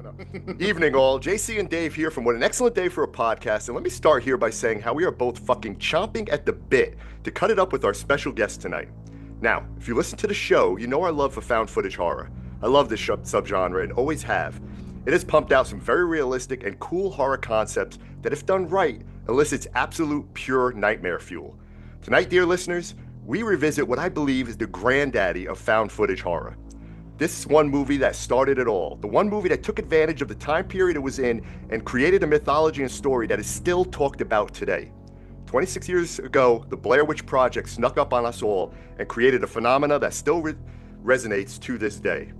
no. Evening, all. JC and Dave here from What an Excellent Day for a Podcast. And let me start here by saying how we are both fucking chomping at the bit to cut it up with our special guest tonight. Now, if you listen to the show, you know our love for found footage horror. I love this subgenre and always have. It has pumped out some very realistic and cool horror concepts that, if done right, elicits absolute pure nightmare fuel. Tonight, dear listeners, we revisit what I believe is the granddaddy of found footage horror. This is one movie that started it all. The one movie that took advantage of the time period it was in and created a mythology and story that is still talked about today. 26 years ago, the Blair Witch Project snuck up on us all and created a phenomena that still resonates to this day.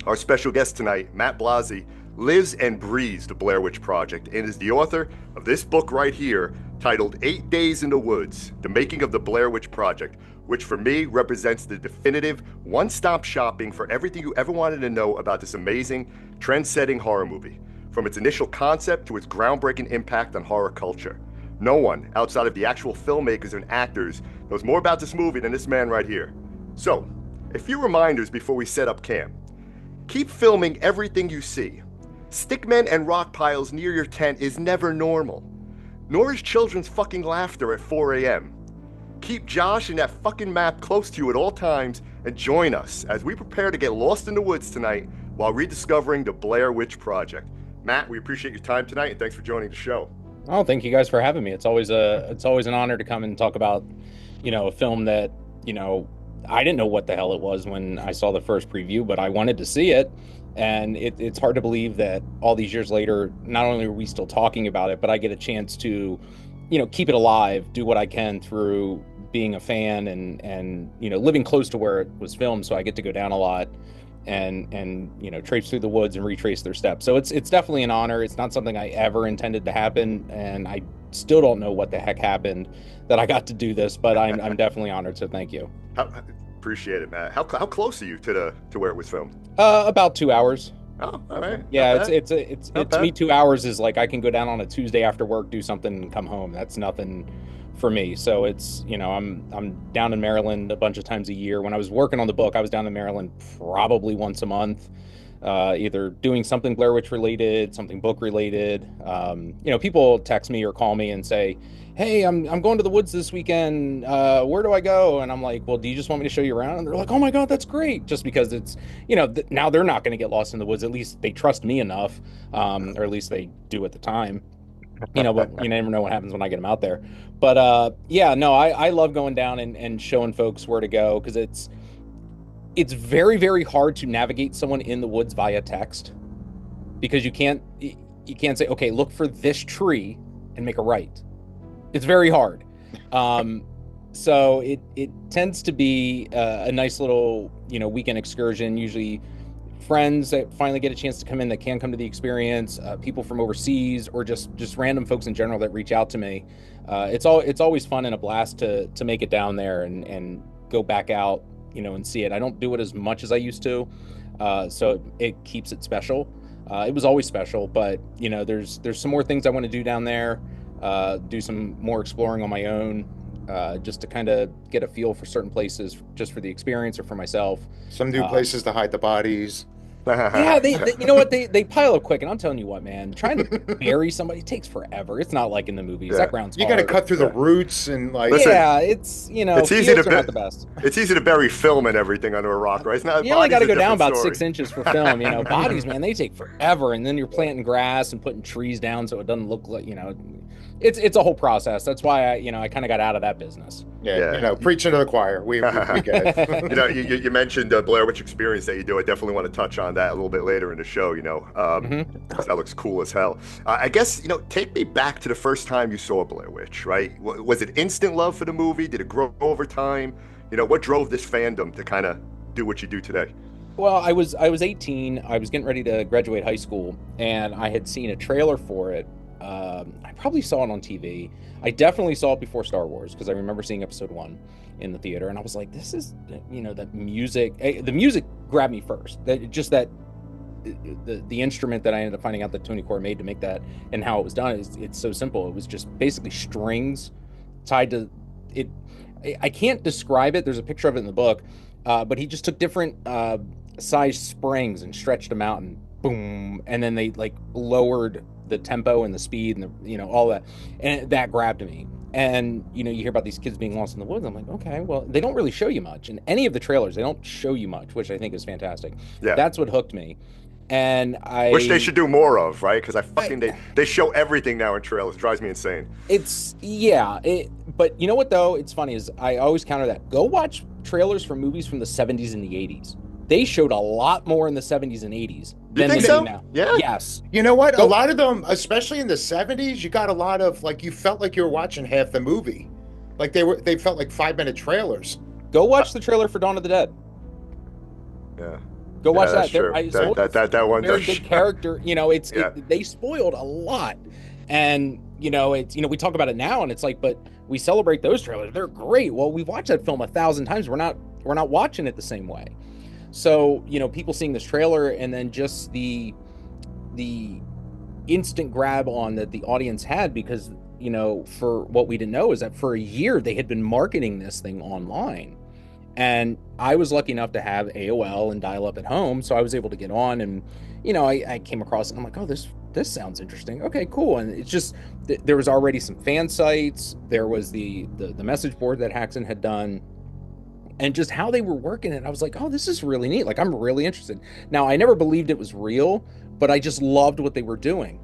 Our special guest tonight, Matt Blazi, lives and breathes the Blair Witch Project and is the author of this book right here titled 8 Days in the Woods, The Making of the Blair Witch Project, which for me represents the definitive one-stop shopping for everything you ever wanted to know about this amazing, trend-setting horror movie, from its initial concept to its groundbreaking impact on horror culture. No one, outside of the actual filmmakers and actors, knows more about this movie than this man right here. So, a few reminders before we set up camp. Keep filming everything you see. Stickmen and rock piles near your tent is never normal. Nor is children's fucking laughter at 4 a.m. Keep Josh and that fucking map close to you at all times and join us as we prepare to get lost in the woods tonight while rediscovering the Blair Witch Project. Matt, we appreciate your time tonight and thanks for joining the show. Oh, thank you guys for having me. It's always an honor to come and talk about, a film that, I didn't know what the hell it was when I saw the first preview, but I wanted to see it. And it's hard to believe that all these years later, not only are we still talking about it, but I get a chance to, keep it alive, do what I can through being a fan and living close to where it was filmed. So I get to go down a lot and traipse through the woods and retrace their steps. So it's definitely an honor. It's not something I ever intended to happen. And I still don't know what the heck happened that I got to do this, but I'm definitely honored. So thank you. Appreciate it, Matt. How close are you to where it was filmed? About 2 hours. Oh, all right. Yeah, it's to me 2 hours is like I can go down on a Tuesday after work, do something, and come home. That's nothing for me. So it's I'm down in Maryland a bunch of times a year. When I was working on the book, I was down in Maryland probably once a month, either doing something Blair Witch related, something book related. People text me or call me and say, hey, I'm going to the woods this weekend. Where do I go? And I'm like, well, do you just want me to show you around? And they're like, oh my God, that's great. Just because it's, now they're not going to get lost in the woods. At least they trust me enough, or at least they do at the time. But you never know what happens when I get them out there. But I love going down and showing folks where to go because it's very, very hard to navigate someone in the woods via text because you can't say, okay, look for this tree and make a right. It's very hard. So it tends to be a nice little, weekend excursion, usually friends that finally get a chance to come in that can come to the experience, people from overseas, or just random folks in general that reach out to me. It's always fun and a blast to make it down there and go back out, and see it. I don't do it as much as I used to. So it keeps it special. It was always special, but there's some more things I want to do down there. Do some more exploring on my own, just to kind of get a feel for certain places, just for the experience or for myself. Some new places to hide the bodies. Yeah, they you know what, they pile up quick, and I'm telling you what, man, trying to bury somebody takes forever. It's not like in the movies. That ground's you got to cut through the roots and like. Listen, it's it's easy to not the best. It's easy to bury film and everything under a rock, right? It's not. You only got to go down about 6 inches for film. Bodies, man, they take forever, and then you're planting grass and putting trees down so it doesn't look like It's a whole process. That's why I kind of got out of that business. Yeah. Preaching to the choir. We get it. You mentioned the Blair Witch experience that you do. I definitely want to touch on that a little bit later in the show. That looks cool as hell. I guess take me back to the first time you saw Blair Witch. Right? Was it instant love for the movie? Did it grow over time? What drove this fandom to kind of do what you do today? Well, I was 18. I was getting ready to graduate high school, and I had seen a trailer for it. I probably saw it on TV. I definitely saw it before Star Wars because I remember seeing episode 1 in the theater, and I was like, this is, the music. The music grabbed me first. The instrument that I ended up finding out that Tony Core made to make that and how it was done it's so simple. It was just basically strings tied to it. I can't describe it. There's a picture of it in the book, but he just took different size springs and stretched them out and boom, and then they like lowered the tempo and the speed and the, all that, and that grabbed me. And you hear about these kids being lost in the woods. I'm like, okay, well, they don't really show you much in any of the trailers. They don't show you much, which I think is fantastic. Yeah, that's what hooked me. And I wish they should do more of, right? Because they show everything now in trailers. It drives me insane. But you know what though? It's funny is I always counter that. Go watch trailers for movies from the 70s and the 80s. They showed a lot more in the 70s and 80s than they do now. Yeah. Yes. You know what? A lot of them, especially in the 70s, you got a lot of like you felt like you were watching half the movie. Like they felt like 5-minute trailers. Go watch the trailer for Dawn of the Dead. Yeah. Go watch that. True. That one very good character. They spoiled a lot, and we talk about it now, and it's like, but we celebrate those trailers. They're great. Well, we've watched that film 1,000 times. We're not watching it the same way. So people seeing this trailer and then just the instant grab on that the audience had because for what we didn't know is that for a year they had been marketing this thing online. And I was lucky enough to have AOL and dial-up at home, so I was able to get on, and I came across it. And I'm like, oh, this sounds interesting. Okay, cool. And it's just there was already some fan sites. There was the message board that Haxon had done, and just how they were working it. I was like, oh, this is really neat. Like, I'm really interested. Now, I never believed it was real, but I just loved what they were doing.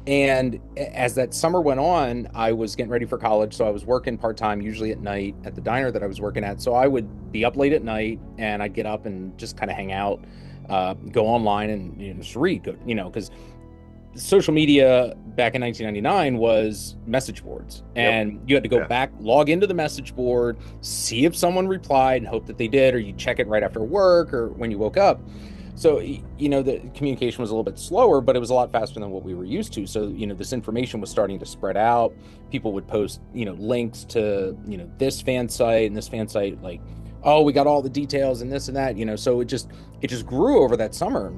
And as that summer went on, I was getting ready for college. So I was working part-time, usually at night at the diner that I was working at. So I would be up late at night and I'd get up and just kind of hang out, go online and just read, because social media back in 1999 was message boards. And you had to go back, log into the message board, see if someone replied and hope that they did, or you check it right after work or when you woke up. So, the communication was a little bit slower, but it was a lot faster than what we were used to. So, this information was starting to spread out. People would post, links to, this fan site and this fan site, like, oh, we got all the details and this and that, so it just grew over that summer.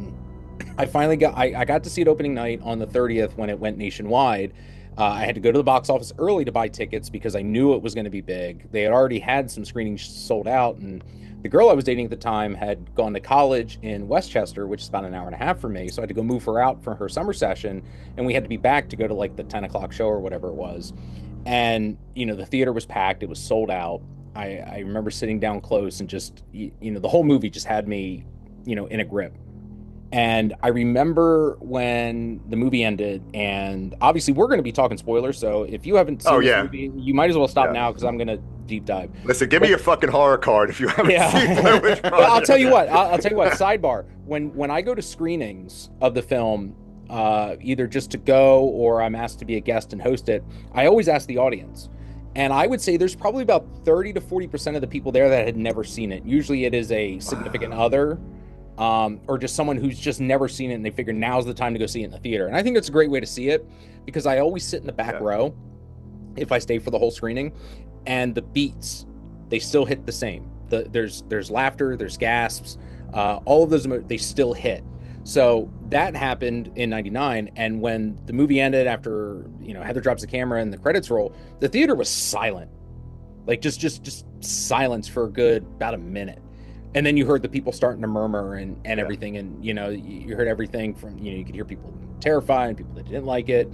I finally got to see it opening night on the 30th when it went nationwide. I had to go to the box office early to buy tickets because I knew it was going to be big. They had already had some screenings sold out, and the girl I was dating at the time had gone to college in Westchester, which is about an hour and a half from me. So I had to go move her out for her summer session, and we had to be back to go to like the 10 o'clock show or whatever it was. And, the theater was packed. It was sold out. I remember sitting down close and just, the whole movie just had me, in a grip. And I remember when the movie ended, and obviously we're going to be talking spoilers. So if you haven't seen this movie, you might as well stop now because I'm going to deep dive. Listen, give me your fucking horror card if you haven't seen Blair Witch Project. I'll tell you what. Sidebar: when I go to screenings of the film, either just to go or I'm asked to be a guest and host it, I always ask the audience. And I would say there's probably about 30 to 40% of the people there that had never seen it. Usually it is a significant other. Or just someone who's just never seen it and they figure now's the time to go see it in the theater. And I think that's a great way to see it because I always sit in the back row if I stay for the whole screening, and the beats, they still hit the same. There's laughter, there's gasps, all of those, they still hit. So that happened in 99. And when the movie ended after, Heather drops the camera and the credits roll, the theater was silent, like just silence for a good about a minute. And then you heard the people starting to murmur and everything. And, you heard everything from, you could hear people terrified and people that didn't like it.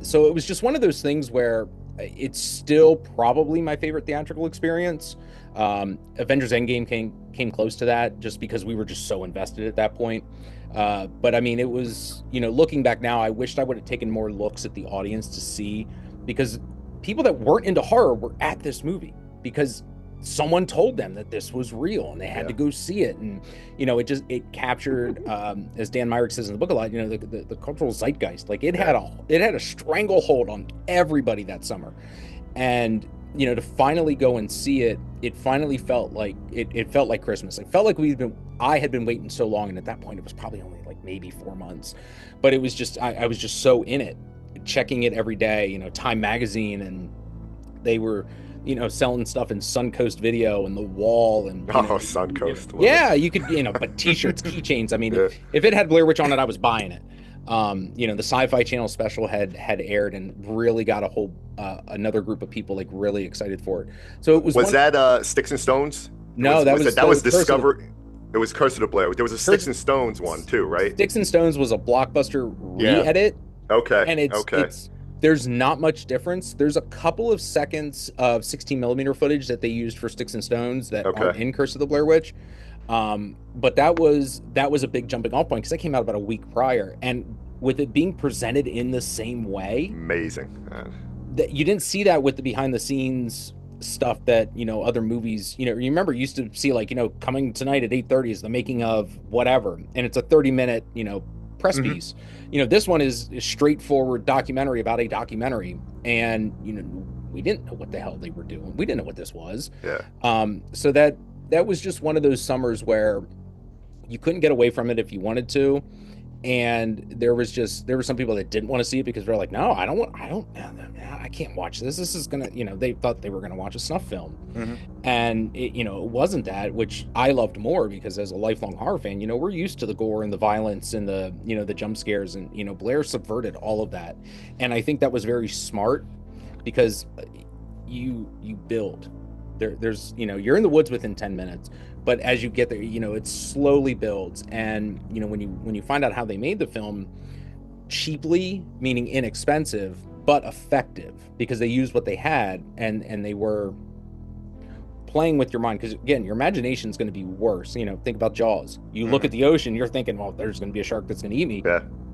So it was just one of those things where it's still probably my favorite theatrical experience. Avengers Endgame came close to that just because we were just so invested at that point. But I mean, it was, looking back now, I wished I would have taken more looks at the audience to see, because people that weren't into horror were at this movie because someone told them that this was real and they had to go see it. And, it captured, as Dan Myrick says in the book a lot, the cultural zeitgeist. Like it had a stranglehold on everybody that summer. And, to finally go and see it, it finally felt like, it felt like Christmas. It felt like I had been waiting so long. And at that point it was probably only like maybe 4 months, but it was just, I was just so in it, checking it every day, Time Magazine, and they were, selling stuff in Suncoast Video and The Wall and Suncoast. Yeah, you could, but t-shirts, keychains. I mean, if it had Blair Witch on it, I was buying it. The Sci-Fi Channel special had aired and really got a whole another group of people like really excited for it. So it was. Was that Sticks and Stones? No, that was Discovery. It was Curse of the Blair. There was a Sticks and Stones one too, right? Sticks and Stones was a Blockbuster re-edit. Okay. And it's there's not much difference. There's a couple of seconds of 16mm footage that they used for Sticks and Stones that aren't in Curse of the Blair Witch. But that was a big jumping off point because that came out about a week prior, and with it being presented in the same way, amazing. That you didn't see that with the behind the scenes stuff that other movies. You remember you used to see like coming tonight at 8:30 is the making of whatever, and it's a 30-minute press piece. This one is a straightforward documentary about a documentary, and we didn't know what the hell they were doing. We didn't know what this was. So that was just one of those summers where you couldn't get away from it if you wanted to, and there were some people that didn't want to see it because they're like, no, I can't watch this. This is gonna, they thought they were gonna watch a snuff film, and it wasn't that, which I loved more because as a lifelong horror fan, we're used to the gore and the violence and the the jump scares, and Blair subverted all of that, and I think that was very smart because you build. There's you're in the woods within 10 minutes, but as you get there, it slowly builds, and when you find out how they made the film cheaply, meaning inexpensive but effective, because they used what they had, and they were playing with your mind, because again, your imagination is going to be worse. Think about Jaws. You look at the ocean, you're thinking, well, there's going to be a shark that's going to eat me,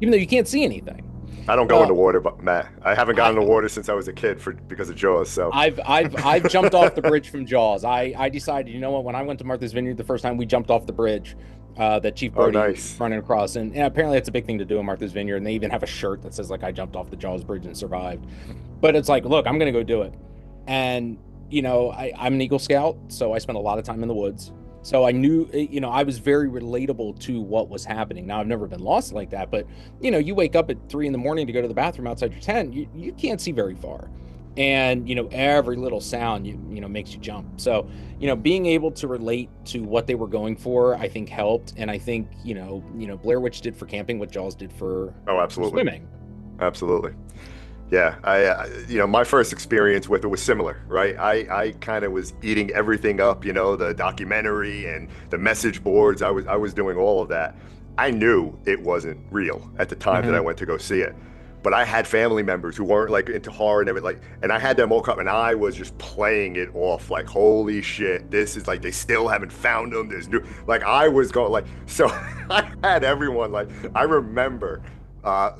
even though you can't see anything. I don't go in the water, but Matt, I haven't gotten in the water since I was a kid because of Jaws. So I've jumped off the bridge from Jaws. I decided, when I went to Martha's Vineyard the first time, we jumped off the bridge that Chief Brody was running across, and apparently it's a big thing to do in Martha's Vineyard, and they even have a shirt that says like I jumped off the Jaws bridge and survived. But it's like, look, I'm gonna go do it, and I'm an Eagle Scout, so I spent a lot of time in the woods. So I knew, I was very relatable to what was happening. Now, I've never been lost like that, but, you wake up at 3 a.m. to go to the bathroom outside your tent, you can't see very far. And, every little sound, makes you jump. So, being able to relate to what they were going for, I think helped. And I think, Blair Witch did for camping what Jaws did for swimming. Absolutely. Yeah, my first experience with it was similar, right? I kind of was eating everything up, the documentary and the message boards. I was doing all of that. I knew it wasn't real at the time that I went to go see it, but I had family members who weren't like into horror and everything, and I had them all come, and I was just playing it off like, holy shit, this is like, they still haven't found them. There's new, like, I was going like, so I had everyone like, I remember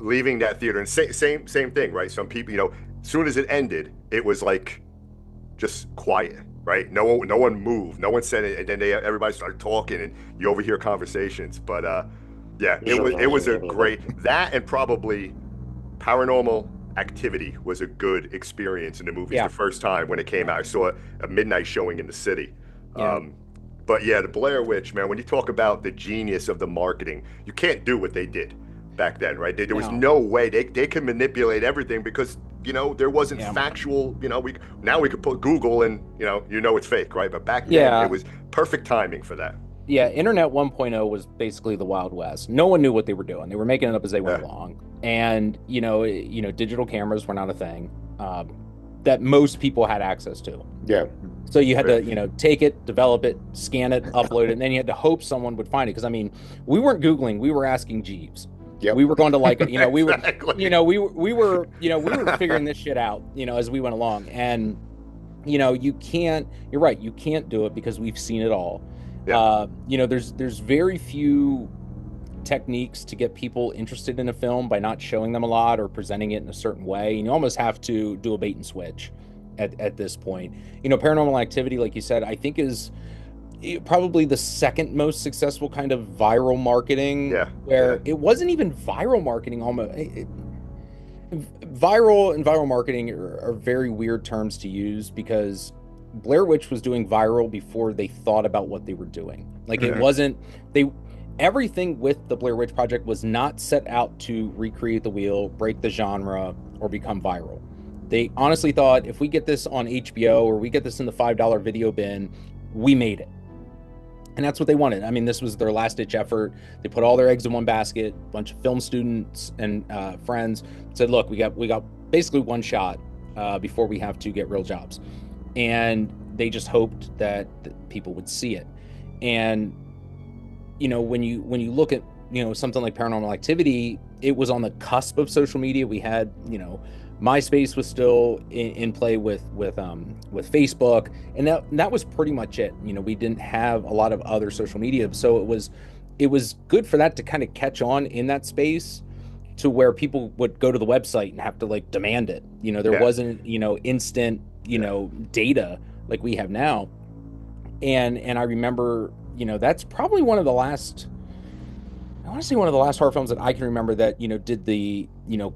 leaving that theater, and same thing, right? Some people, as soon as it ended, it was like just quiet, right? No one moved, no one said it, and then everybody started talking, and you overhear conversations. But it was a great, that, and probably Paranormal Activity was a good experience in the movies the first time when it came out. I saw a midnight showing in the city. But yeah, the Blair Witch, man, when you talk about the genius of the marketing, you can't do what they did back then, right? There was no way they could manipulate everything because there wasn't factual. We could put Google and it's fake, right? But back then it was perfect timing for that. Yeah, Internet 1.0 was basically the Wild West. No one knew what they were doing. They were making it up as they went along, and digital cameras were not a thing that most people had access to. Yeah. So you had to, take it, develop it, scan it, upload it, and then you had to hope someone would find it. Because we weren't Googling; we were asking Jeeves. Yep. We were going to we were, we were figuring this shit out, as we went along. And, you're right. You can't do it because we've seen it all. Yeah. There's very few techniques to get people interested in a film by not showing them a lot or presenting it in a certain way. And you almost have to do a bait and switch at this point. Paranormal Activity, like you said, I think is probably the second most successful kind of viral marketing, where it wasn't even viral marketing. Almost viral and viral marketing are very weird terms to use because Blair Witch was doing viral before they thought about what they were doing. Like it wasn't, everything with the Blair Witch Project was not set out to recreate the wheel, break the genre, or become viral. They honestly thought, if we get this on HBO or we get this in the $5 video bin, we made it. And that's what they wanted. This was their last-ditch effort. They put all their eggs in one basket. A bunch of film students and friends said, "Look, we got basically one shot before we have to get real jobs." And they just hoped that people would see it. And when you look at, something like Paranormal Activity, it was on the cusp of social media. We had, MySpace was still in play with Facebook, and that was pretty much it. We didn't have a lot of other social media, so it was good for that to kind of catch on in that space, to where people would go to the website and have to like demand it. There wasn't instant data like we have now, and I remember that's probably one of the last. I want to say one of the last horror films that I can remember that, did the,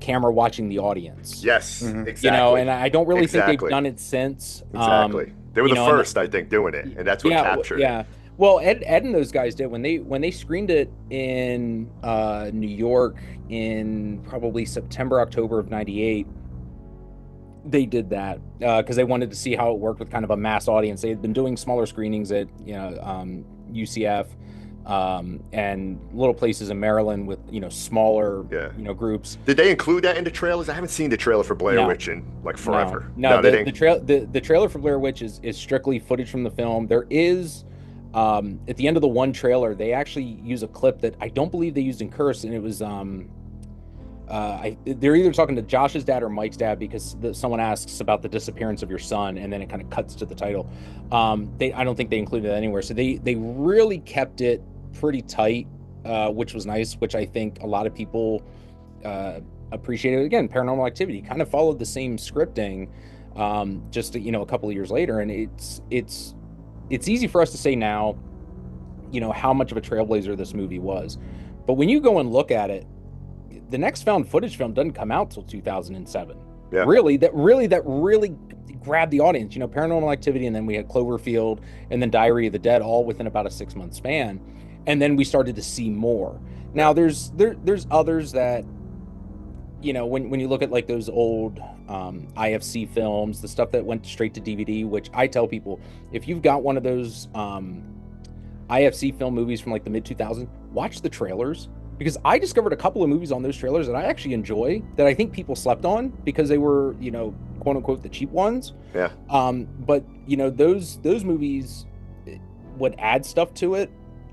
camera watching the audience. Yes, exactly. And I don't really think they've done it since. Exactly. They were the first, I think, doing it, and that's what captured it. Yeah. Well, Ed and those guys did when they screened it in New York in probably September, October of '98. They did that because they wanted to see how it worked with kind of a mass audience. They had been doing smaller screenings at UCF. And little places in Maryland with smaller groups. Did they include that in the trailers? I haven't seen the trailer for Blair Witch in like forever. No, the trailer for Blair Witch is strictly footage from the film. There is at the end of the one trailer, they actually use a clip that I don't believe they used in curse, and it was they're either talking to Josh's dad or Mike's dad, because someone asks about the disappearance of your son, and then it kind of cuts to the title. I don't think they included that anywhere, so they really kept it pretty tight, which was nice, which I think a lot of people appreciated. Again, Paranormal Activity kind of followed the same scripting, just a couple of years later, and it's easy for us to say now, how much of a trailblazer this movie was, but when you go and look at it, the next found footage film doesn't come out till 2007. Yeah. That really grabbed the audience. Paranormal Activity, and then we had Cloverfield, and then Diary of the Dead, all within about a 6-month span. And then we started to see more. Now there's others that, when you look at like those old IFC films, the stuff that went straight to DVD, which I tell people, if you've got one of those IFC film movies from like the mid 2000s, watch the trailers, because I discovered a couple of movies on those trailers that I actually enjoy, that I think people slept on because they were, quote unquote, the cheap ones. Yeah. But those movies would add stuff to it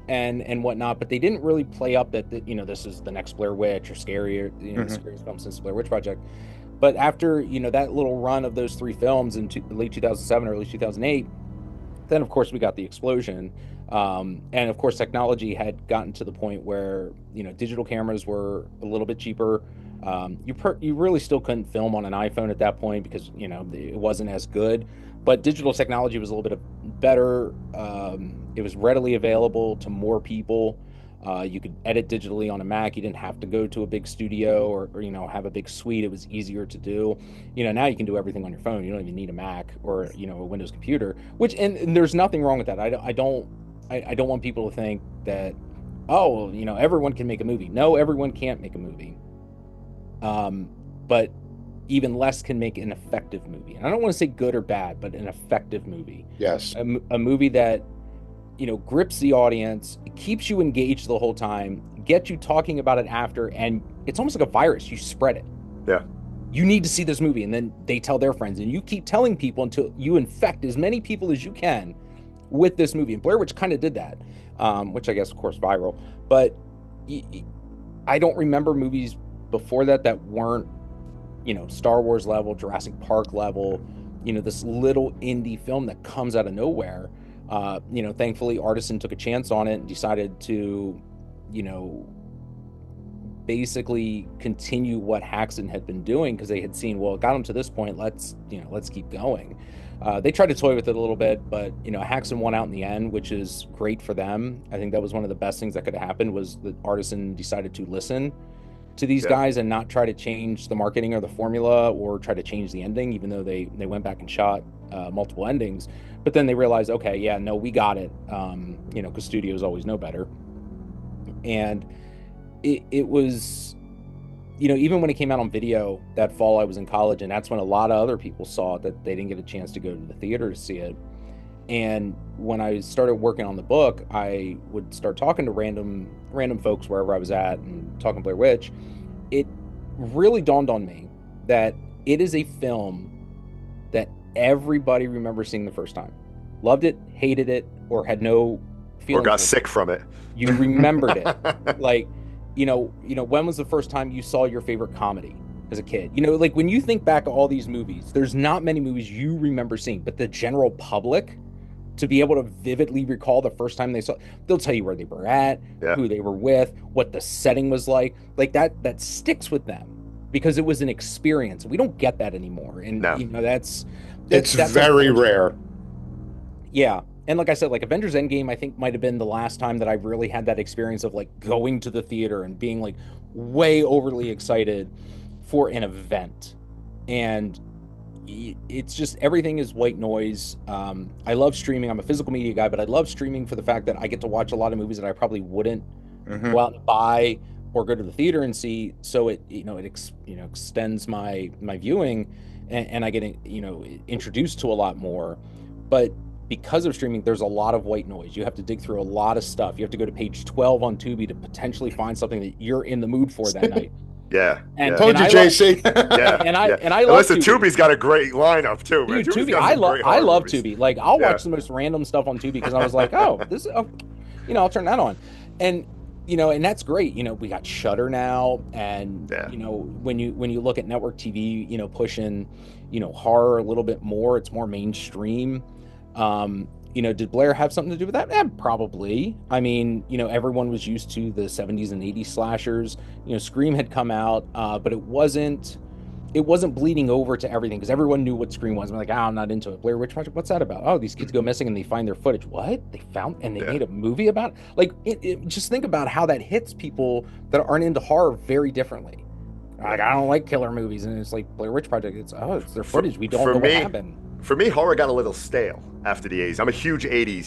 and whatnot, but they didn't really play up that this is the next Blair Witch or scarier, the scariest film since Blair Witch Project. But after that little run of those three films in late 2007, early 2008, then of course we got the explosion, and of course technology had gotten to the point where digital cameras were a little bit cheaper. You really still couldn't film on an iPhone at that point because it wasn't as good, but digital technology was a little bit better. It was readily available to more people. You could edit digitally on a Mac. You didn't have to go to a big studio or have a big suite. It was easier to do. Now you can do everything on your phone. You don't even need a Mac or a Windows computer. Which and there's nothing wrong with that. I don't want people to think that everyone can make a movie. No, everyone can't make a movie. But even less can make an effective movie. And I don't want to say good or bad, but an effective movie. Yes. A movie that grips the audience, keeps you engaged the whole time, gets you talking about it after, and it's almost like a virus. You spread it. Yeah. You need to see this movie, and then they tell their friends, and you keep telling people until you infect as many people as you can with this movie. And Blair Witch kind of did that, which I guess, of course, viral. But I don't remember movies before that weren't, Star Wars level, Jurassic Park level, this little indie film that comes out of nowhere. Thankfully Artisan took a chance on it and decided to, basically continue what Haxan had been doing, because they had seen, well, it got them to this point, let's keep going. They tried to toy with it a little bit, but Haxan won out in the end, which is great for them. I think that was one of the best things that could have happened, was that Artisan decided to listen to these guys and not try to change the marketing or the formula or try to change the ending, even though they went back and shot multiple endings. But then they realized, okay, yeah, no, we got it, because studios always know better. And it was, even when it came out on video that fall, I was in college, and that's when a lot of other people saw it, that they didn't get a chance to go to the theater to see it. And when I started working on the book, I would start talking to random folks wherever I was at and talking Blair Witch. It really dawned on me that it is a film that everybody remembers seeing the first time. Loved it, hated it, or had no or got sick from it. You remembered it. Like, when was the first time you saw your favorite comedy as a kid? Like when you think back of all these movies, there's not many movies you remember seeing, but the general public, to be able to vividly recall the first time they saw, they'll tell you where they were at, who they were with, what the setting was like that sticks with them because it was an experience. We don't get that anymore. And that's very rare. Yeah. And like I said, like Avengers Endgame, I think might have been the last time that I really had that experience of like going to the theater and being like way overly excited for an event. And it's just, everything is white noise. I love streaming. I'm a physical media guy, but I love streaming for the fact that I get to watch a lot of movies that I probably wouldn't go out and buy or go to the theater and see. So it extends my viewing, and I get introduced to a lot more. But because of streaming, there's a lot of white noise. You have to dig through a lot of stuff. You have to go to page 12 on Tubi to potentially find something that you're in the mood for that night. Yeah. And told you, JC. And I love Tubi. Tubi's got a great lineup too, man. Dude, Tubi, I love Tubi. Like I'll watch the most random stuff on Tubi because I was like, I'll turn that on. And and that's great. We got Shudder now, and when you look at network TV, pushing, horror a little bit more, it's more mainstream. Did Blair have something to do with that? Probably. I mean, everyone was used to the 70s and 80s slashers. Scream had come out, but it wasn't bleeding over to everything because everyone knew what Scream was. I'm like, I'm not into it. Blair Witch Project, what's that about? Oh, these kids go missing and they find their footage. What? They found, and they made a movie about it? Like, just think about how that hits people that aren't into horror very differently. Like, I don't like killer movies, and it's like Blair Witch Project. It's their footage. We don't know what happened. For me, horror got a little stale after the 80s. I'm a huge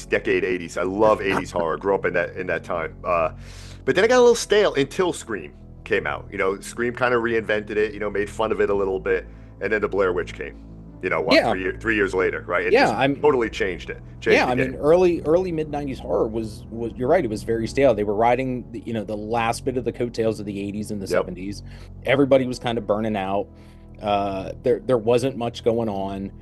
decade 80s. I love 80s horror. Grew up in that time. But then it got a little stale until Scream came out. Scream kind of reinvented it, made fun of it a little bit. And then the Blair Witch came. 3 years later, right? It totally changed it. I mean, early mid-90s horror was you're right, it was very stale. They were riding the last bit of the coattails of the 80s and the 70s. Everybody was kind of burning out. There wasn't much going on.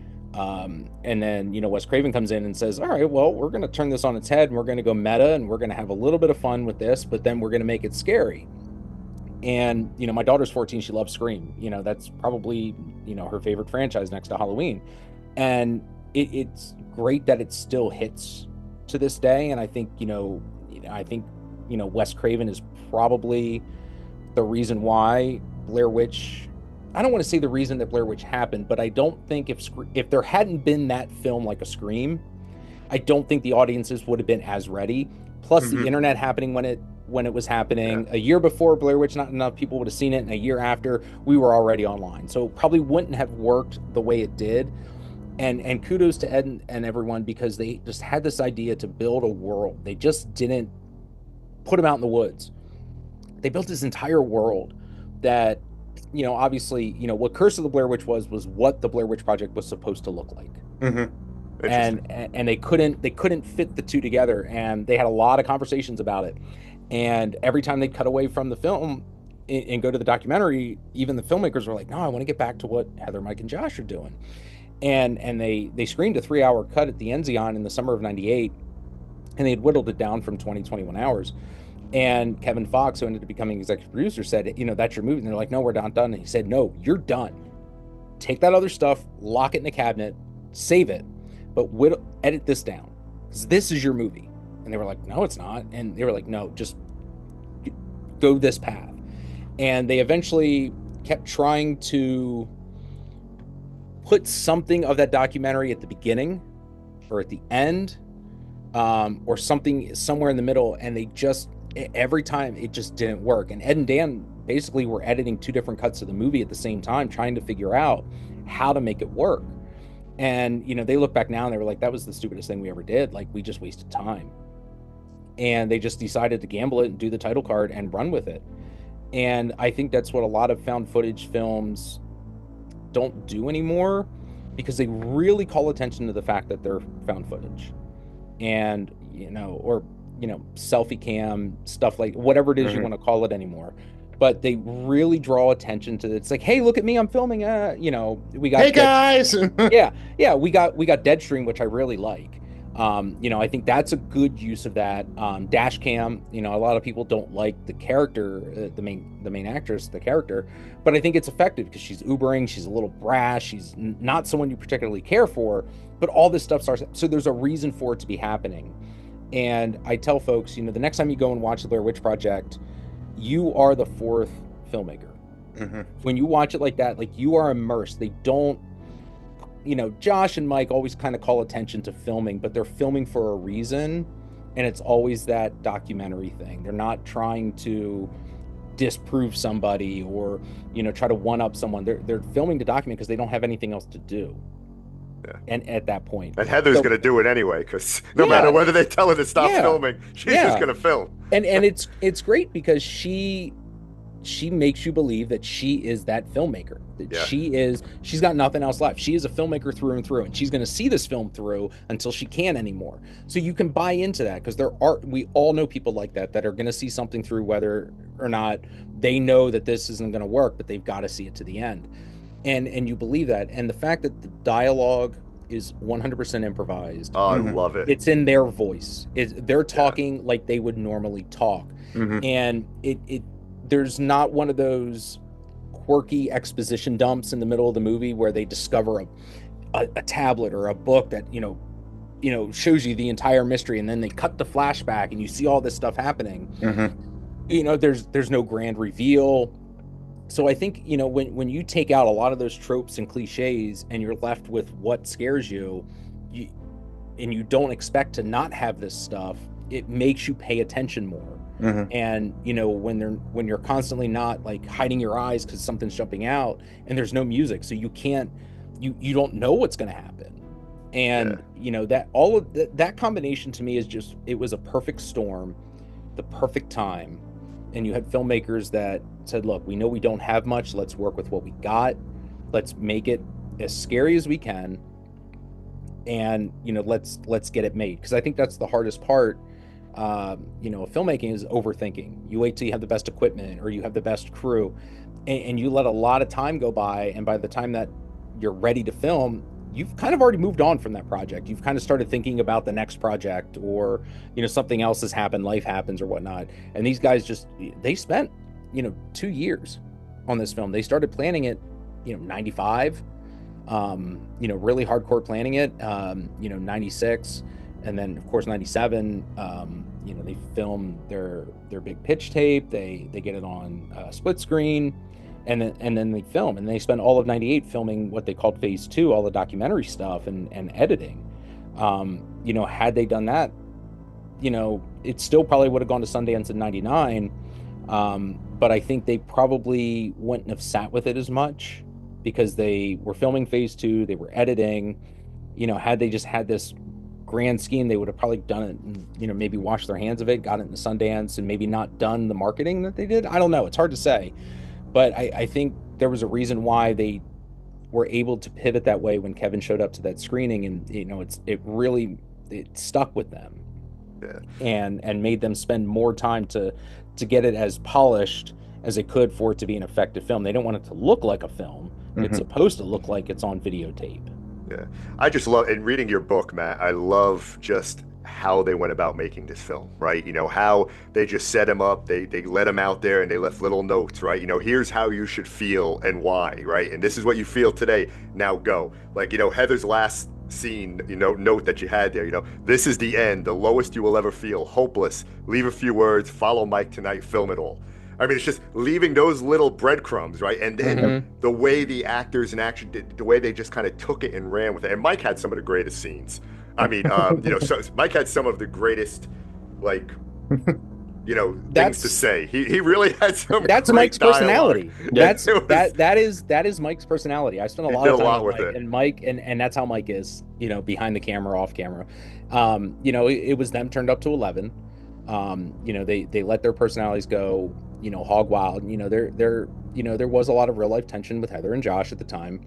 And then, Wes Craven comes in and says, all right, well, we're going to turn this on its head and we're going to go meta and we're going to have a little bit of fun with this, but then we're going to make it scary. And, my daughter's 14. She loves Scream. That's probably, her favorite franchise next to Halloween. And it's great that it still hits to this day. And I think, Wes Craven is probably the reason why Blair Witch, I don't want to say the reason that Blair Witch happened, but I don't think if there hadn't been that film like a Scream, I don't think the audiences would have been as ready. Plus the internet happening when it was happening. A year before Blair Witch, not enough people would have seen it, and a year after, we were already online. So it probably wouldn't have worked the way it did. And kudos to Ed and everyone, because they just had this idea to build a world. They just didn't put them out in the woods. They built this entire world that, obviously, what Curse of the Blair Witch was what the Blair Witch Project was supposed to look like. And they couldn't fit the two together, and they had a lot of conversations about it. And every time they'd cut away from the film and go to the documentary, even the filmmakers were like, no, I want to get back to what Heather, Mike, and Josh are doing. And they screened a 3-hour cut at the Enzion in the summer of '98, and they had whittled it down from 21 hours. And Kevin Fox, who ended up becoming executive producer, said, that's your movie. And they're like, no, we're not done. And he said, no, you're done. Take that other stuff, lock it in a cabinet, save it, but edit this down, because this is your movie. And they were like, no, it's not. And they were like, no, just go this path. And they eventually kept trying to put something of that documentary at the beginning or at the end, or something somewhere in the middle. And they just, every time it just didn't work. And Ed and Dan basically were editing 2 different cuts of the movie at the same time, trying to figure out how to make it work. And, they look back now and they were like, that was the stupidest thing we ever did. Like, we just wasted time. And they just decided to gamble it and do the title card and run with it. And I think that's what a lot of found footage films don't do anymore, because they really call attention to the fact that they're found footage. And, or selfie cam, stuff like whatever it is you want to call it anymore. But they really draw attention to it. It's like, hey, look at me, I'm filming. We got hey guys. yeah, we got Deadstream, which I really like. I think that's a good use of that. Dash cam, a lot of people don't like the character, the main actress, the character, but I think it's effective because she's Ubering, she's a little brash, she's not someone you particularly care for, but all this stuff starts, so there's a reason for it to be happening. And I tell folks, the next time you go and watch the Blair Witch Project, you are the fourth filmmaker. Mm-hmm. When you watch it like that, like, you are immersed. They don't, Josh and Mike always kind of call attention to filming, but they're filming for a reason. And it's always that documentary thing. They're not trying to disprove somebody or, try to one up someone. They're filming to document because they don't have anything else to do. Yeah. And at that point, and Heather's going to do it anyway, because no matter whether they tell her to stop filming, she's just going to film. And it's great because she makes you believe that she is that filmmaker. That she's got nothing else left. She is a filmmaker through and through, and she's going to see this film through until she can't anymore. So you can buy into that, because we all know people like that are going to see something through whether or not they know that this isn't going to work, but they've got to see it to the end. And you believe that. And the fact that the dialogue is 100% improvised. Oh, I love it. It's in their voice. They're talking like they would normally talk. Mm-hmm. And there's not one of those quirky exposition dumps in the middle of the movie where they discover a tablet or a book that, shows you the entire mystery, and then they cut the flashback and you see all this stuff happening. Mm-hmm. There's no grand reveal. So I think, when you take out a lot of those tropes and cliches and you're left with what scares you, and you don't expect to not have this stuff, it makes you pay attention more. Mm-hmm. And, when you're constantly not like hiding your eyes because something's jumping out and there's no music, so you can't, you don't know what's going to happen. And, that all of that combination to me is just, it was a perfect storm, the perfect time. And you had filmmakers that said, look, we know we don't have much. Let's work with what we got. Let's make it as scary as we can. And, let's get it made. Because I think that's the hardest part. Filmmaking is overthinking. You wait till you have the best equipment or you have the best crew, and you let a lot of time go by. And by the time that you're ready to film, you've kind of already moved on from that project. You've kind of started thinking about the next project, or, something else has happened, life happens or whatnot. And these guys they spent, 2 years on this film. They started planning it, 95, really hardcore planning it, 96. And then of course, 97, they film their big pitch tape. They get it on split screen. And then they film, and they spent all of 98 filming what they called phase 2, all the documentary stuff and editing. Had they done that, it still probably would have gone to Sundance in 99. But I think they probably wouldn't have sat with it as much because they were filming phase 2, they were editing. Had they just had this grand scheme, they would have probably done it and, maybe washed their hands of it, got it into Sundance, and maybe not done the marketing that they did. I don't know. It's hard to say. But I think there was a reason why they were able to pivot that way when Kevin showed up to that screening, and it stuck with them, and made them spend more time to get it as polished as it could for it to be an effective film. They don't want it to look like a film. Mm-hmm. It's supposed to look like it's on videotape. Yeah, I just love, in reading your book, Matt, I love just how they went about making this film, right? How they just set him up, they let him out there and they left little notes, right? Here's how you should feel and why, right? And this is what you feel today, now go. Like, Heather's last scene, note that you had there, this is the end, the lowest you will ever feel, hopeless, leave a few words, follow Mike tonight, film it all. I mean, it's just leaving those little breadcrumbs, right? And then the way the actors and action did, the way they just kind of took it and ran with it. And Mike had some of the greatest scenes. I mean, so Mike had some of the greatest, like, things to say. He really had some. That's great Mike's dialogue. Personality. That is Mike's personality. I spent a lot of time with Mike, and Mike, and that's how Mike is. Behind the camera, off camera. It was them turned up to 11. They let their personalities go. Hog wild. There was a lot of real life tension with Heather and Josh at the time.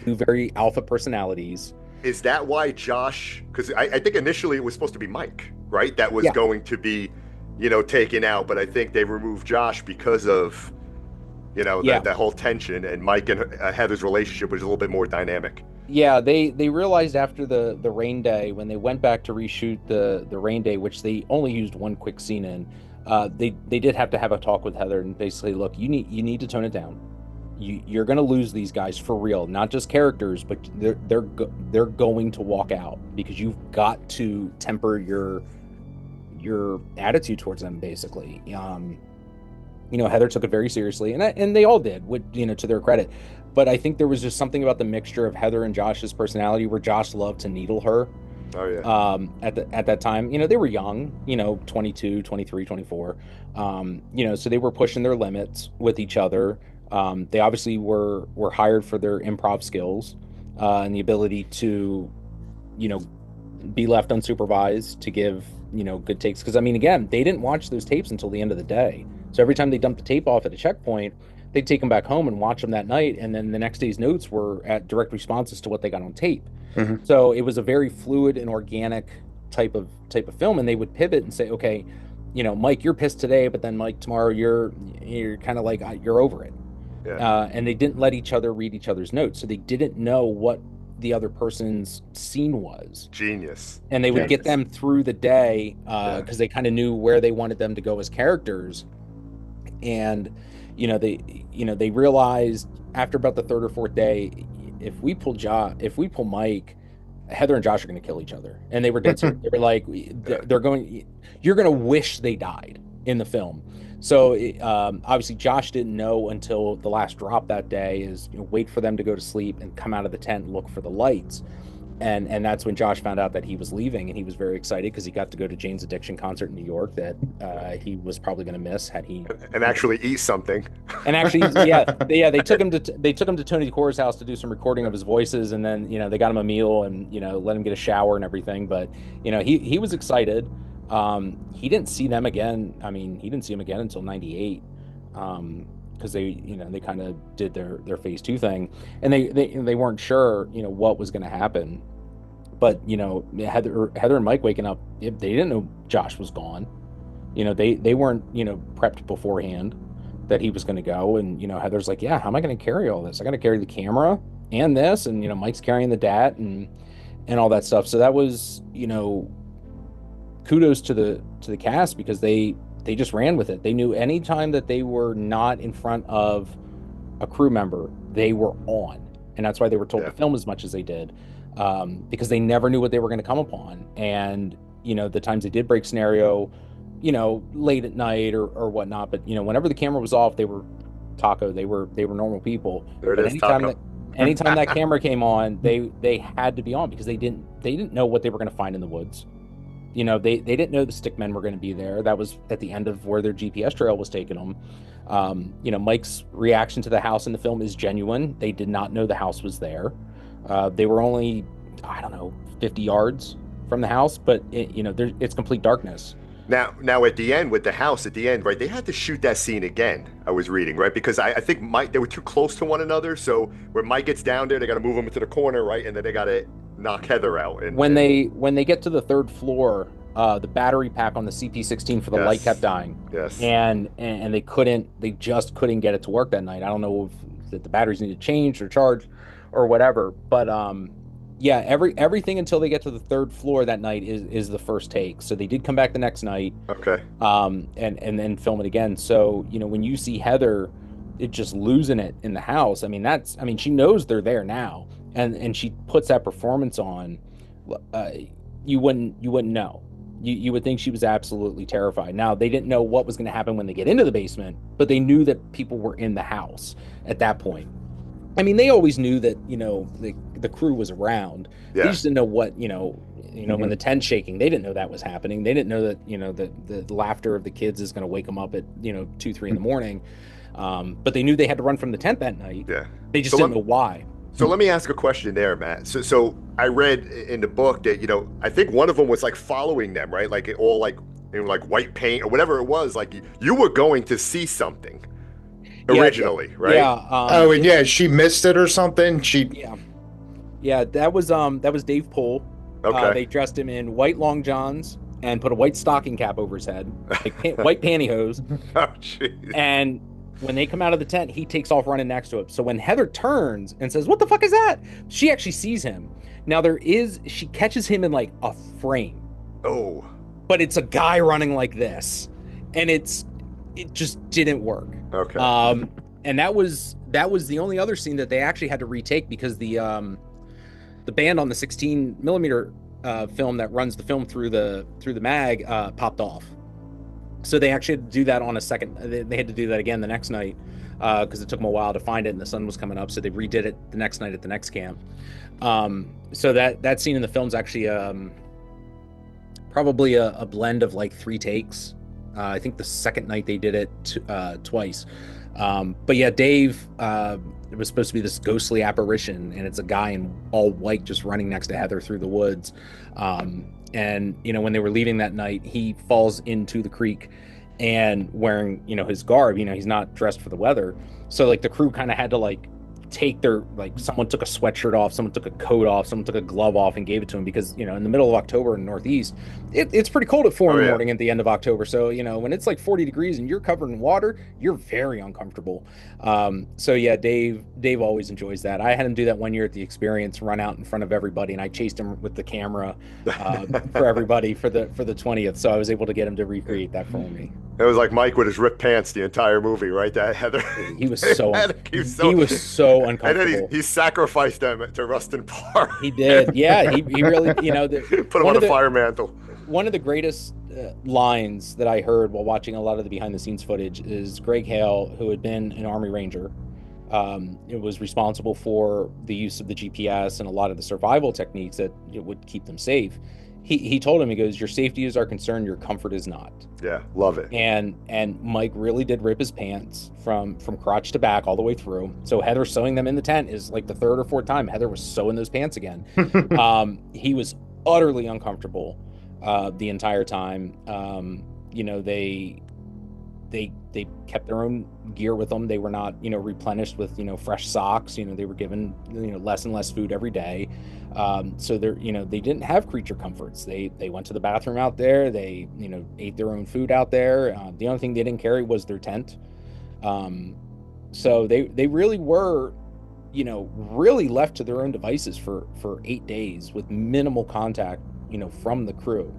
Two very alpha personalities. Is that why Josh, because I think initially it was supposed to be Mike, right? That was going to be, taken out. But I think they removed Josh because of, that whole tension. And Mike and Heather's relationship was a little bit more dynamic. Yeah, they realized after the rain day, when they went back to reshoot the rain day, which they only used one quick scene in, they did have to have a talk with Heather and basically, look, you need to tone it down. You're going to lose these guys for real, not just characters, but they're going to walk out because you've got to temper your attitude towards them, basically. Heather took it very seriously, and they all did, to their credit. But I think there was just something about the mixture of Heather and Josh's personality where Josh loved to needle her. Oh yeah. At that time, they were young, 22, 23, 24. So they were pushing their limits with each other. They obviously were hired for their improv skills, and the ability to, be left unsupervised to give, good takes. Because again, they didn't watch those tapes until the end of the day. So every time they dumped the tape off at a checkpoint, they'd take them back home and watch them that night. And then the next day's notes were at direct responses to what they got on tape. Mm-hmm. So it was a very fluid and organic type of film. And they would pivot and say, okay, Mike, you're pissed today, but then Mike, tomorrow you're kind of like, you're over it. Yeah. And they didn't let each other read each other's notes. So they didn't know what the other person's scene was. Genius. And they would get them through the day because they kind of knew where they wanted them to go as characters. And they realized after about the third or fourth day, if we pull Mike, Heather and Josh are going to kill each other. And they were dead serious. They were like, you're going to wish they died in the film. So obviously Josh didn't know until the last drop that day is wait for them to go to sleep and come out of the tent and look for the lights. And that's when Josh found out that he was leaving, and he was very excited because he got to go to Jane's Addiction concert in New York that he was probably going to miss had he and actually eat something. And actually, they took him to Tony Decora's house to do some recording of his voices, and then they got him a meal and let him get a shower and everything. But he was excited. He didn't see them again. He didn't see them again until '98. Because they kind of did their phase 2 thing, and they weren't sure what was going to happen. But Heather and Mike waking up, they didn't know Josh was gone. They weren't prepped beforehand that he was going to go. And Heather's like, yeah, how am I going to carry all this? I got to carry the camera and this, and Mike's carrying the DAT and all that stuff. So that was kudos to the cast, because they just ran with it. They knew anytime that they were not in front of a crew member, they were on. And that's why they were told to film as much as they did, because they never knew what they were going to come upon. And, the times they did break scenario, late at night or whatnot. But, whenever the camera was off, they were Taco. They were normal people. There it is, Taco. Anytime that camera came on, they had to be on, because they didn't know what they were going to find in the woods. They didn't know the stickmen were going to be there. That was at the end of where their GPS trail was taking them. Mike's reaction to the house in the film is genuine. They did not know the house was there. They were only, 50 yards from the house, but it's complete darkness. Now at the end with the house at the end, right? They had to shoot that scene again. I was reading, right? Because I think they were too close to one another. So when Mike gets down there, they got to move him into the corner, right? And then they got to knock Heather out. And when they get to the third floor, the battery pack on the CP16 for the light kept dying. Yes. And they just couldn't get it to work that night. I don't know if the batteries needed changed or charged or whatever, but everything until they get to the third floor that night is the first take. So they did come back the next night. Okay. And then film it again. So, when you see Heather just losing it in the house, she knows they're there now. And she puts that performance on, you wouldn't know. You would think she was absolutely terrified. Now, they didn't know what was going to happen when they get into the basement, but they knew that people were in the house at that point. They always knew that, the crew was around. Yeah. They just didn't know what, when the tent's shaking, they didn't know that was happening. They didn't know that, the laughter of the kids is going to wake them up at, 2, 3 in the morning. But they knew they had to run from the tent that night. Yeah. They just didn't know why. So let me ask a question there, Matt. So I read in the book that, I think one of them was like following them, right? Like it all like in like white paint or whatever it was. Like you were going to see something originally, right? Yeah. She missed it or something. Yeah. That was Dave Pohl. Okay. They dressed him in white long johns and put a white stocking cap over his head, like white pantyhose. Oh, jeez. And When they come out of the tent, he takes off running next to him. So when Heather turns and says, "What the fuck is that?" she actually sees him. Now she catches him in like a frame. Oh. But it's a guy running like this, and it just didn't work. Okay. And that was the only other scene that they actually had to retake because the band on the 16 millimeter film that runs the film through the mag popped off. So they actually had to do that on a second. They had to do that again the next night because it took them a while to find it, and the sun was coming up. So they redid it the next night at the next camp. So that scene in the film is actually probably a blend of like 3 takes. I think the second night they did it twice. But yeah, Dave, it was supposed to be this ghostly apparition, and it's a guy in all white just running next to Heather through the woods. And when they were leaving that night, he falls into the creek and wearing his garb. He's not dressed for the weather, so like the crew kind of had to like take their, like, someone took a sweatshirt off, someone took a coat off, someone took a glove off and gave it to him because in the middle of October in the Northeast, it's pretty cold at 4 in the morning at the end of October. So when it's like 40 degrees and you're covered in water, you're very uncomfortable. So yeah, Dave always enjoys that. I had him do that one year at the Experience, run out in front of everybody, and I chased him with the camera for everybody for the 20th. So I was able to get him to recreate that for me. It was like Mike with his ripped pants the entire movie, right? That Heather. He was so uncomfortable. And then he sacrificed them to Rustin Park. He did. Yeah, he really, put him on a fire mantle. One of the greatest lines that I heard while watching a lot of the behind the scenes footage is Greg Hale, who had been an Army Ranger. It was responsible for the use of the GPS and a lot of the survival techniques that it would keep them safe. He told him, he goes, "Your safety is our concern, your comfort is not." Yeah, love it. And Mike really did rip his pants from crotch to back all the way through. So Heather sewing them in the tent is like the 3rd or 4th time Heather was sewing those pants again. He was utterly uncomfortable the entire time. They kept their own gear with them. They were not replenished with fresh socks. They were given less and less food every day. So they didn't have creature comforts. They went to the bathroom out there. They ate their own food out there. The only thing they didn't carry was their tent. So they really were really left to their own devices for 8 days with minimal contact from the crew.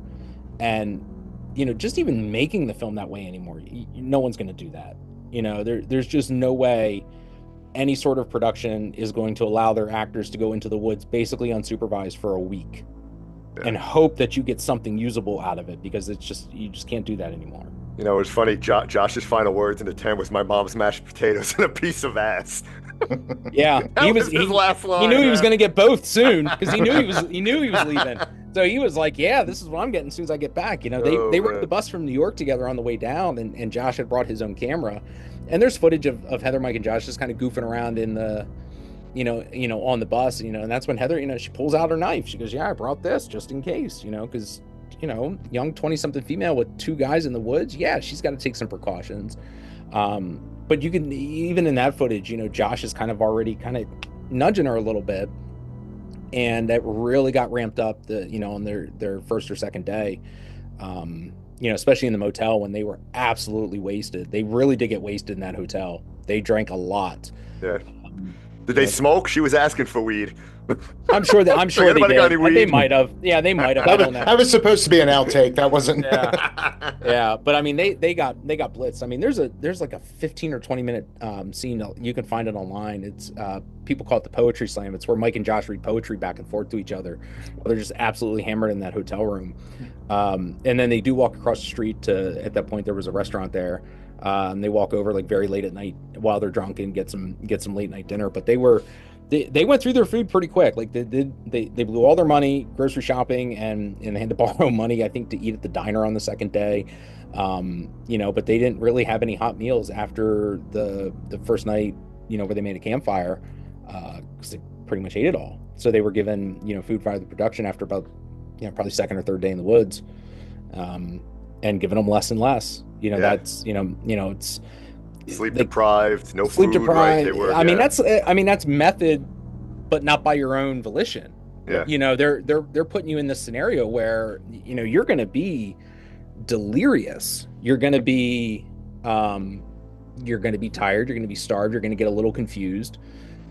And just even making the film that way anymore, no one's going to do that. There's just no way any sort of production is going to allow their actors to go into the woods basically unsupervised for a week and hope that you get something usable out of it, because you just can't do that anymore. It was funny. Josh's final words in the tent was, "My mom's mashed potatoes and a piece of ass." Yeah, he knew he was going to get both soon because he knew he was leaving. So he was like, "Yeah, this is what I'm getting as soon as I get back." They rode the bus from New York together on the way down, and Josh had brought his own camera, and there's footage of Heather, Mike, and Josh just kind of goofing around in the, on the bus, and that's when Heather, she pulls out her knife. She goes, "Yeah, I brought this just in case," because young 20-something female with 2 guys in the woods. Yeah, she's got to take some precautions. But you can, even in that footage, Josh is kind of already kind of nudging her a little bit. And that really got ramped up on their first or second day, especially in the motel when they were absolutely wasted. They really did get wasted in that hotel. They drank a lot. Yeah. Did they smoke? She was asking for weed. I'm sure they did. They might have. Yeah, they might have. I don't know. That was supposed to be an outtake. That wasn't. Yeah. But I mean, they got blitzed. I mean, there's like a 15 or 20 minute scene. You can find it online. It's people call it the poetry slam. It's where Mike and Josh read poetry back and forth to each other. They're just absolutely hammered in that hotel room. And then they do walk across the street at that point there was a restaurant there. And they walk over like very late at night while they're drunk and get some late night dinner. But they went through their food pretty quick. Like they blew all their money grocery shopping, and they had to borrow money, I think, to eat at the diner on the second day. But they didn't really have any hot meals after the first night, where they made a campfire, because they pretty much ate it all. So they were given food by the production after about probably second or third day in the woods, and giving them less and less. That's it's sleep deprived, no food. Right? They were, that's method, but not by your own volition. Yeah. They're putting you in this scenario where you're going to be delirious. You're going to be you're going to be tired, you're going to be starved, you're going to get a little confused.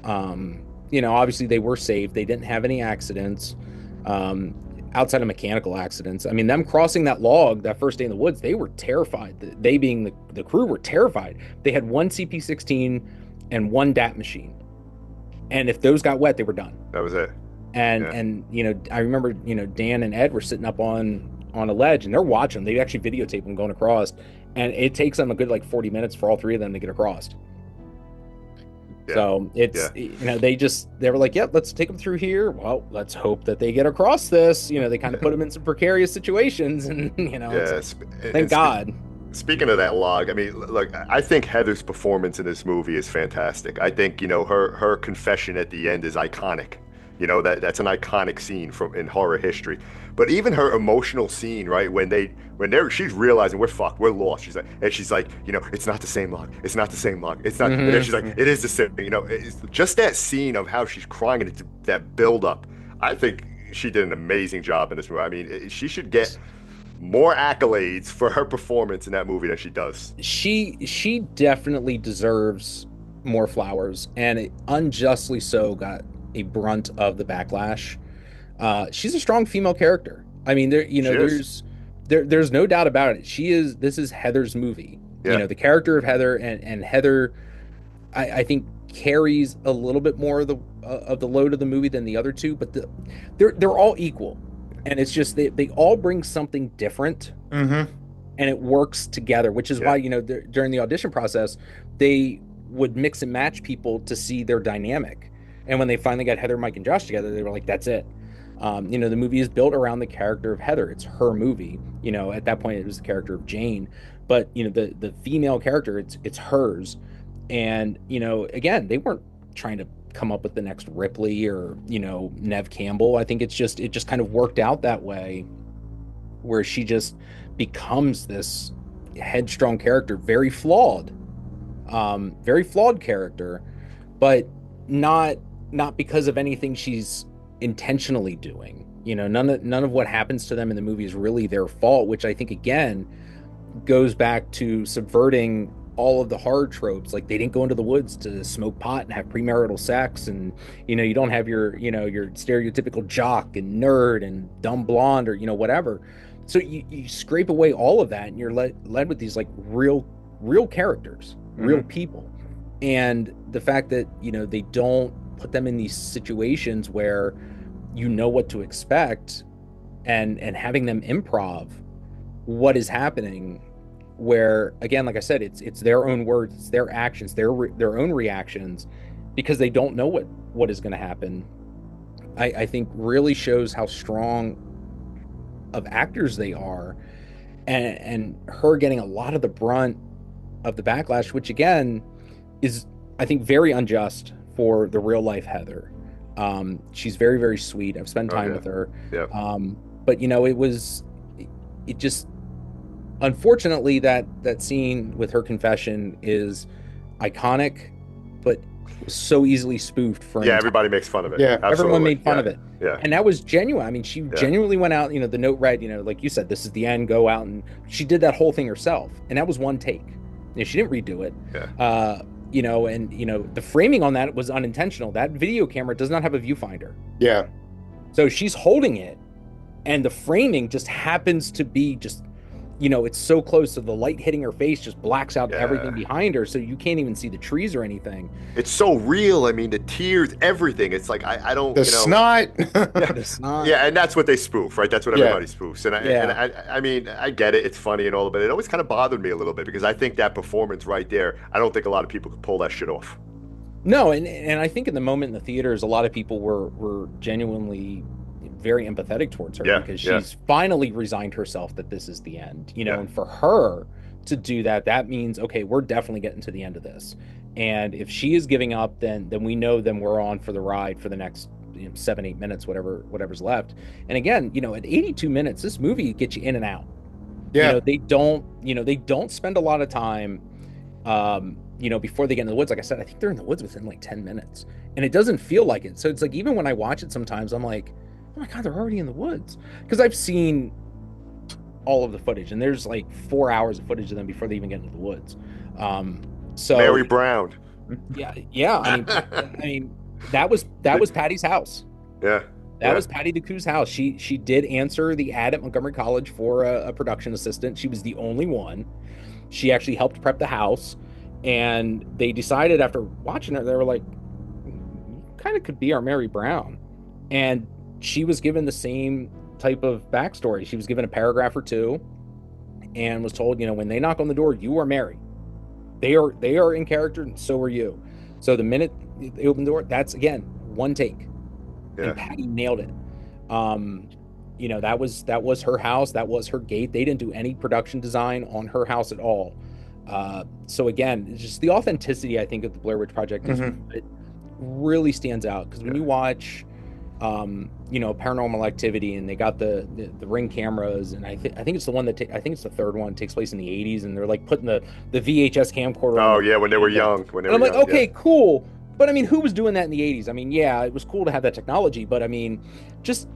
Obviously they were safe. They didn't have any accidents, outside of mechanical accidents. I mean, them crossing that log that first day in the woods, they were terrified. They being the crew were terrified. They had one CP-16 and one DAT machine. And if those got wet, they were done. That was it. And I remember, Dan and Ed were sitting up on a ledge and they're watching. They actually videotape them going across. And it takes them a good 40 minutes for all three of them to get across. Yeah. So it's, they were like, yep, let's take them through here. Well, let's hope that they get across this. They kind of put them in some precarious situations and, thank God. Speaking of that log, I mean, look, I think Heather's performance in this movie is fantastic. I think, her confession at the end is iconic. That's an iconic scene in horror history. But even her emotional scene, right, when she's realizing we're fucked, we're lost. She's like, it's not the same log. It's not the same log. It's not. Mm-hmm. And then she's like, it is the same. It's just that scene of how she's crying and that build up. I think she did an amazing job in this movie. I mean, she should get more accolades for her performance in that movie than she does. She definitely deserves more flowers, and it unjustly so got a brunt of the backlash. She's a strong female character. I mean, there's no doubt about it. This is Heather's movie. Yeah. The character of Heather and Heather, I think carries a little bit more of the load of the movie than the other two, but they're all equal. And it's just they all bring something different, mm-hmm. and it works together, which is why, during the audition process, they would mix and match people to see their dynamic. And when they finally got Heather, Mike, and Josh together, they were like, that's it. The movie is built around the character of Heather. It's her movie. At that point, it was the character of Jane. But, the female character, it's hers. And, again, they weren't trying to come up with the next Ripley or, Neve Campbell. I think it just kind of worked out that way, where she just becomes this headstrong character, very flawed character, but not because of anything she's intentionally doing. None of what happens to them in the movie is really their fault, which I think again goes back to subverting all of the horror tropes. Like, they didn't go into the woods to smoke pot and have premarital sex, and you don't have your stereotypical jock and nerd and dumb blonde or whatever. So you scrape away all of that and you're led with these real characters, mm-hmm. real people. And the fact that they don't put them in these situations where what to expect, and having them improv what is happening, where again, like I said, it's their own words, it's their actions, their own reactions, because they don't know what is going to happen. I think really shows how strong of actors they are, and her getting a lot of the brunt of the backlash, which again is, I think, very unjust for the real life Heather. She's very, very sweet. I've spent time with her. Yeah. But it just, unfortunately, that scene with her confession is iconic, but so easily spoofed for everybody makes fun of it. Yeah, everyone made fun of it. Yeah, and that was genuine. I mean, she genuinely went out. The note read, like you said, this is the end. Go out, and she did that whole thing herself, and that was one take. She didn't redo it. Yeah. The framing on that was unintentional. That video camera does not have a viewfinder. Yeah. So she's holding it, and the framing just happens to be it's so close, so the light hitting her face just blacks out everything behind her, so you can't even see the trees or anything. It's so real. I mean, the tears, everything. It's like, I don't, the snot. The snot. Yeah, and that's what they spoof, right? That's what everybody spoofs. And I mean, I get it. It's funny and all, but it always kind of bothered me a little bit, because I think that performance right there, I don't think a lot of people could pull that shit off. No, and I think in the moment in the theaters, a lot of people were genuinely very empathetic towards her, because she's finally resigned herself that this is the end, and for her to do that means, okay, we're definitely getting to the end of this. And if she is giving up, then we know then we're on for the ride for the next 7-8 minutes, whatever's left. And again, at 82 minutes, this movie gets you in and out. Yeah. They don't spend a lot of time before they get in the woods. Like I said, I think they're in the woods within 10 minutes, and it doesn't feel like it. So it's even when I watch it sometimes, I'm like, oh my God, they're already in the woods. Because I've seen all of the footage, and there's 4 hours of footage of them before they even get into the woods. So Mary Brown. Yeah. I mean, that was Patty's house. Yeah. That was Patty DeCou's house. She did answer the ad at Montgomery College for a production assistant. She was the only one. She actually helped prep the house, and they decided after watching her, they were like, kind of could be our Mary Brown. And she was given the same type of backstory. She was given a paragraph or two and was told, when they knock on the door, you are Mary. They are in character, and so are you. So the minute they open the door, that's again one take. Yeah. And Patty nailed it. That was her house. That was her gate. They didn't do any production design on her house at all. So again, it's just the authenticity, I think, of the Blair Witch Project is it really stands out, because when you watch Paranormal Activity, and they got the Ring cameras, and I think it's the one that I think it's the third one, takes place in the 80s, and they're like putting the VHS camcorder on. Oh yeah, when they were young. I'm like, okay, cool. But I mean, who was doing that in the 80s? I mean, yeah, it was cool to have that technology, but I mean, just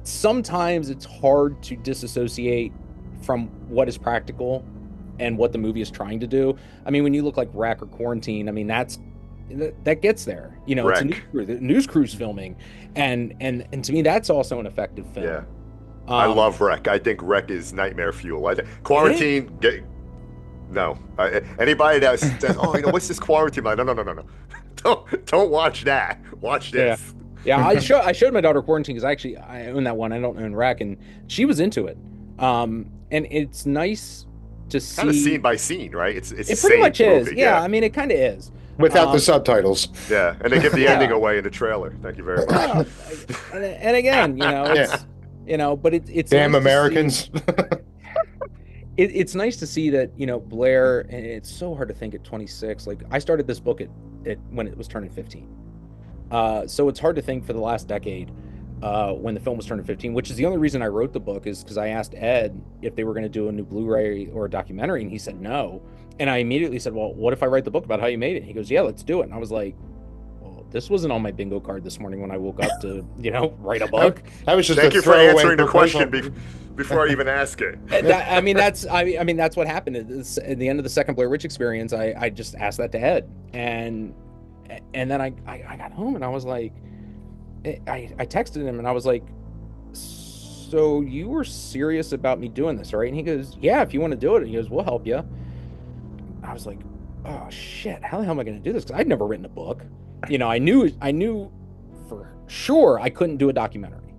sometimes it's hard to disassociate from what is practical and what the movie is trying to do. I mean, when you look like Wreck or Quarantine, I mean, that gets there. It's a news crew's filming, and to me, that's also an effective film. Yeah, I love Wreck. I think Wreck is nightmare fuel. Quarantine. No, anybody that says, "Oh, what's this Quarantine?" Like, no. Don't watch that. Watch this. Yeah. I showed my daughter Quarantine, because I own that one. I don't own Wreck, and she was into it. And it's nice to see. Kind of scene by scene, right? It pretty much is. Yeah, I mean, it kind of is. Without the subtitles. Yeah, and they give the ending away in the trailer. Thank you very much. And again, it's but it's damn nice Americans. It's nice to see that Blair, and it's so hard to think at 26. Like, I started this book at when it was turning 15. So it's hard to think for the last decade when the film was turning 15, which is the only reason I wrote the book, is because I asked Ed if they were going to do a new Blu-ray or a documentary, and he said no. And I immediately said, well, what if I write the book about how you made it? He goes, yeah, let's do it. And I was like, well, this wasn't on my bingo card this morning when I woke up to, write a book. I was just Thank you for answering the question before I even ask it. That's what happened. At the end of the second Blair Witch experience, I just asked that to Ed. And then I got home, and I was like, I texted him, and I was like, so you were serious about me doing this, right? And he goes, yeah, if you want to do it. And he goes, we'll help you. I was like, oh shit, how the hell am I going to do this? Because I'd never written a book. I knew for sure I couldn't do a documentary.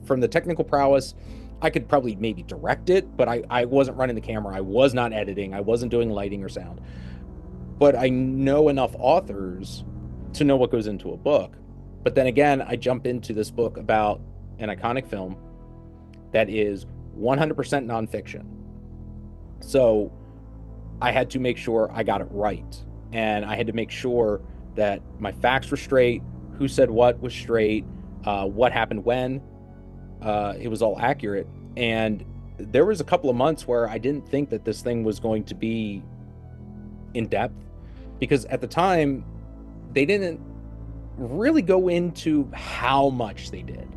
From the technical prowess, I could probably maybe direct it, but I wasn't running the camera. I was not editing. I wasn't doing lighting or sound. But I know enough authors to know what goes into a book. But then again, I jump into this book about an iconic film that is 100% nonfiction. So I had to make sure I got it right. And I had to make sure that my facts were straight, who said what was straight, what happened when. It was all accurate. And there was a couple of months where I didn't think that this thing was going to be in depth, because at the time they didn't really go into how much they did.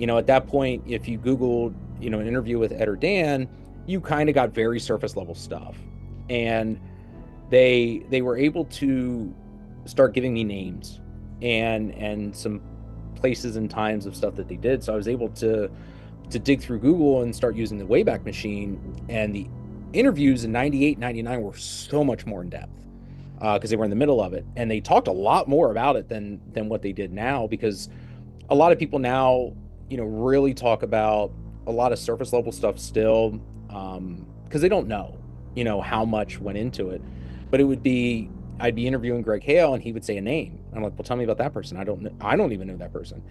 At that point, if you Googled, an interview with Ed or Dan, you kind of got very surface level stuff. And they were able to start giving me names and some places and times of stuff that they did. So I was able to dig through Google and start using the Wayback Machine, and the interviews in 98, 99 were so much more in depth because they were in the middle of it, and they talked a lot more about it than what they did now, because a lot of people now really talk about a lot of surface level stuff still, because they don't know how much went into it. But I'd be interviewing Greg Hale, and he would say a name. I'm like, well, tell me about that person. I don't even know that person.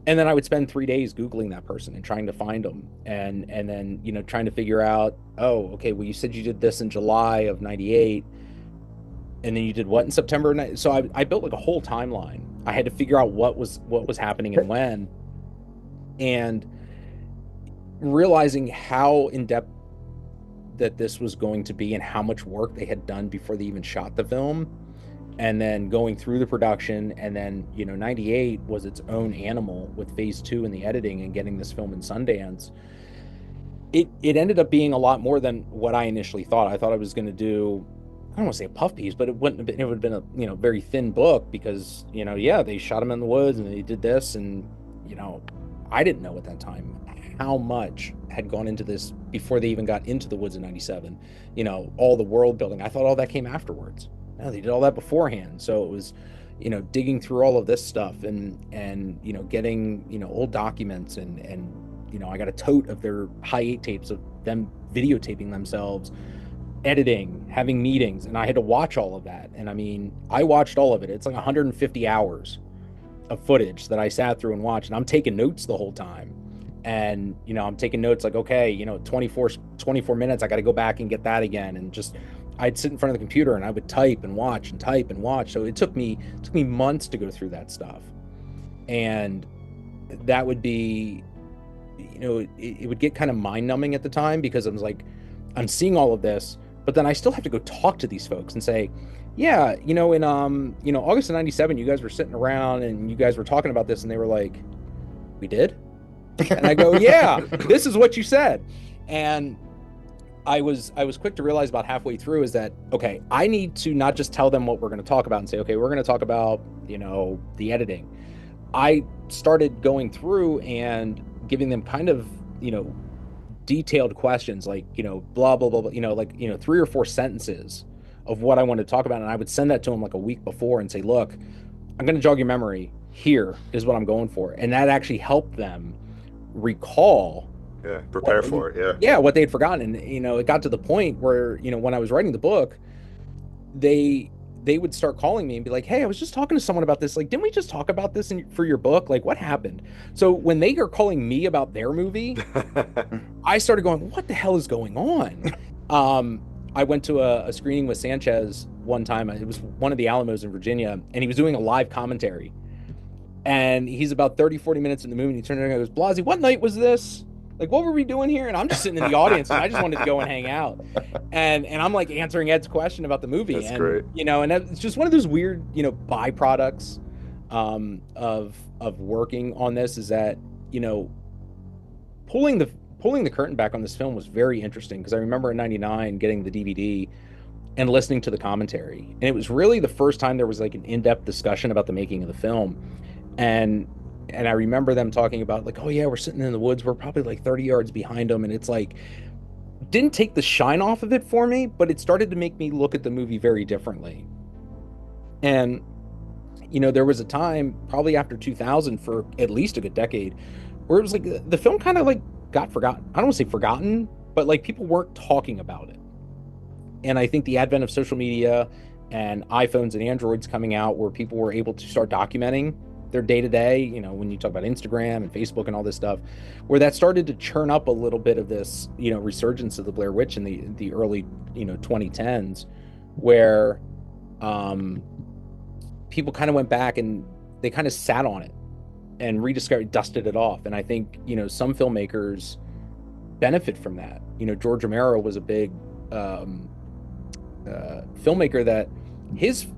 And then I would spend 3 days Googling that person and trying to find them, and then trying to figure out, oh, okay, well, you said you did this in July of 98, and then you did what in September? So I built like a whole timeline. I had to figure out what was happening and when, and realizing how in depth that this was going to be and how much work they had done before they even shot the film, and then going through the production, and then 98 was its own animal with phase 2 and the editing and getting this film in Sundance. It ended up being a lot more than what I initially thought. I thought I was going to do I don't want to say a puff piece, but it wouldn't have been, it would have been a, very thin book because, yeah, they shot him in the woods and they did this. And, I didn't know at that time how much had gone into this before they even got into the woods in 97. All the world building. I thought all that came afterwards. No, they did all that beforehand. So it was, digging through all of this stuff and getting, old documents and, I got a tote of their high 8 tapes of them videotaping themselves, editing, having meetings, and I had to watch all of that. And I mean, I watched all of it. It's like 150 hours of footage that I sat through and watched, and I'm taking notes the whole time. And, I'm taking notes like, okay, 24 minutes, I got to go back and get that again. And just, I'd sit in front of the computer and I would type and watch and type and watch. So it took me months to go through that stuff. And that would be, it would get kind of mind numbing at the time because I was like, I'm seeing all of this, but then I still have to go talk to these folks and say, yeah, in August of 97, you guys were sitting around and you guys were talking about this, and they were like, we did? And I go, yeah, this is what you said. And I was quick to realize about halfway through is that, okay, I need to not just tell them what we're going to talk about and say, okay, we're going to talk about, the editing. I started going through and giving them kind of, detailed questions like, blah, blah, blah, blah, like, 3 or 4 sentences of what I wanted to talk about. And I would send that to them like a week before and say, look, I'm going to jog your memory. Here is what I'm going for. And that actually helped them recall. Yeah, prepare for it. Yeah. Yeah, what they had forgotten. And, it got to the point where, when I was writing the book, they would start calling me and be like, hey, I was just talking to someone about this. Like, didn't we just talk about this for your book? Like, what happened? So when they are calling me about their movie, I started going, what the hell is going on? I went to a screening with Sanchez one time. It was one of the Alamos in Virginia, and he was doing a live commentary. And he's about 30, 40 minutes in the movie, and he turned around and goes, Blazi, what night was this? Like, what were we doing here? And I'm just sitting in the audience, and I just wanted to go and hang out. And I'm like answering Ed's question about the movie. That's and, great. And it's just one of those weird, byproducts of working on this is that, pulling the curtain back on this film was very interesting because I remember in 99 getting the DVD and listening to the commentary. And it was really the first time there was like an in-depth discussion about the making of the film. And I remember them talking about like, oh yeah, we're sitting in the woods. We're probably like 30 yards behind them. And it's like, didn't take the shine off of it for me, but it started to make me look at the movie very differently. And, there was a time probably after 2000 for at least a good decade where it was like the film kind of like got forgotten. I don't want to say forgotten, but like people weren't talking about it. And I think the advent of social media and iPhones and Androids coming out where people were able to start documenting their day-to-day, when you talk about Instagram and Facebook and all this stuff, where that started to churn up a little bit of this, resurgence of the Blair Witch in the early, 2010s, where people kind of went back and they kind of sat on it and rediscovered, dusted it off. And I think, some filmmakers benefit from that. George Romero was a big filmmaker that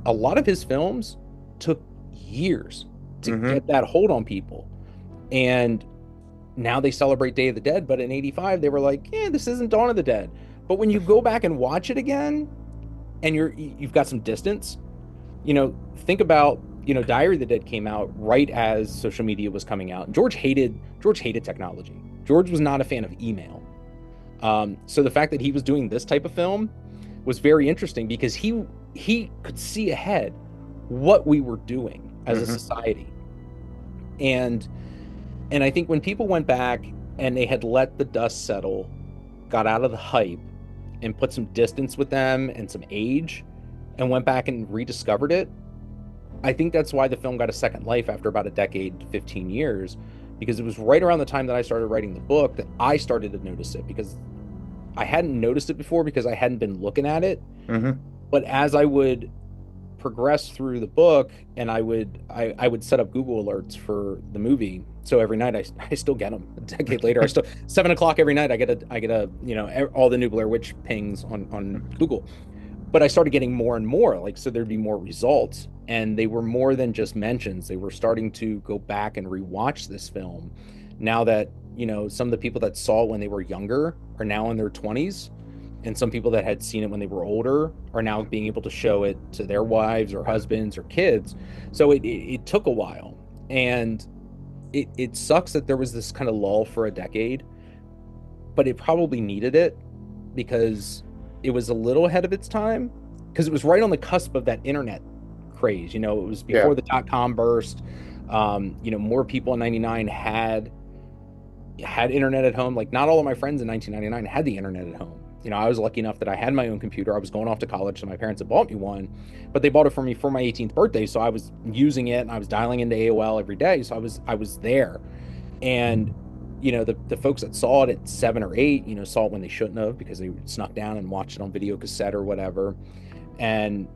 a lot of his films took years to get that hold on people. And now they celebrate Day of the Dead, but in 85 they were like, yeah, this isn't Dawn of the Dead. But when you go back and watch it again and you've got some distance, think about, Diary of the Dead came out right as social media was coming out. And George hated technology. George was not a fan of email. So the fact that he was doing this type of film was very interesting because he could see ahead what we were doing as a society. And I think when people went back and they had let the dust settle, got out of the hype and put some distance with them and some age and went back and rediscovered it, I think that's why the film got a second life after about a decade to 15 years, because it was right around the time that I started writing the book that I started to notice it, because I hadn't noticed it before because I hadn't been looking at it. But as I would progress through the book and I would set up Google alerts for the movie, so every night I still get them a decade later. I still 7:00 every night I get a all the new Blair Witch pings on Google. But I started getting more and more, like, so there'd be more results, and they were more than just mentions. They were starting to go back and rewatch this film now that some of the people that saw it when they were younger are now in their 20s. And some people that had seen it when they were older are now being able to show it to their wives or husbands or kids. So it took a while. And it sucks that there was this kind of lull for a decade, but it probably needed it because it was a little ahead of its time, because it was right on the cusp of that internet craze. It was before the .com burst. More people in 99 had internet at home. Like, not all of my friends in 1999 had the internet at home. I was lucky enough that I had my own computer. I was going off to college, so my parents had bought me one, but they bought it for me for my 18th birthday. So I was using it and I was dialing into AOL every day. So I was there. And, the folks that saw it at 7 or 8, saw it when they shouldn't have, because they snuck down and watched it on video cassette or whatever. And,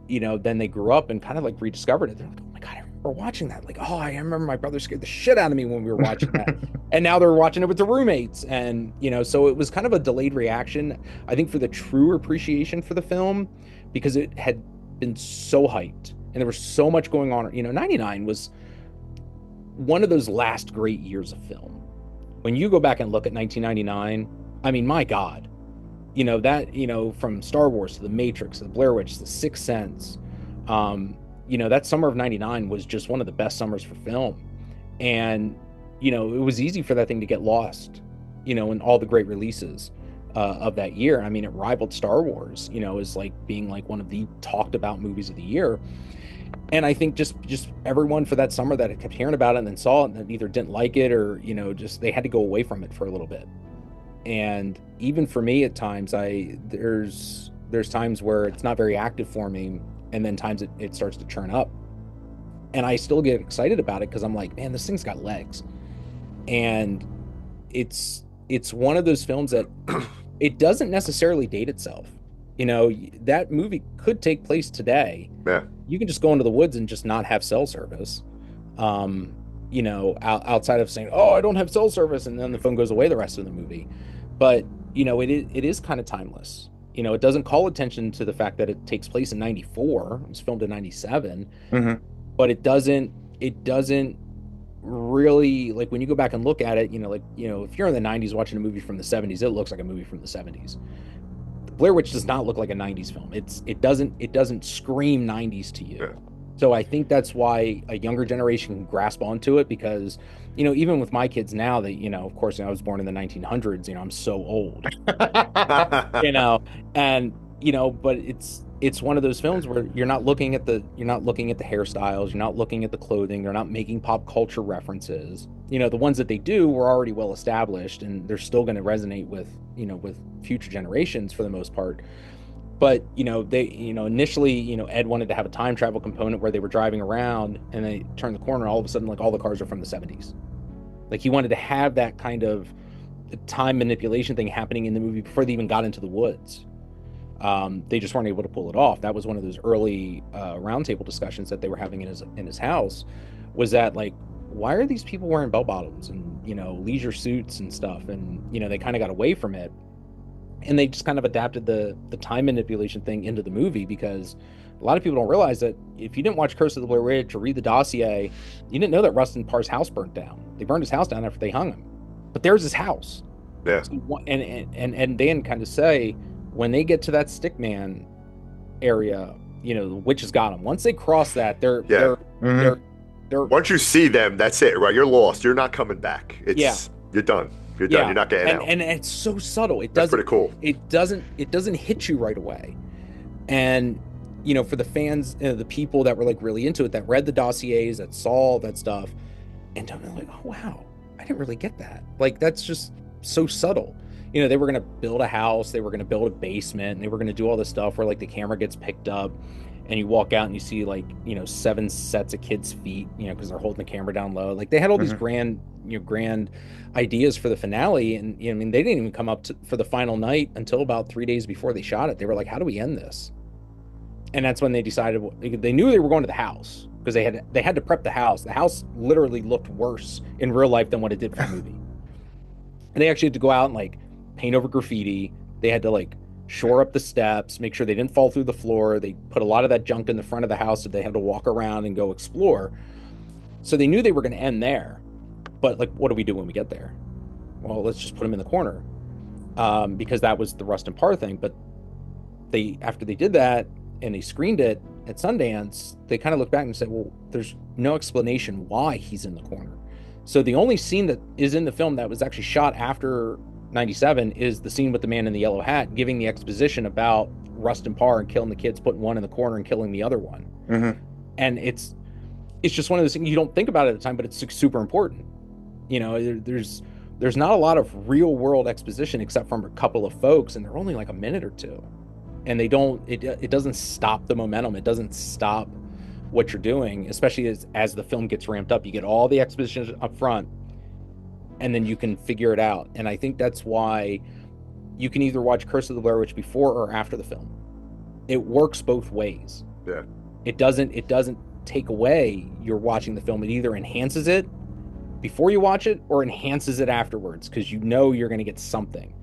then they grew up and kind of like rediscovered it. They're like, oh my God, I remember watching that. Like, oh, I remember my brother scared the shit out of me when we were watching that. And now they're watching it with their roommates. And, so it was kind of a delayed reaction, I think, for the true appreciation for the film, because it had been so hyped and there was so much going on. 99 was one of those last great years of film. When you go back and look at 1999, I mean, my God, from Star Wars to The Matrix, to The Blair Witch, to The Sixth Sense, that summer of 99 was just one of the best summers for film. And, it was easy for that thing to get lost, in all the great releases of that year. I mean, it rivaled Star Wars, as like being like one of the talked about movies of the year. And I think just everyone for that summer that had kept hearing about it and then saw it and either didn't like it or, just they had to go away from it for a little bit. And even for me at times, there's times where it's not very active for me, and then times it starts to churn up. And I still get excited about it because I'm like, man, this thing's got legs. And it's one of those films that it doesn't necessarily date itself. That movie could take place today. Yeah. You can just go into the woods and just not have cell service. Outside of saying, oh, I don't have cell service, and then the phone goes away the rest of the movie. But, it is kind of timeless. It doesn't call attention to the fact that it takes place in 94. It was filmed in 97. Mm-hmm. But it doesn't really, like, when you go back and look at it, if you're in the 90s watching a movie from the 70s, it looks like a movie from the 70s. Blair Witch does not look like a 90s film. It doesn't scream 90s to you. Yeah. So I think that's why a younger generation can grasp onto it, because, even with my kids now, that, of course, I was born in the 1900s, I'm so old, but it's one of those films where you're not looking at the hairstyles, you're not looking at the clothing, they're not making pop culture references. The ones that they do were already well established, and they're still going to resonate with future generations for the most part. But, they, initially, Ed wanted to have a time travel component where they were driving around and they turned the corner. All of a sudden, like, all the cars are from the 70s. Like, he wanted to have that kind of time manipulation thing happening in the movie before they even got into the woods. They just weren't able to pull it off. That was one of those early roundtable discussions that they were having in his house, was that, like, why are these people wearing bell bottoms and, leisure suits and stuff? And, they kind of got away from it. And they just kind of adapted the time manipulation thing into the movie, because a lot of people don't realize that if you didn't watch Curse of the Blair Witch or read the dossier, you didn't know that Rustin Parr's house burnt down. They burned his house down after they hung him. But there's his house. Yeah. So, and Dan kind of say, when they get to that Stickman area, the witches got them. Once they cross that, they're once you see them, that's it, right? You're lost. You're not coming back. You're done. You're done. You're not getting out. And it's so subtle. That's pretty cool. It doesn't hit you right away. And for the fans, the people that were like really into it, that read the dossiers, that saw all that stuff, and they're like, oh wow, I didn't really get that. Like, that's just so subtle. They were gonna build a house, they were gonna build a basement, and they were gonna do all this stuff where, like, the camera gets picked up and you walk out and you see, like, 7 sets of kids' feet, because they're holding the camera down low. Like, they had all these grand ideas for the finale, and they didn't even come up for the final night until about 3 days before they shot it. They were like, how do we end this? And that's when they decided, they knew they were going to the house, because they had to prep the house. The house literally looked worse in real life than what it did for the movie. And they actually had to go out and, like, paint over graffiti. They had to, like, shore up the steps, make sure they didn't fall through the floor. They put a lot of that junk in the front of the house that they had to walk around and go explore. So they knew they were going to end there. But, like, what do we do when we get there? Well, let's just put them in the corner. because that was the Rustin Parr thing. But after they did that and they screened it at Sundance, they kind of looked back and said, well, there's no explanation why he's in the corner. So the only scene that is in the film that was actually shot after 97 is the scene with the man in the yellow hat giving the exposition about Rustin Parr and killing the kids, putting one in the corner and killing the other one. Mm-hmm. And it's just one of those things you don't think about it at the time, but it's super important. You know, there's not a lot of real world exposition except from a couple of folks, and they're only like a minute or two. And it doesn't stop the momentum. It doesn't stop what you're doing, especially as the film gets ramped up. You get all the exposition up front, and then you can figure it out. And I think that's why you can either watch Curse of the Blair Witch before or after the film. It works both ways. Yeah. It doesn't take away your watching the film. It either enhances it before you watch it or enhances it afterwards, because you know you're going to get something.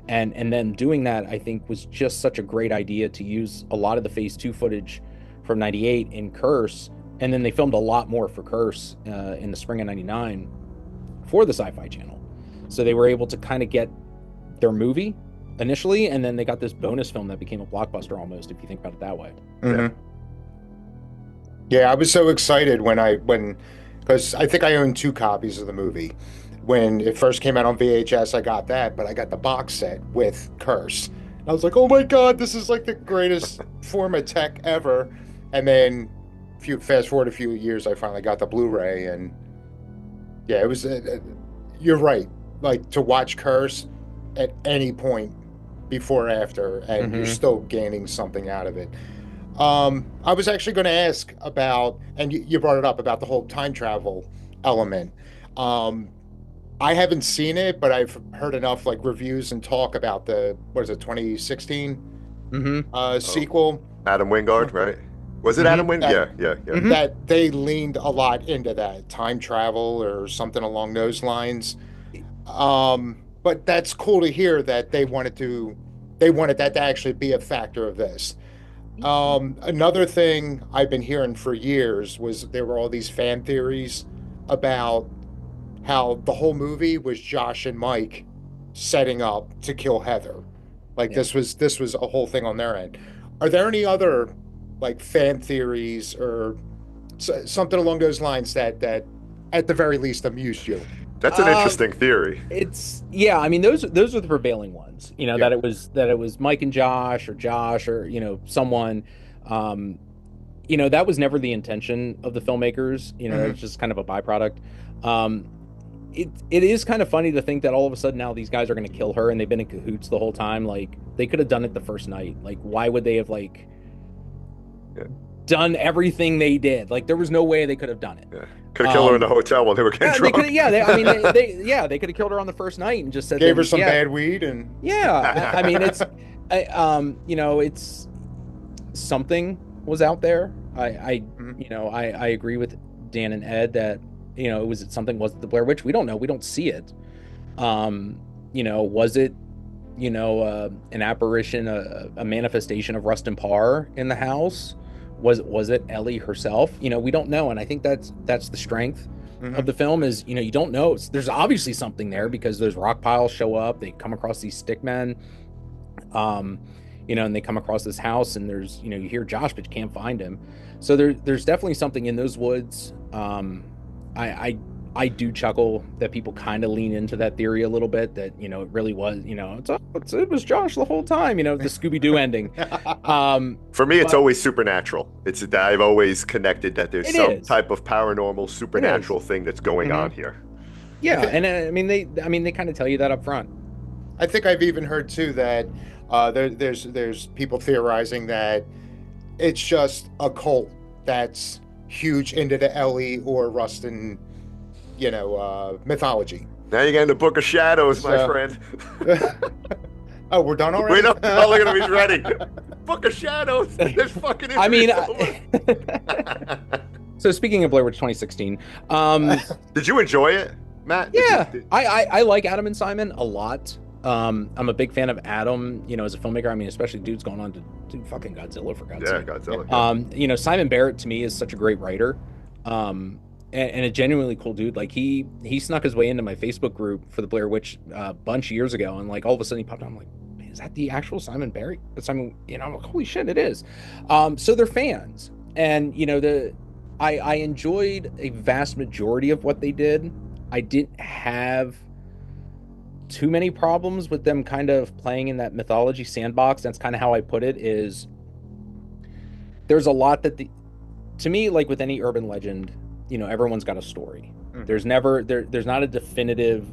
And then doing that, I think, was just such a great idea to use a lot of the Phase 2 footage from 98 in Curse. And then they filmed a lot more for Curse in the spring of 99 for the Sci-Fi Channel. So they were able to kind of get their movie initially, and then they got this bonus film that became a blockbuster almost, if you think about it that way. Mm-hmm. Yeah, I was so excited because I think I owned 2 copies of the movie. When it first came out on VHS, I got that, but I got the box set with Curse. I was like, oh my God, this is like the greatest form of tech ever. And then fast forward a few years, I finally got the Blu-ray, and yeah, it was, you're right. Like, to watch Curse at any point before or after, and you're still gaining something out of it. I was actually going to ask about, and you brought it up, about the whole time travel element. I haven't seen it, but I've heard enough like reviews and talk about the 2016 sequel. Adam Wingard, right? Was it Adam Wingard? Yeah. Mm-hmm. That they leaned a lot into that time travel or something along those lines. But that's cool to hear that they wanted that to actually be a factor of this. Another thing I've been hearing for years was there were all these fan theories about how the whole movie was Josh and Mike setting up to kill Heather. Like, this was a whole thing on their end. Are there any other like fan theories or something along those lines that at the very least amused you? That's an interesting theory. I mean, those are the prevailing ones. You know, that it was Mike and Josh or you know, someone. You know, that was never the intention of the filmmakers. You know, it's just kind of a byproduct. It is kind of funny to think that all of a sudden now these guys are going to kill her, and they've been in cahoots the whole time. Like, they could have done it the first night. Like, why would they have done everything they did? Like, there was no way they could have done it. Yeah. Could have killed her in the hotel while they were getting drunk. They could have killed her on the first night and just said gave her some bad weed and I mean, it's you know, it's something was out there. I agree with Dan and Ed that, you know, was it the Blair Witch? We don't know. We don't see it. You know, was it, you know, an apparition, a manifestation of Rustin Parr in the house? Was it Ellie herself? You know, we don't know. And I think that's the strength of the film is, you know, you don't know. There's obviously something there because those rock piles show up. They come across these stick men, you know, and they come across this house, and there's, you know, you hear Josh, but you can't find him. So there's definitely something in those woods. I do chuckle that people kind of lean into that theory a little bit, that, you know, it really was, you know, it was Josh the whole time, you know, the Scooby-Doo ending. For me, it's always supernatural. I've always connected that there's some type of paranormal, supernatural thing that's going on here. Yeah, and I mean they kind of tell you that up front. I think I've even heard too that there's people theorizing that it's just a cult that's huge into the Ellie or Rustin, you know, mythology. Now you're getting the Book of Shadows, my friend. Oh, we're done already? Wait up. Oh, look at him. He's ready. Book of Shadows. There's fucking... I mean... So speaking of Blair Witch 2016... Did you enjoy it, Matt? Yeah. I like Adam and Simon a lot. I'm a big fan of Adam, you know, as a filmmaker. I mean, especially dude's going on to do fucking Godzilla, for God's sake. Yeah, Godzilla. You know, Simon Barrett, to me, is such a great writer. and a genuinely cool dude. Like he snuck his way into my Facebook group for the Blair Witch bunch of years ago, and like all of a sudden he popped on. I'm like, man, is that the actual Simon Barry? Simon, I'm like, holy shit, it is. So they're fans, and I enjoyed a vast majority of what they did. I didn't have too many problems with them kind of playing in that mythology sandbox. That's kind of how I put it. Is there's a lot that to me, like with any urban legend, everyone's got a story. There's not a definitive,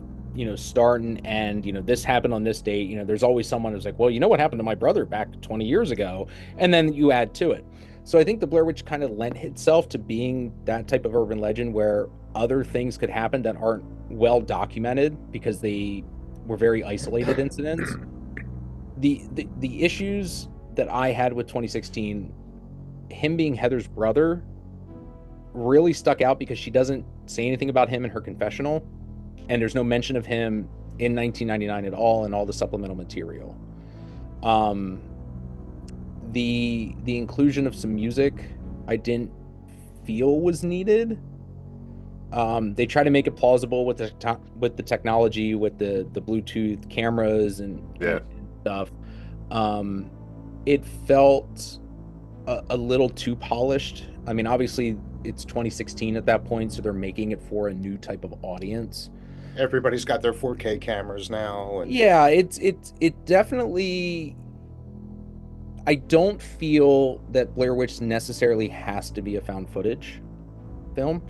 start and end, this happened on this date. There's always someone who's like, well, what happened to my brother back 20 years ago? And then you add to it. So I think the Blair Witch kind of lent itself to being that type of urban legend where other things could happen that aren't well documented because they were very isolated incidents. The issues that I had with 2016, him being Heather's brother, really stuck out because she doesn't say anything about him in her confessional, and there's no mention of him in 1999 at all in all the supplemental material. The inclusion of some music I didn't feel was needed. They try to make it plausible with the technology, with the Bluetooth cameras and stuff. It felt a little too polished. I mean, obviously it's 2016 at that point, so they're making it for a new type of audience. Everybody's got their 4K cameras now. And... yeah, it definitely. I don't feel that Blair Witch necessarily has to be a found footage film.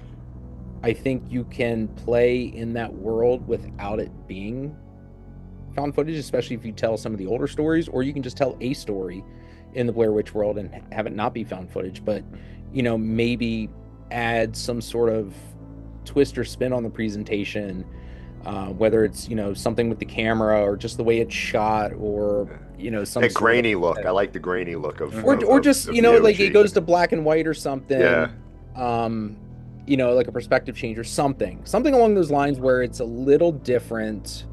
I think you can play in that world without it being found footage, especially if you tell some of the older stories, or you can just tell a story in the Blair Witch world and have it not be found footage, but maybe add some sort of twist or spin on the presentation, whether it's something with the camera or just the way it's shot, or some grainy look. I like the grainy look of just like it goes to black and white or something. Like a perspective change or something along those lines where it's a little different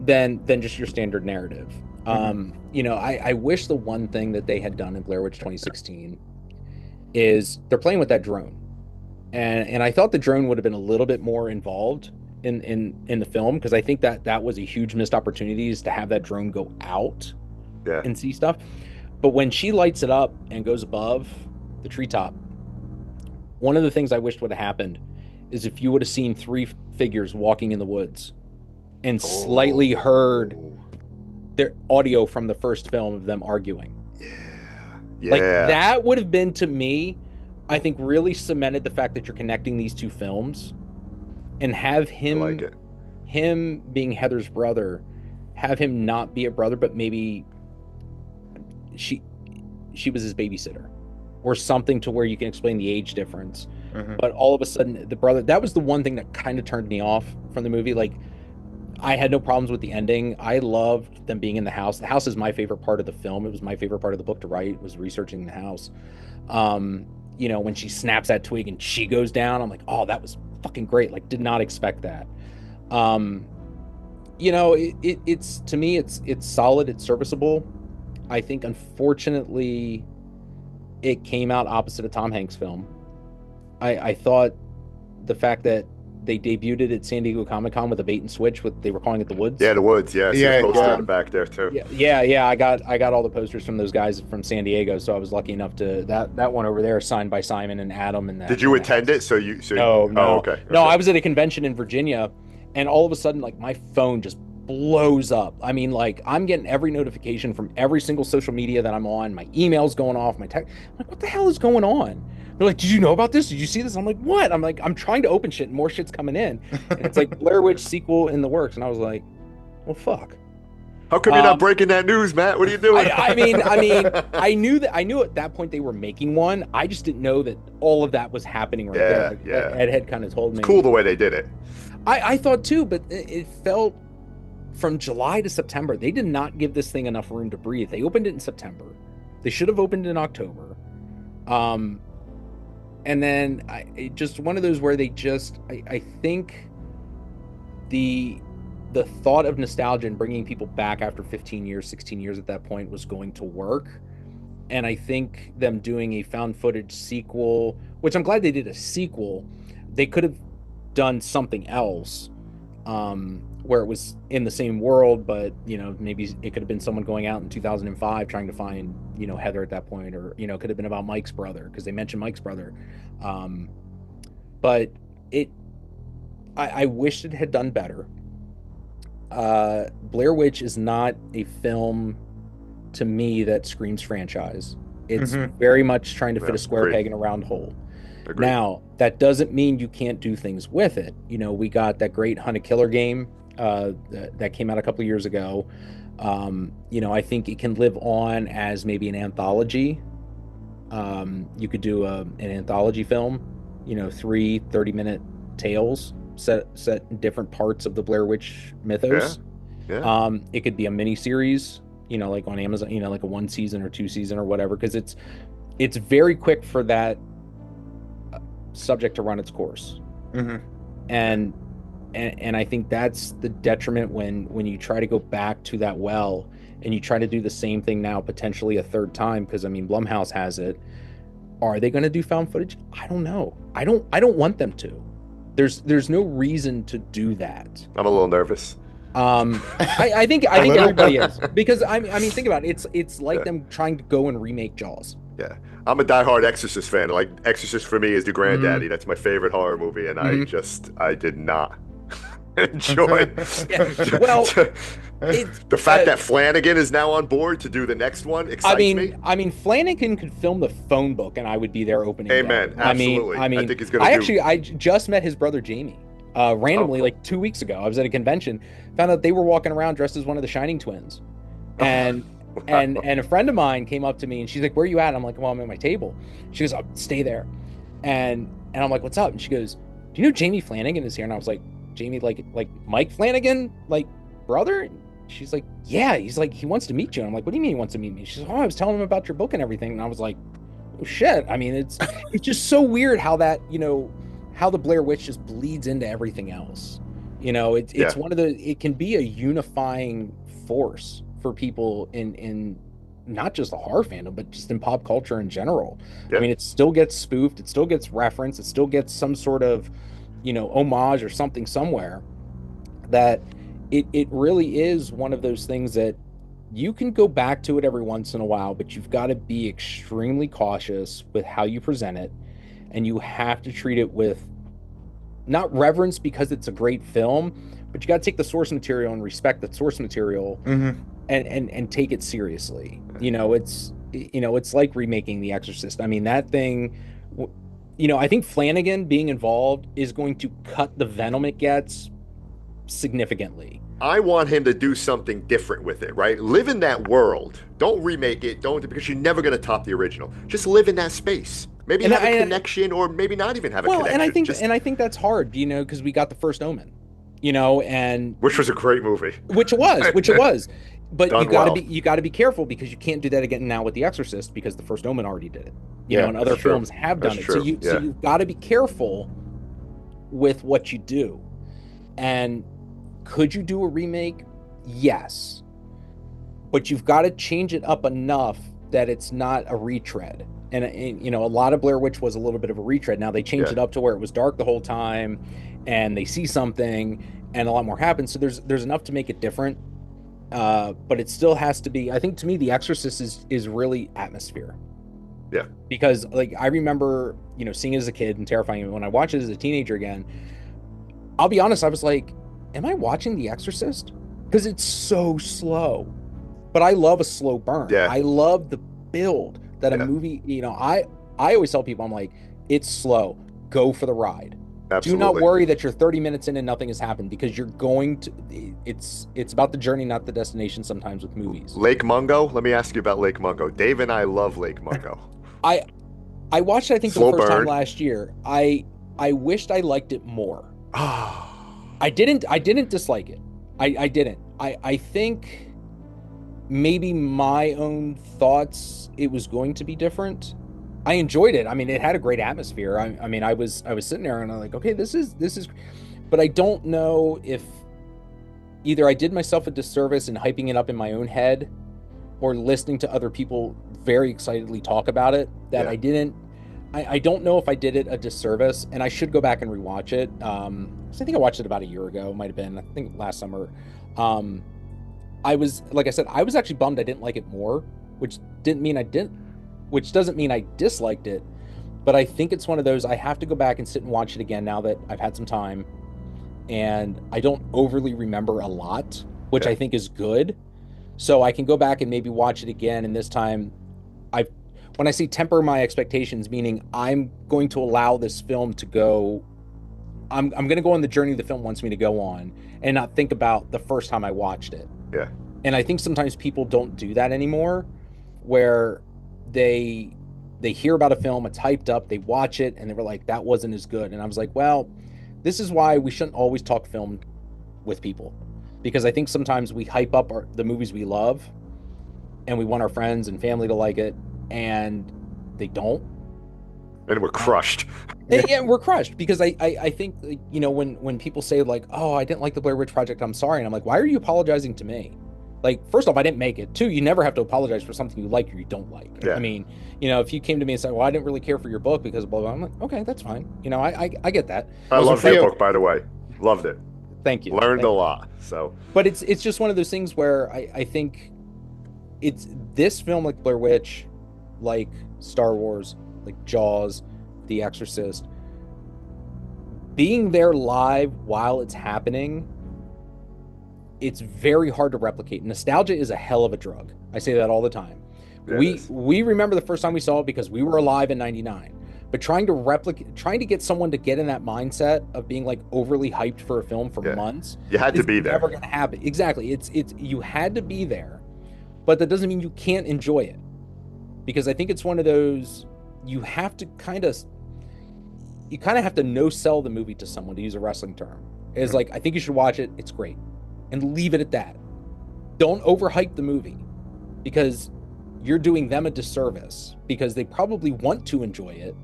than just your standard narrative. I wish the one thing that they had done in Blair Witch 2016 is they're playing with that drone, and I thought the drone would have been a little bit more involved in the film, because I think that was a huge missed opportunity, is to have that drone go out and see stuff. But when she lights it up and goes above the treetop, one of the things I wished would have happened is if you would have seen three figures walking in the woods and slightly heard their audio from the first film of them arguing. Yeah. Like that would have been, to me, I think really cemented the fact that you're connecting these two films, and have him being Heather's brother, have him not be a brother, but maybe she was his babysitter or something, to where you can explain the age difference. But all of a sudden the brother, that was the one thing that kind of turned me off from the movie. Like, I had no problems with the ending. I loved them being in the house. The house is my favorite part of the film. It was my favorite part of the book to write, was researching the house. When she snaps that twig and she goes down, I'm like, oh, that was fucking great. Like, did not expect that. It's, to me, it's solid, it's serviceable. I think, unfortunately, it came out opposite a Tom Hanks film. I thought the fact that they debuted it at San Diego Comic-Con with a bait and switch, they were calling it the Woods. Yeah, the Woods. Yeah, poster in the back there too. Yeah. I got all the posters from those guys from San Diego, so I was lucky enough to that one over there signed by Simon and Adam. And did you attend it? No. Oh, okay. No, I was at a convention in Virginia, and all of a sudden, like, my phone just blows up. I mean, like, I'm getting every notification from every single social media that I'm on. My email's going off. My text. I'm like, what the hell is going on? They're like, did you know about this? Did you see this? I'm like, what? I'm like, I'm trying to open shit and more shit's coming in. And it's like Blair Witch sequel in the works. And I was like, well, fuck. How come you're not breaking that news, Matt? What are you doing? I knew at that point they were making one. I just didn't know that all of that was happening right there. Like, Ed had kind of told me. It's cool the way they did it. I thought too, but it felt, from July to September, they did not give this thing enough room to breathe. They opened it in September. They should have opened in October. And then just one of those where they just, I think the thought of nostalgia and bringing people back after 15 years, 16 years at that point was going to work. And I think them doing a found footage sequel, which I'm glad they did a sequel, they could have done something else, where it was in the same world, but maybe it could have been someone going out in 2005 trying to find Heather at that point, or it could have been about Mike's brother, because they mentioned Mike's brother. But I wish it had done better. Blair Witch is not a film to me that screams franchise. It's very much trying to fit a square peg in a round hole. Agreed. Now, that doesn't mean you can't do things with it. We got that great Hunt a Killer game that came out a couple of years ago. I think it can live on as maybe an anthology. You could do an anthology film, 3 30-minute tales set in different parts of the Blair Witch mythos. Yeah. It could be a mini series, like on Amazon, like a 1 season or 2 season or whatever, because it's very quick for that subject to run its course. And I think that's the detriment when you try to go back to that well and you try to do the same thing now, potentially a third time, because Blumhouse has it. Are they going to do found footage? I don't know. I don't want them to. There's no reason to do that. I'm a little nervous. I think everybody is, because think about it. It's like them trying to go and remake Jaws. Yeah, I'm a diehard Exorcist fan. Like, Exorcist for me is the granddaddy. That's my favorite horror movie, and I did not enjoy. Well, the fact that Flanagan is now on board to do the next one excites me. Flanagan could film the phone book, and I would be there opening. Amen. Day. Absolutely. I think he's gonna. I just met his brother Jamie. Randomly, like 2 weeks ago. I was at a convention, found out they were walking around dressed as one of the Shining twins, and and a friend of mine came up to me and she's like, "Where are you at?" I'm like, "Well, I'm at my table." She goes, "Oh, stay there," and I'm like, "What's up?" And she goes, "Do you know Jamie Flanagan is here?" And I was like, "Jamie, like Mike Flanagan, like brother?" She's like, "Yeah." He's like, "He wants to meet you." And I'm like, "What do you mean he wants to meet me?" She's like, "Oh, I was telling him about your book and everything." And I was like, "Oh shit." It's just so weird how that how the Blair Witch just bleeds into everything else. It's one of it can be a unifying force for people in not just the horror fandom, but just in pop culture in general. Yeah. It still gets spoofed, it still gets referenced, it still gets some sort of homage or something somewhere. That it really is one of those things that you can go back to it every once in a while, but you've got to be extremely cautious with how you present it, and you have to treat it with not reverence because it's a great film, but you got to take the source material and respect the source material, and take it seriously. It's like remaking The Exorcist. That thing, I think Flanagan being involved is going to cut the venom it gets significantly. I want him to do something different with it, right? Live in that world. Don't remake it. Don't, because you're never going to top the original. Just live in that space. Maybe have a connection, or maybe not even have a connection. And I think that's hard, because we got The First Omen, and which was a great movie. Which it was. But you got to be careful, because you can't do that again now with The Exorcist, because The First Omen already did it. And other films have done it. So you've got to be careful with what you do. And could you do a remake? Yes. But you've got to change it up enough that it's not a retread. And a lot of Blair Witch was a little bit of a retread. Now they changed it up to where it was dark the whole time, and they see something, and a lot more happens. So there's enough to make it different. But it still has to be. I think, to me, The Exorcist is really atmosphere. Yeah. Because I remember seeing it as a kid and terrifying me. When I watched it as a teenager again, I'll be honest, I was like, am I watching The Exorcist? Because it's so slow. But I love a slow burn. Yeah. I love the build that a movie, I always tell people, I'm like, it's slow. Go for the ride. Absolutely. Do not worry that you're 30 minutes in and nothing has happened, because you're going to, it's about the journey, not the destination sometimes with movies. Lake Mungo? Let me ask you about Lake Mungo. Dave and I love Lake Mungo. I watched it, I think, for the first time last year. I wished I liked it more. I didn't dislike it. I didn't. I think maybe my own thoughts, it was going to be different. I enjoyed it. It had a great atmosphere. I was sitting there and I'm like, okay, this is, but I don't know if either I did myself a disservice in hyping it up in my own head, or listening to other people very excitedly talk about it, that I didn't I don't know if I did it a disservice, and I should go back and rewatch it. 'Cause I think I watched it about a year ago. It might have been, I think, last summer. I was, like I said, I was actually bummed I didn't like it more, which doesn't mean I disliked it, but I think it's one of those, I have to go back and sit and watch it again now that I've had some time, and I don't overly remember a lot, which I think is good. So I can go back and maybe watch it again, and this time when I say temper my expectations, meaning I'm going to allow this film to go, I'm going to go on the journey the film wants me to go on, and not think about the first time I watched it. Yeah. And I think sometimes people don't do that anymore, where they hear about a film, it's hyped up, they watch it, and they were like, that wasn't as good. And I was like, well, this is why we shouldn't always talk film with people, because I think sometimes we hype up the movies we love, and we want our friends and family to like it, and they don't. And we're crushed. Yeah, we're crushed, because I think, you know, when people say like, oh, I didn't like the Blair Witch Project, I'm sorry. And I'm like, why are you apologizing to me? Like, first off, I didn't make it. 2, you never have to apologize for something you like or you don't like. Yeah. I mean, you know, if you came to me and said, well, I didn't really care for your book because blah, blah, I'm like, okay, that's fine. You know, I get that. I loved that book, by the way. Loved it. Thank you. Learned a lot. So, but it's just one of those things where I think it's this film, like Blair Witch, like Star Wars, like Jaws, The Exorcist, being there live while it's happening, it's very hard to replicate. Nostalgia is a hell of a drug. I say that all the time. Yeah, we remember the first time we saw it because we were alive in '99. But trying to get someone to get in that mindset of being like overly hyped for a film for months, you had to be there. Never going to happen. Exactly. It's you had to be there, but that doesn't mean you can't enjoy it, because I think it's one of those, you have to kind of have to no sell the movie to someone, to use a wrestling term. It's like, I think you should watch it. It's great. And leave it at that. Don't overhype the movie, because you're doing them a disservice, because they probably want to enjoy it,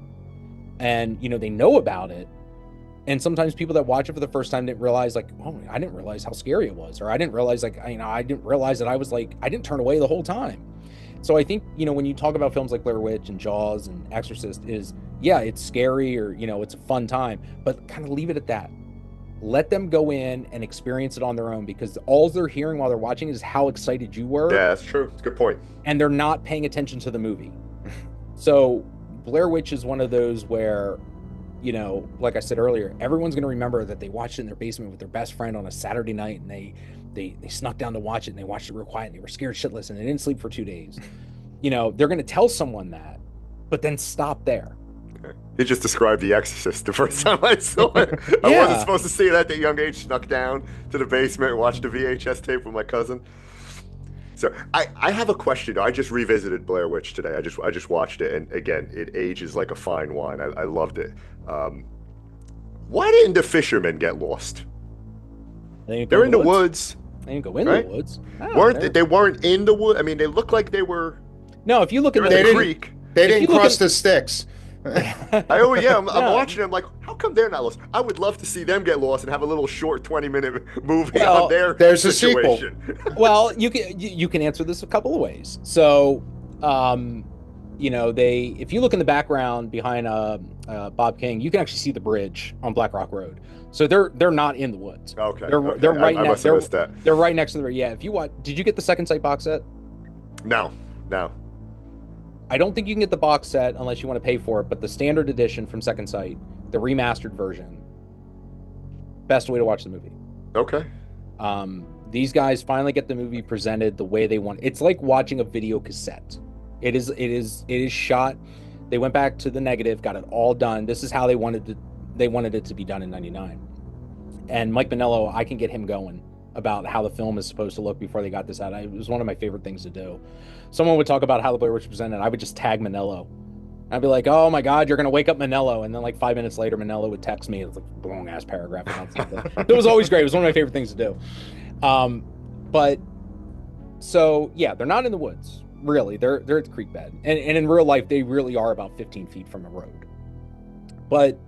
and you know, they know about it. And sometimes people that watch it for the first time didn't realize, like, oh, I didn't realize how scary it was, or I didn't realize, like, I didn't realize that I was like, I didn't turn away the whole time. So I think, you know, when you talk about films like Blair Witch and Jaws and Exorcist, is, yeah, it's scary, or, you know, it's a fun time, but kind of leave it at that. Let them go in and experience it on their own, because all they're hearing while they're watching is how excited you were. Yeah, that's true. It's a good point. And they're not paying attention to the movie. So Blair Witch is one of those where, you know, like I said earlier, everyone's going to remember that they watched it in their basement with their best friend on a Saturday night, and they snuck down to watch it, and they watched it real quiet, and they were scared shitless, and they didn't sleep for 2 days. You know, they're going to tell someone that, but then stop there. You just described The Exorcist the first time I saw it. I wasn't supposed to see it at that young age. Snuck down to the basement and watched the VHS tape with my cousin. So I have a question. I just revisited Blair Witch today. I just watched it, and again, it ages like a fine wine. I loved it. Why didn't the fishermen get lost? They're in the woods. They didn't go in the woods. They weren't in the woods? I mean, they looked like they were. No, if you look at the creek, they didn't cross the sticks. I'm watching them like, how come they're not lost? I would love to see them get lost and have a little short 20-minute movie on their situation. A sequel. Well, you can answer this a couple of ways. So, you know, if you look in the background behind Bob King, you can actually see the bridge on Black Rock Road. So they're not in the woods. Okay. They're right next. They're right next to the. Yeah. If you want, did you get the Second Sight box set? No. I don't think you can get the box set unless you want to pay for it, but the standard edition from Second Sight, the remastered version, best way to watch the movie. Okay. These guys finally get the movie presented the way they want. It's like watching a video cassette. It is shot. They went back to the negative, got it all done. This is how they wanted it to be done in '99. And Mike Manello, I can get him going about how the film is supposed to look before they got this out. It was one of my favorite things to do. Someone would talk about how the Blair Witch was presented. I would just tag Manello. I'd be like, oh my God, you're going to wake up Manello. And then like 5 minutes later, Manello would text me. It was like a long ass paragraph about something. It was always great. It was one of my favorite things to do. But so yeah, they're not in the woods. Really, they're at the creek bed. And in real life, they really are about 15 feet from a road. But,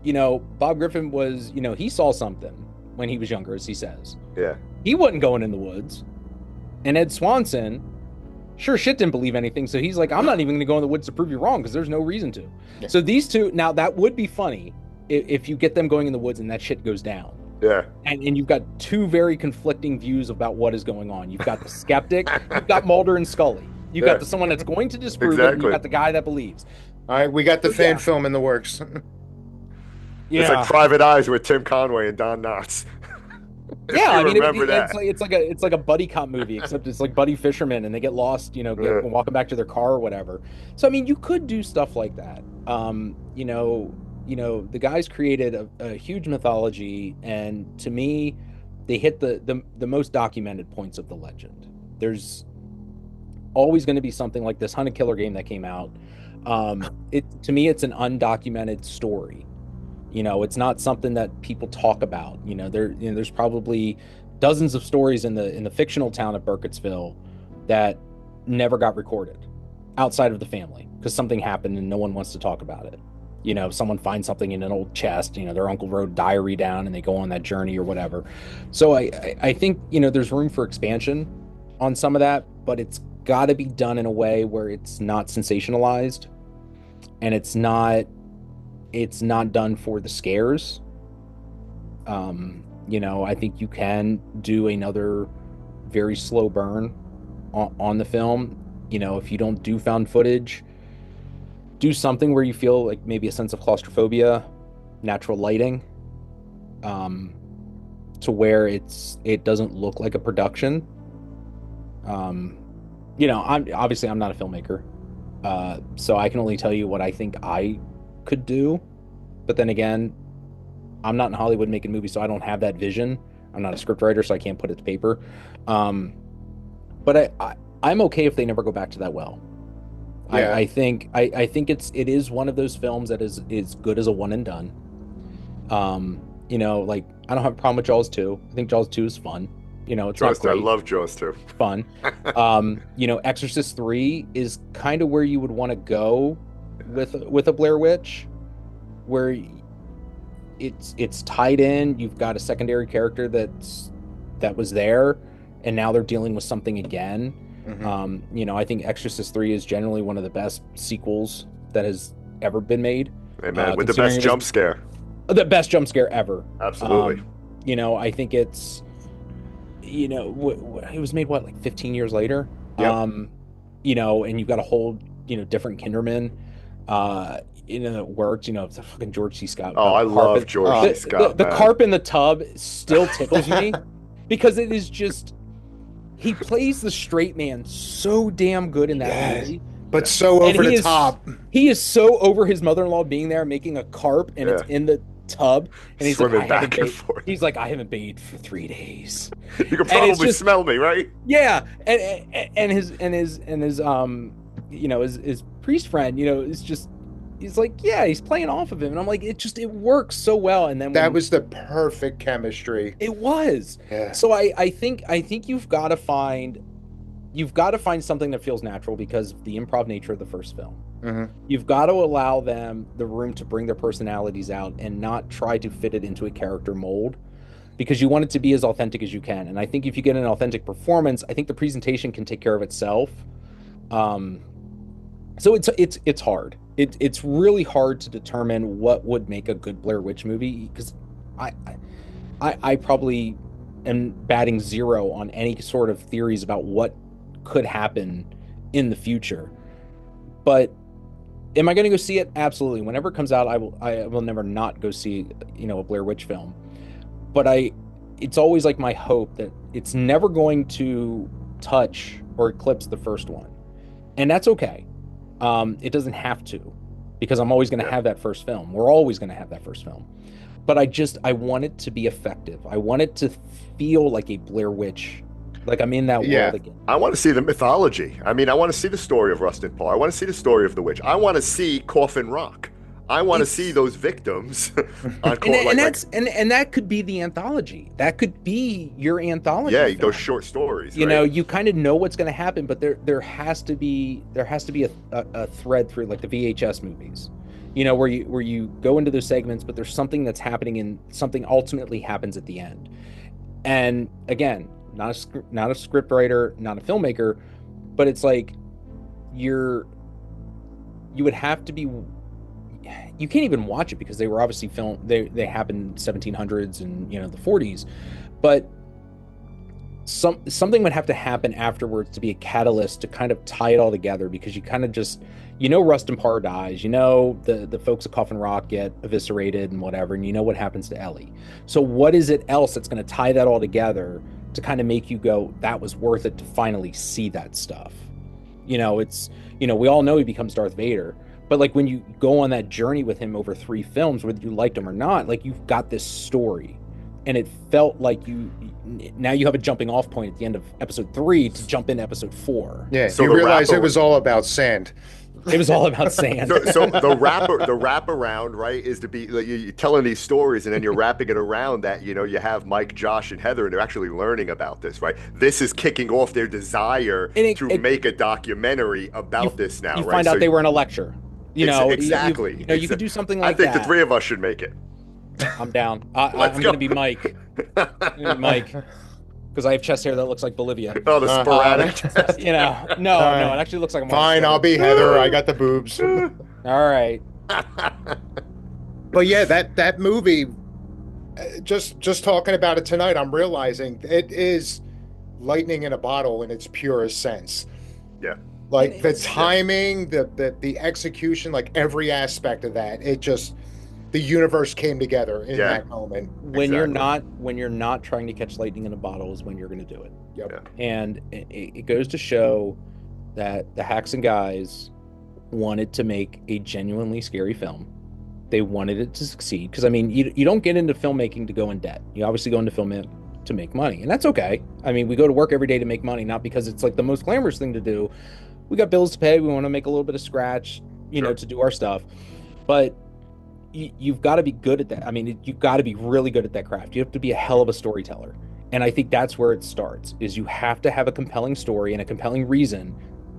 you know, Bob Griffin was, you know, he saw something when he was younger, as he says. Yeah. He wasn't going in the woods. And Ed Swanson, sure shit didn't believe anything. So he's like, I'm not even going to go in the woods to prove you wrong because there's no reason to. Yeah. So these two, now that would be funny if you get them going in the woods and that shit goes down. Yeah. And you've got two very conflicting views about what is going on. You've got the skeptic, you've got Mulder and Scully. You've got someone that's going to disprove it, and you've got the guy that believes. All right, we got the fan film in the works. It's like Private Eyes with Tim Conway and Don Knotts. Yeah, I mean, it's like a buddy cop movie, except it's like buddy fishermen, and they get lost, walking back to their car or whatever. So I mean, you could do stuff like that. The guys created a huge mythology, and to me, they hit the most documented points of the legend. There's always going to be something like this Hunted Killer game that came out. To me, it's an undocumented story. It's not something that people talk about. There's probably dozens of stories in the fictional town of Burkittsville that never got recorded outside of the family because something happened and no one wants to talk about it. Someone finds something in an old chest, their uncle wrote a diary down and they go on that journey or whatever. So I think, there's room for expansion on some of that, but it's got to be done in a way where it's not sensationalized and it's not done for the scares. I think you can do another very slow burn on the film. If you don't do found footage, do something where you feel like maybe a sense of claustrophobia, natural lighting, to where it doesn't look like a production. I'm not a filmmaker, so I can only tell you what I think I could do. But then again, I'm not in Hollywood making movies, so I don't have that vision. I'm not a scriptwriter, so I can't put it to paper. But I'm okay if they never go back to that well. Yeah. I think it is one of those films that is good as a one and done. Like I don't have a problem with Jaws 2. I think Jaws 2 is fun. It's Jaws not great. I love Jaws 2. Fun. Exorcist 3 is kind of where you would want to go with a Blair Witch, where it's tied in. You've got a secondary character that was there, and now they're dealing with something again. Mm-hmm. I think Exorcist 3 is generally one of the best sequels that has ever been made. Amen. With the best jump scare. The best jump scare ever. Absolutely. I think it's, it was made, like 15 years later? Yep. And you've got a whole, different Kinderman. It works, the fucking George C. Scott. Oh, I love George C. Scott. The carp in the tub still tickles me because it is just, he plays the straight man so damn good in that movie. But so over the top. He is so over his mother-in-law being there making a carp, and it's in the tub, and he's swimming like, back and forth. He's like, I haven't bathed for 3 days. You can probably smell me, right? Yeah, and his his priest friend, is just, he's like, yeah, he's playing off of him, and I'm like, it works so well. And then that was the perfect chemistry. It was. Yeah. So I think you've got to find something that feels natural because of the improv nature of the first film. Mm-hmm. You've got to allow them the room to bring their personalities out and not try to fit it into a character mold, because you want it to be as authentic as you can. And I think if you get an authentic performance, I think the presentation can take care of itself. So it's hard. It's really hard to determine what would make a good Blair Witch movie, because I probably am batting zero on any sort of theories about what could happen in the future. But am I going to go see it? Absolutely. Whenever it comes out, I will never not go see, a Blair Witch film. But it's always like my hope that it's never going to touch or eclipse the first one. And that's okay. It doesn't have to, because I'm always going to have that first film. We're always going to have that first film. But I want it to be effective. I want it to feel like a Blair Witch, like I'm in that world again. I want to see the mythology. I mean, I want to see the story of Rustin Paul. I want to see the story of the witch. I want to see Coffin Rock. I want to see those victims. And that could be the anthology. That could be your anthology. Yeah, film. Those short stories. You kind of know what's going to happen, but there has to be a thread through, like the VHS movies. Where you go into those segments, but there's something that's happening and something ultimately happens at the end. And again, not a script writer, not a filmmaker, but it's like you would have to be, you can't even watch it because they were obviously filmed, they happened 1700s and the 40s, but something would have to happen afterwards to be a catalyst to kind of tie it all together, because you kind of just, Rustin Parr dies, the folks at Coffin Rock get eviscerated and whatever, and what happens to Ellie. So what is it else that's going to tie that all together to kind of make you go, that was worth it to finally see that stuff? It's, we all know he becomes Darth Vader, but like when you go on that journey with him over 3 films, whether you liked him or not, like you've got this story, and it felt like now you have a jumping off point at the end of episode 3 to jump into episode 4. Yeah, so you realize it was all about sand. It was all about sand. So the wrap around, right, is to be like you're telling these stories, and then you're wrapping it around that you have Mike, Josh, and Heather, and they're actually learning about this, right? This is kicking off their desire to make a documentary about this now. You right? find out they were in a lecture. Exactly. You could do something like that. I that. think the 3 of us should make it. I'm down. I'm going to be Mike. Mike. Because I have chest hair that looks like Bolivia. Oh, the sporadic. No, it actually looks like I'm fine. I'll be Heather. I got the boobs. All right. But yeah, that movie. Just talking about it tonight, I'm realizing it is lightning in a bottle in its purest sense. Yeah. Like the timing, the execution, like every aspect of that, the universe came together in that moment. When you're not trying to catch lightning in a bottle is when you're going to do it. Yep. Yeah. And it goes to show that the Haxan guys wanted to make a genuinely scary film. They wanted it to succeed, because I mean, you don't get into filmmaking to go in debt. You obviously go into film to make money, and that's okay. I mean, we go to work every day to make money, not because it's like the most glamorous thing to do. We got bills to pay. We want to make a little bit of scratch, to do our stuff. But you've got to be good at that. I mean, you've got to be really good at that craft. You have to be a hell of a storyteller. And I think that's where it starts, is you have to have a compelling story and a compelling reason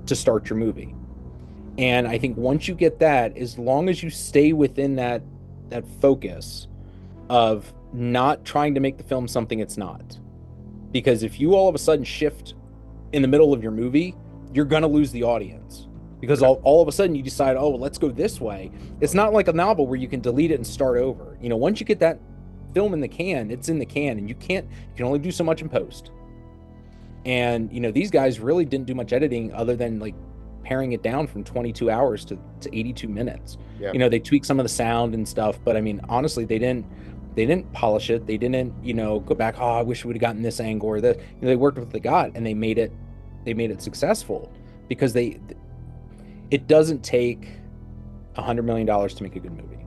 to start your movie. And I think once you get that, as long as you stay within that focus of not trying to make the film something it's not. Because if you all of a sudden shift in the middle of your movie, you're going to lose the audience. Because all of a sudden you decide, oh, well, let's go this way. It's not like a novel where you can delete it and start over. Once you get that film in the can, it's in the can, and you can only do so much in post. And, these guys really didn't do much editing other than like paring it down from 22 hours to 82 minutes. Yeah. They tweaked some of the sound and stuff, but I mean, honestly, they didn't polish it. They didn't, go back, oh, I wish we would have gotten this angle or that. They worked with what they got, and they made it successful, because it doesn't take $100 million to make a good movie.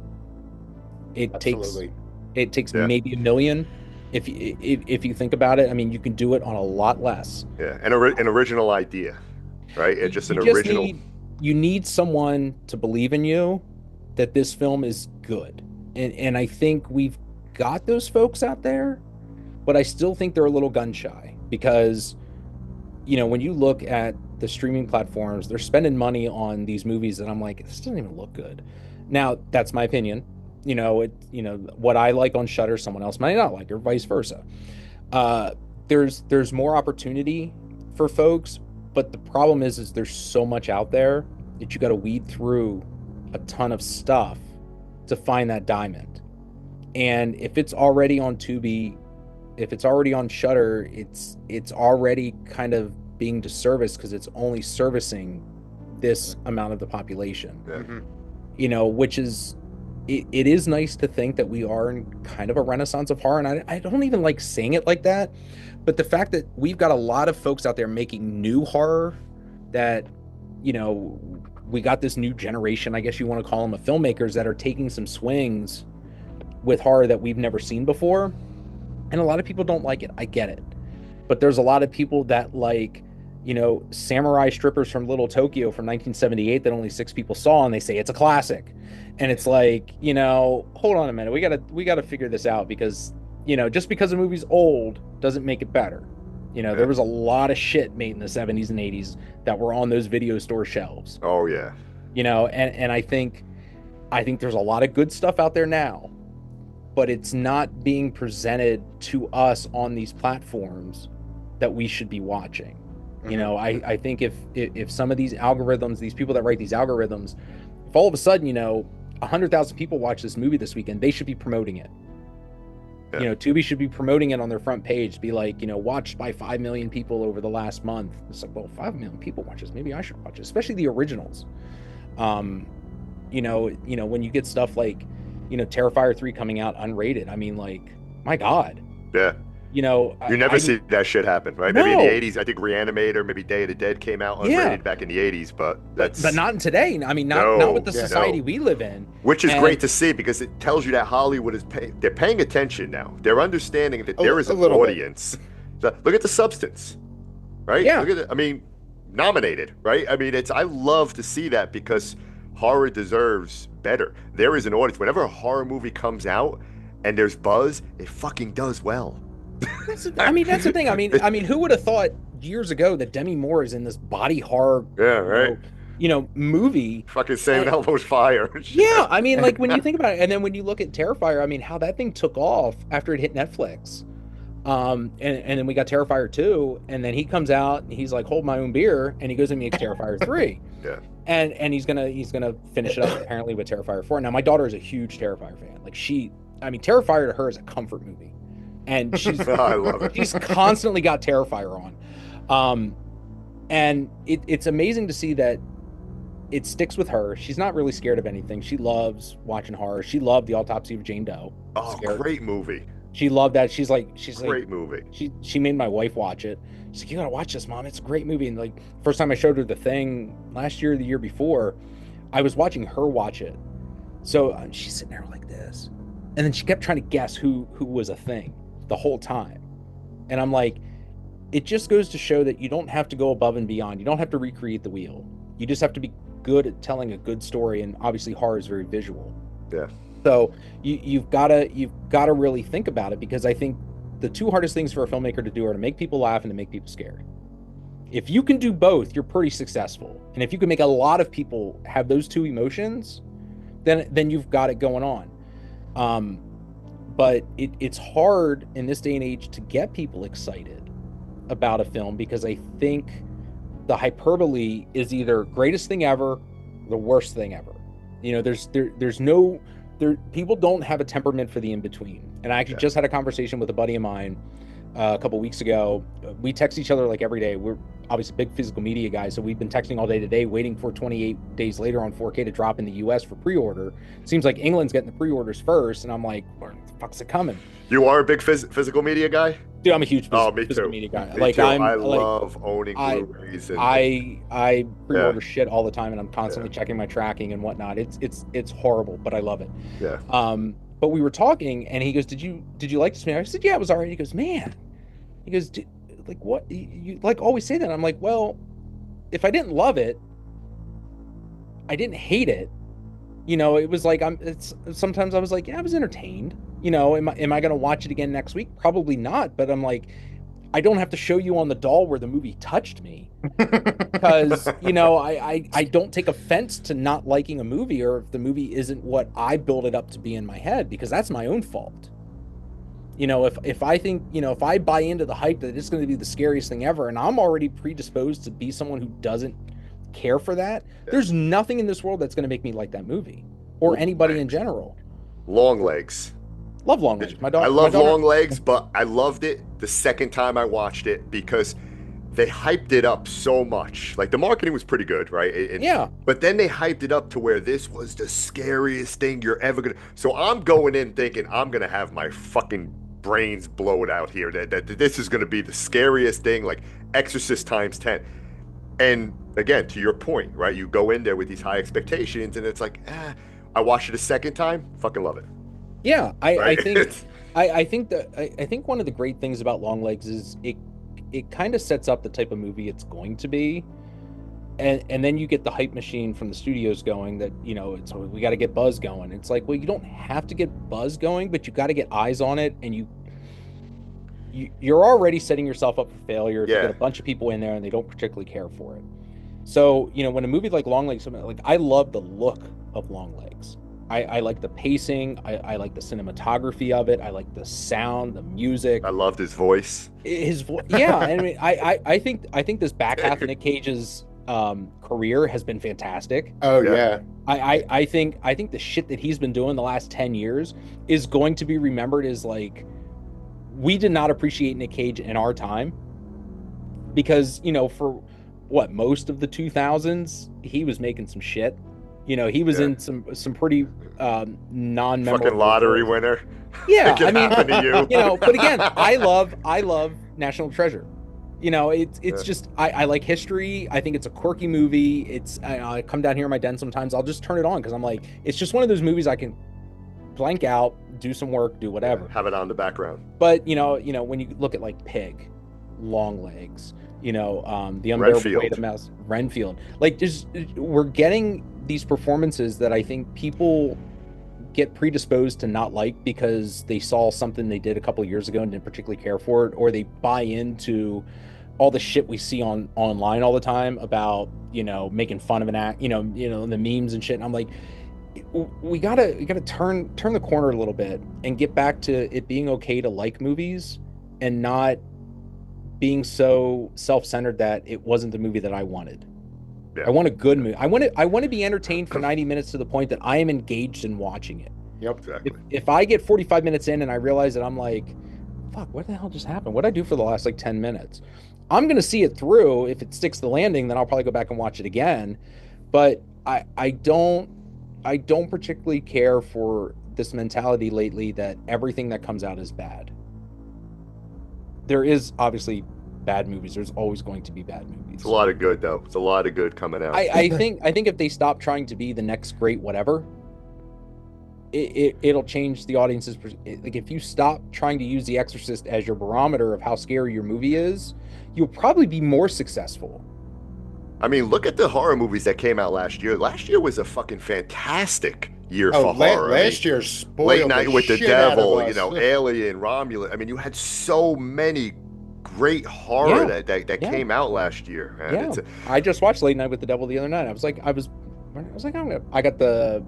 It takes maybe $1 million. If you think about it, I mean, you can do it on a lot less. Yeah, an original idea, right? It's just original. You need someone to believe in you that this film is good, and I think we've got those folks out there, but I still think they're a little gun shy, because when you look at the streaming platforms, they're spending money on these movies that I'm like, this doesn't even look good. Now, that's my opinion. What I like on Shudder, someone else might not like, or vice versa. There's more opportunity for folks, but the problem is there's so much out there that you got to weed through a ton of stuff to find that diamond. And if it's already on Tubi, if it's already on Shudder, it's already kind of being disserviced, because it's only servicing this amount of the population. Mm-hmm. Which is, it is nice to think that we are in kind of a renaissance of horror, and I don't even like saying it like that, but the fact that we've got a lot of folks out there making new horror, that we got this new generation, I guess you want to call them, of filmmakers that are taking some swings with horror that we've never seen before. And a lot of people don't like it. I get it. But there's a lot of people that like, samurai strippers from Little Tokyo from 1978 that only 6 people saw, and they say it's a classic. And it's like, hold on a minute. We gotta figure this out, because, just because a movie's old doesn't make it better. There was a lot of shit made in the 70s and 80s that were on those video store shelves. Oh yeah. And I think there's a lot of good stuff out there now, but it's not being presented to us on these platforms that we should be watching. You know, I think if some of these algorithms, these people that write these algorithms, if all of a sudden, you know, 100,000 people watch this movie this weekend, they should be promoting it. Yeah. You know, Tubi should be promoting it on their front page, be like, you know, watched by 5 million people over the last month. It's like, well, 5 million people watch this. Maybe I should watch it, especially the originals. You know, when you get stuff like, you know, Terrifier 3 coming out unrated, I mean, like, my God. Yeah. You know, you never see that shit happen, right? No. Maybe in the 80s, I think Reanimator, maybe Day of the Dead came out unrated back in the 80s, but but not in today. I mean, not with the society we live in. Which is great to see, because it tells you that Hollywood is they're paying attention now. They're understanding that there is an audience. Look at The Substance, right? Yeah. Look at it. I mean, nominated, right? I mean, I love to see that, because horror deserves better. There is an audience. Whenever a horror movie comes out and there's buzz, it fucking does well. That's the thing. I mean, who would have thought years ago that Demi Moore is in this body horror, you know, movie? Fucking Sam Elbows Fire. Yeah, I mean, like, when you think about it, and then when you look at Terrifier, I mean, how that thing took off after it hit Netflix, and then we got Terrifier 2, and then he comes out and he's like, hold my own beer, and he goes and makes Terrifier 3. Yeah. And he's gonna finish it up apparently with Terrifier 4. Now, my daughter is a huge Terrifier fan. Like, Terrifier to her is a comfort movie. And she's I love it. She's constantly got Terrifier on, and it's amazing to see that it sticks with her. She's not really scared of anything. She loves watching horror. She loved The Autopsy of Jane Doe. Oh, great movie. She loved that. She's great movie. She made my wife watch it. She's like, you gotta watch this, Mom. It's a great movie. And like, first time I showed her The Thing last year or the year before, I was watching her watch it. So she's sitting there like this, and then she kept trying to guess who was a thing the whole time. And I'm like, it just goes to show that you don't have to go above and beyond. You don't have to recreate the wheel. You just have to be good at telling a good story, and obviously horror is very visual. Yeah. So you've got to really think about it, because I think the two hardest things for a filmmaker to do are to make people laugh and to make people scared. If you can do both, you're pretty successful. And if you can make a lot of people have those two emotions, then you've got it going on. But it's hard in this day and age to get people excited about a film, because I think the hyperbole is either greatest thing ever, the worst thing ever. You know, people don't have a temperament for the in-between. And I actually just had a conversation with a buddy of mine a couple weeks ago. We text each other like every day. We're obviously big physical media guys, so we've been texting all day today, waiting for 28 days later on 4K to drop in the US for pre-order. Seems like England's getting the pre-orders first, and I'm like, where the fuck's it coming? You are a big physical media guy? Dude, I'm a huge physical media guy. Me too. I love owning Blu-rays. I pre-order shit all the time, and I'm constantly checking my tracking and whatnot. It's horrible, but I love it. Yeah. But we were talking, and he goes, "Did you like this movie?" I said, "Yeah, it was alright." He goes, "Man," he goes, "like what? You like always say that?" I'm like, "Well, if I didn't love it, I didn't hate it. You know, it was like sometimes I was like, yeah, I was entertained. You know, am I going to watch it again next week? Probably not. But I'm like, I don't have to show you on the doll where the movie touched me, because you know, I don't take offense to not liking a movie, or if the movie isn't what I build it up to be in my head, because that's my own fault. You know, if I think, you know, if I buy into the hype that it's going to be the scariest thing ever, and I'm already predisposed to be someone who doesn't care for that, there's nothing in this world that's going to make me like that movie, or anybody in general. Longlegs. Love Longlegs. I love Longlegs, but I loved it the second time I watched it, because they hyped it up so much. Like, the marketing was pretty good, right? But then they hyped it up to where this was the scariest thing you're ever gonna. So I'm going in thinking I'm gonna have my fucking brains blown out here. That this is gonna be the scariest thing, like Exorcist times 10. And again, to your point, right? You go in there with these high expectations, and it's like, I watched it a second time, fucking love it. Yeah, I think one of the great things about Longlegs is it kind of sets up the type of movie it's going to be, and then you get the hype machine from the studios going that, you know, we got to get buzz going. It's like, well, you don't have to get buzz going, but you got to get eyes on it, and you're already setting yourself up for failure if you get a bunch of people in there and they don't particularly care for it. So, you know, when a movie like Longlegs, like, I love the look of Longlegs. I like the pacing. I like the cinematography of it. I like the sound, the music. I loved his voice. His voice, yeah. I mean, I think this back half of Nick Cage's career has been fantastic. Oh yeah. I think the shit that he's been doing the last 10 years is going to be remembered as like, we did not appreciate Nick Cage in our time, because, you know, for what, most of the 2000s, he was making some shit. You know, he was in some pretty non-memorable fucking lottery winner. Yeah, I mean, happen to you. You know, but again, I love National Treasure. You know, it's just I like history. I think it's a quirky movie. It's I come down here in my den sometimes. I'll just turn it on because I'm like, it's just one of those movies I can blank out, do some work, do whatever. Have it on the background. But you know, when you look at like Pig, Longlegs, you know, the Unbearable Weight of Mouse, Renfield, like just we're getting these performances that I think people get predisposed to not like because they saw something they did a couple of years ago and didn't particularly care for it, or they buy into all the shit we see online all the time about, you know, making fun of an act, you know, the memes and shit. And I'm like, we gotta turn the corner a little bit and get back to it being okay to like movies and not being so self-centered that it wasn't the movie that I wanted. Yeah. I want a good movie. I want to be entertained for 90 minutes to the point that I am engaged in watching it. Yep, exactly. If I get 45 minutes in and I realize that I'm like, fuck, what the hell just happened? What did I do for the last like 10 minutes? I'm going to see it through. If it sticks the landing, then I'll probably go back and watch it again. But I don't particularly care for this mentality lately that everything that comes out is bad. There is obviously bad movies. There's always going to be bad movies. It's a lot of good though. It's a lot of good coming out. I think if they stop trying to be the next great whatever, it'll change the audience's like, if you stop trying to use The Exorcist as your barometer of how scary your movie is, you'll probably be more successful. I mean, look at the horror movies that came out last year. Last year was a fucking fantastic year for horror. Last year spoiled Late Night with the Devil, you know, us. Alien, Romulus. I mean, you had so many great horror that came out last year. Man. Yeah. I just watched Late Night with the Devil the other night. I was like, I got the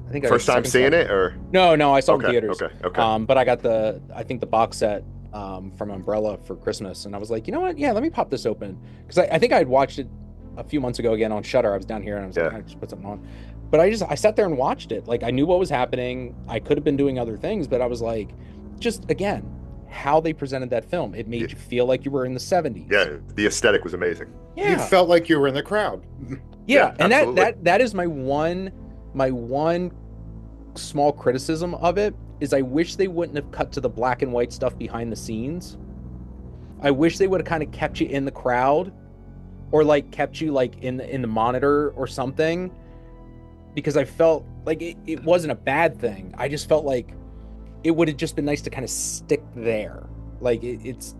I think first time seeing it, or no, I saw it in theaters. Okay. But I got the box set from Umbrella for Christmas, and I was like, you know what? Yeah, let me pop this open, because I think I had watched it a few months ago again on Shudder. I was down here and I was like, I just put something on. But I sat there and watched it. Like, I knew what was happening. I could have been doing other things, but I was like, just again, how they presented that film, it made you feel like you were in the 70s. Yeah, the aesthetic was amazing. Yeah. You felt like you were in the crowd. Yeah, and that is my one small criticism of it, is I wish they wouldn't have cut to the black and white stuff behind the scenes. I wish they would have kind of kept you in the crowd, or like kept you like in the monitor or something, because I felt like it wasn't a bad thing. I just felt like it would have just been nice to kind of stick there. Like it's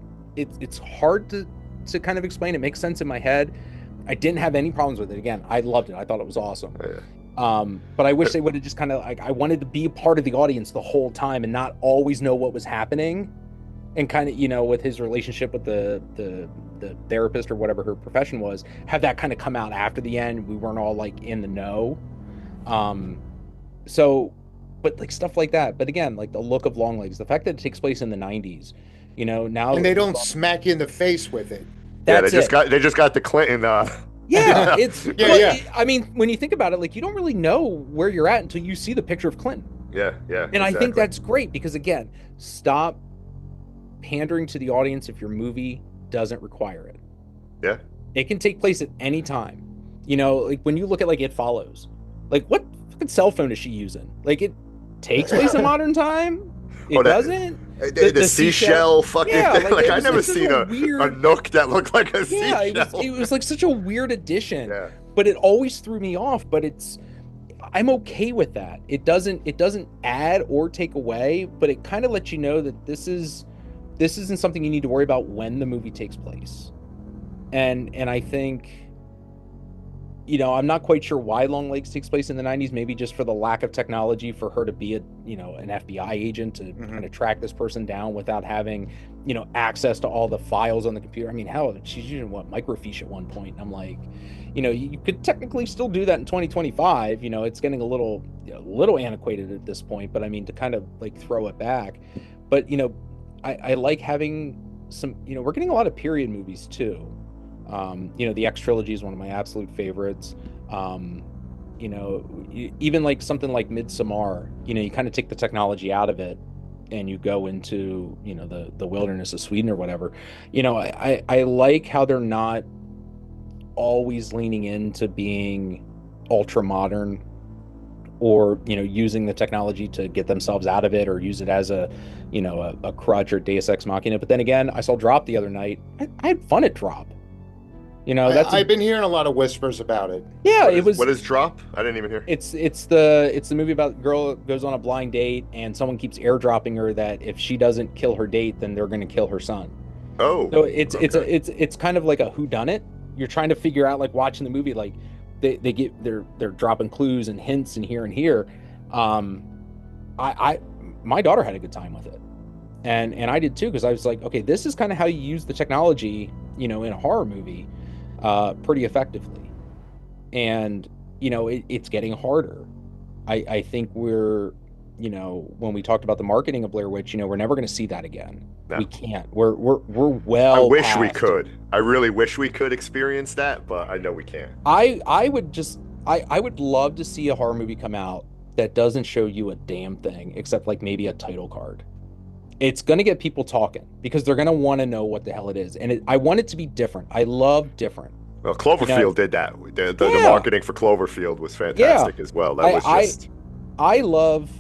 hard to kind of explain. It makes sense in my head. I didn't have any problems with it. Again, I loved it. I thought it was awesome. Yeah. But I wish they would have just kind of like, I wanted to be a part of the audience the whole time and not always know what was happening. And kind of, you know, with his relationship with the therapist or whatever her profession was, have that kind of come out after the end. We weren't all like in the know. But like stuff like that. But again, like the look of Longlegs, the fact that it takes place in the 90s, you know, now. And they don't smack you in the face with it. They just got the Clinton. Yeah, it's yeah. I mean, when you think about it, like, you don't really know where you're at until you see the picture of Clinton. Yeah. And I think that's great, because again, stop pandering to the audience if your movie doesn't require it. Yeah. It can take place at any time. You know, like when you look at like It Follows, like what fucking cell phone is she using? Like, it takes place in modern time. It doesn't. The seashell fucking thing. Like I never seen a nook that looked like a seashell. It was like such a weird addition. Yeah. But it always threw me off. But I'm okay with that. It doesn't add or take away, but it kind of lets you know that this isn't something you need to worry about when the movie takes place. And I think I'm not quite sure why Long Legs takes place in the 90s, maybe just for the lack of technology for her to be an FBI agent to kind of track this person down without having, access to all the files on the computer. I mean, hell, she's using microfiche at one point. And I'm like, you could technically still do that in 2025. It's getting a little antiquated at this point, but I mean, to kind of like throw it back. But, I like having some, we're getting a lot of period movies too. The X trilogy is one of my absolute favorites. Even like something like Midsommar, you kind of take the technology out of it and you go into, the wilderness of Sweden or whatever. I like how they're not always leaning into being ultra modern or, using the technology to get themselves out of it or use it as a crutch or Deus Ex Machina. But then again, I saw Drop the other night. I had fun at Drop. I've been hearing a lot of whispers about it. Yeah, What is Drop? I didn't even hear. It's the movie about a girl goes on a blind date and someone keeps airdropping her that if she doesn't kill her date, then they're going to kill her son. Oh, so it's kind of like a whodunit. You're trying to figure out, like, watching the movie, like they're dropping clues and hints and here. My daughter had a good time with it, and I did too, because I was like, okay, this is kind of how you use the technology, in a horror movie. Pretty effectively, and it's getting harder. I think we're when we talked about the marketing of Blair Witch, we're never going to see that again. No. We can't. We're well. I wish we could. I really wish we could experience that, but I know we can't. I would love to see a horror movie come out that doesn't show you a damn thing except like maybe a title card. It's going to get people talking because they're going to want to know what the hell it is. And I want it to be different. I love different. Well, Cloverfield did that. The marketing for Cloverfield was fantastic as well. That was just... I love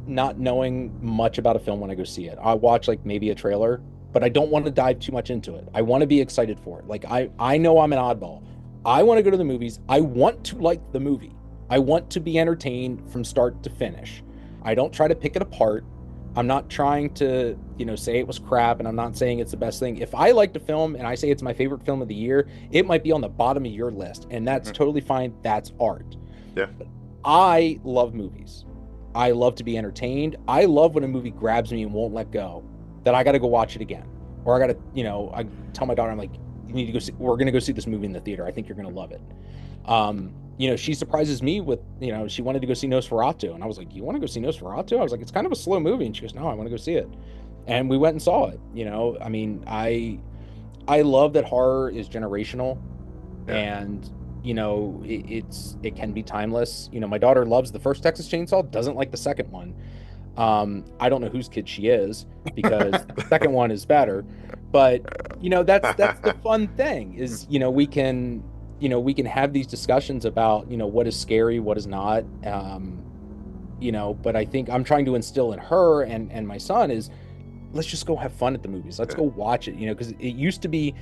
not knowing much about a film when I go see it. I watch like maybe a trailer, but I don't want to dive too much into it. I want to be excited for it. Like I know I'm an oddball. I want to go to the movies. I want to like the movie. I want to be entertained from start to finish. I don't try to pick it apart. I'm not trying to, say it was crap, and I'm not saying it's the best thing. If I liked a film and I say it's my favorite film of the year, it might be on the bottom of your list, and that's totally fine. That's art. Yeah. But I love movies. I love to be entertained. I love when a movie grabs me and won't let go, that I got to go watch it again. Or I got to, I tell my daughter, I'm like, you need to go see, we're going to go see this movie in the theater. I think you're going to love it. She surprises me with, she wanted to go see Nosferatu. And I was like, you want to go see Nosferatu? I was like, it's kind of a slow movie. And she goes, no, I want to go see it. And we went and saw it. I mean, I love that horror is generational. Yeah. And, it can be timeless. My daughter loves the first Texas Chainsaw, doesn't like the second one. I don't know whose kid she is because the second one is better. But, that's the fun thing is, we can have these discussions about, what is scary, what is not, but I think I'm trying to instill in her and my son is, let's just go have fun at the movies. Let's go watch it, because it used to be,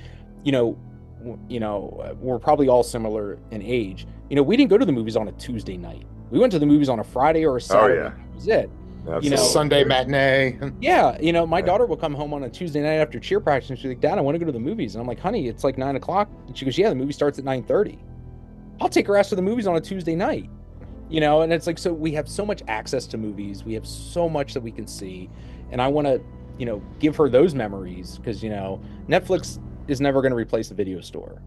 we're probably all similar in age. We didn't go to the movies on a Tuesday night. We went to the movies on a Friday or a Saturday. Oh, yeah. That was it. Absolutely. Sunday matinee. Yeah, my daughter will come home on a Tuesday night after cheer practice and she's like, Dad, I want to go to the movies. And I'm like, honey, it's like 9:00. And she goes, yeah, the movie starts at 9:30. I'll take her ass to the movies on a Tuesday night. And it's like, so we have so much access to movies. We have so much that we can see. And I want to, give her those memories because, Netflix is never going to replace the video store.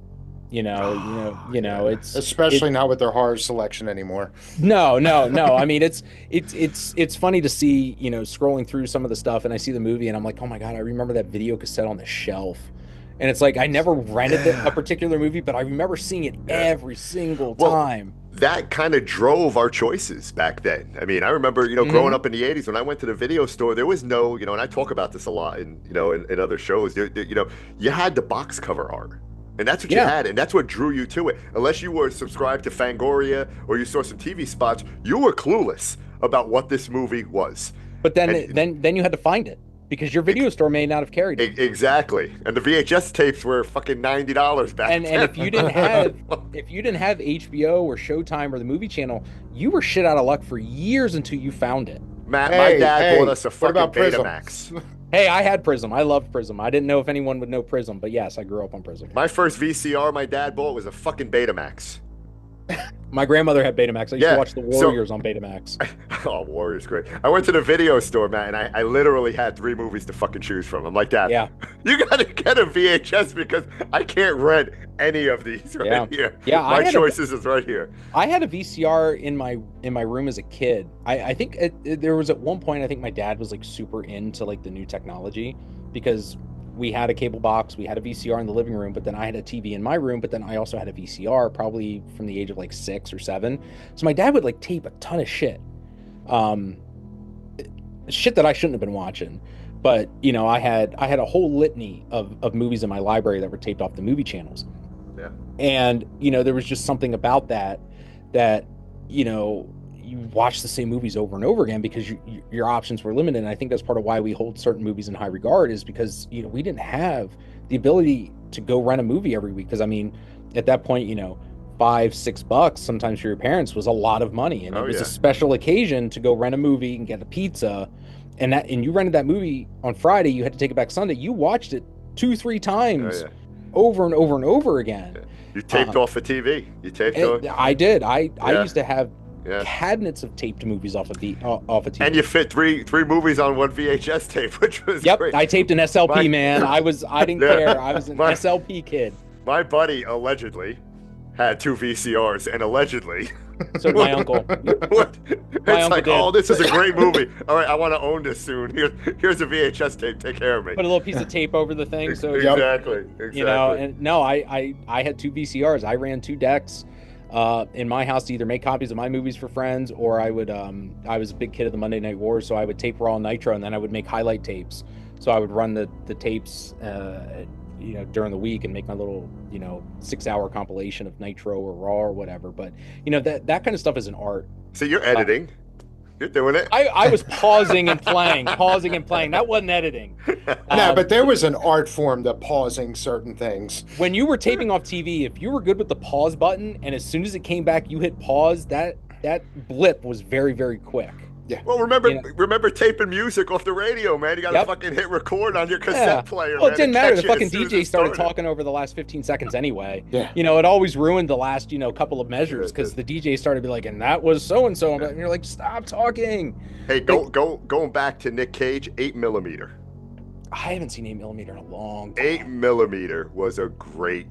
It's especially not with their horror selection anymore. No. I mean, it's funny to see, scrolling through some of the stuff and I see the movie and I'm like, oh my God, I remember that video cassette on the shelf. And it's like, I never rented a particular movie, but I remember seeing it every single time. That kind of drove our choices back then. I mean, I remember, growing up in the 80s when I went to the video store, there was no, and I talk about this a lot in other shows, you had the box cover art. And that's what you had, and that's what drew you to it. Unless you were subscribed to Fangoria or you saw some TV spots, you were clueless about what this movie was. But then you had to find it because your video store may not have carried it. Exactly, and the VHS tapes were fucking $90 back then. And if you didn't have HBO or Showtime or the Movie Channel, you were shit out of luck for years until you found it. My dad bought us a fucking Betamax. Hey, I had Prism. I loved Prism. I didn't know if anyone would know Prism, but yes, I grew up on Prism. My first VCR my dad bought was a fucking Betamax. My grandmother had Betamax. I used to watch the Warriors on Betamax. Oh, Warriors, great. I went to the video store, man, and I literally had 3 movies to fucking choose from. I'm like, Dad, you gotta get a VHS because I can't rent any of these here. Yeah, my choices is right here. I had a VCR in my room as a kid. I think there was at one point, I think my dad was like super into like the new technology because we had a cable box, we had a VCR in the living room, but then I had a TV in my room, but then I also had a VCR probably from the age of like 6 or 7. So my dad would like tape a ton of shit. Shit that I shouldn't have been watching. But, you know, I had a whole litany of movies in my library that were taped off the movie channels. Yeah. And, you know, there was just something about that, you know, you watch the same movies over and over again because your options were limited. And I think that's part of why we hold certain movies in high regard is because, you know, we didn't have the ability to go rent a movie every week. Because, I mean, at that point, you know, $5-6 sometimes for your parents was a lot of money. And it was a special occasion to go rent a movie and get a pizza. And you rented that movie on Friday, you had to take it back Sunday. You watched it 2-3 times over and over and over again. Yeah. You taped off a TV. You taped off. I did. I used to have cabinets of taped movies off a TV. And you fit three movies on one VHS tape, which was great. I taped an SLP, man. I didn't care. I was an SLP kid. My buddy allegedly had 2 VCRs, and allegedly. So did my uncle. What? It's like, oh, this is a great movie. All right, I want to own this soon. Here's a VHS tape. Take care of me. Put a little piece of tape over the thing. So exactly. You know, and no, I had 2 VCRs. I ran 2 decks in my house to either make copies of my movies for friends, or I would. I was a big kid of the Monday Night Wars, so I would tape Raw and Nitro, and then I would make highlight tapes. So I would run the tapes. You know, during the week and make my little, you know, 6-hour compilation of Nitro or Raw or whatever. But, you know, that kind of stuff is an art. So you're editing. You're doing it. I was pausing and playing. That wasn't editing. No, but there was an art form to pausing certain things. When you were taping off TV, if you were good with the pause button and as soon as it came back, you hit pause, that blip was very, very quick. Yeah. Well, remember taping music off the radio, man. You got to fucking hit record on your cassette player. Well, it didn't matter. The fucking DJ started talking over the last 15 seconds anyway. Yeah. You know, it always ruined the last, you know, couple of measures because the DJ started to be like, and that was so and so, and you're like, stop talking. Hey, going back to Nick Cage, 8mm. I haven't seen 8mm in a long time. 8mm was a great.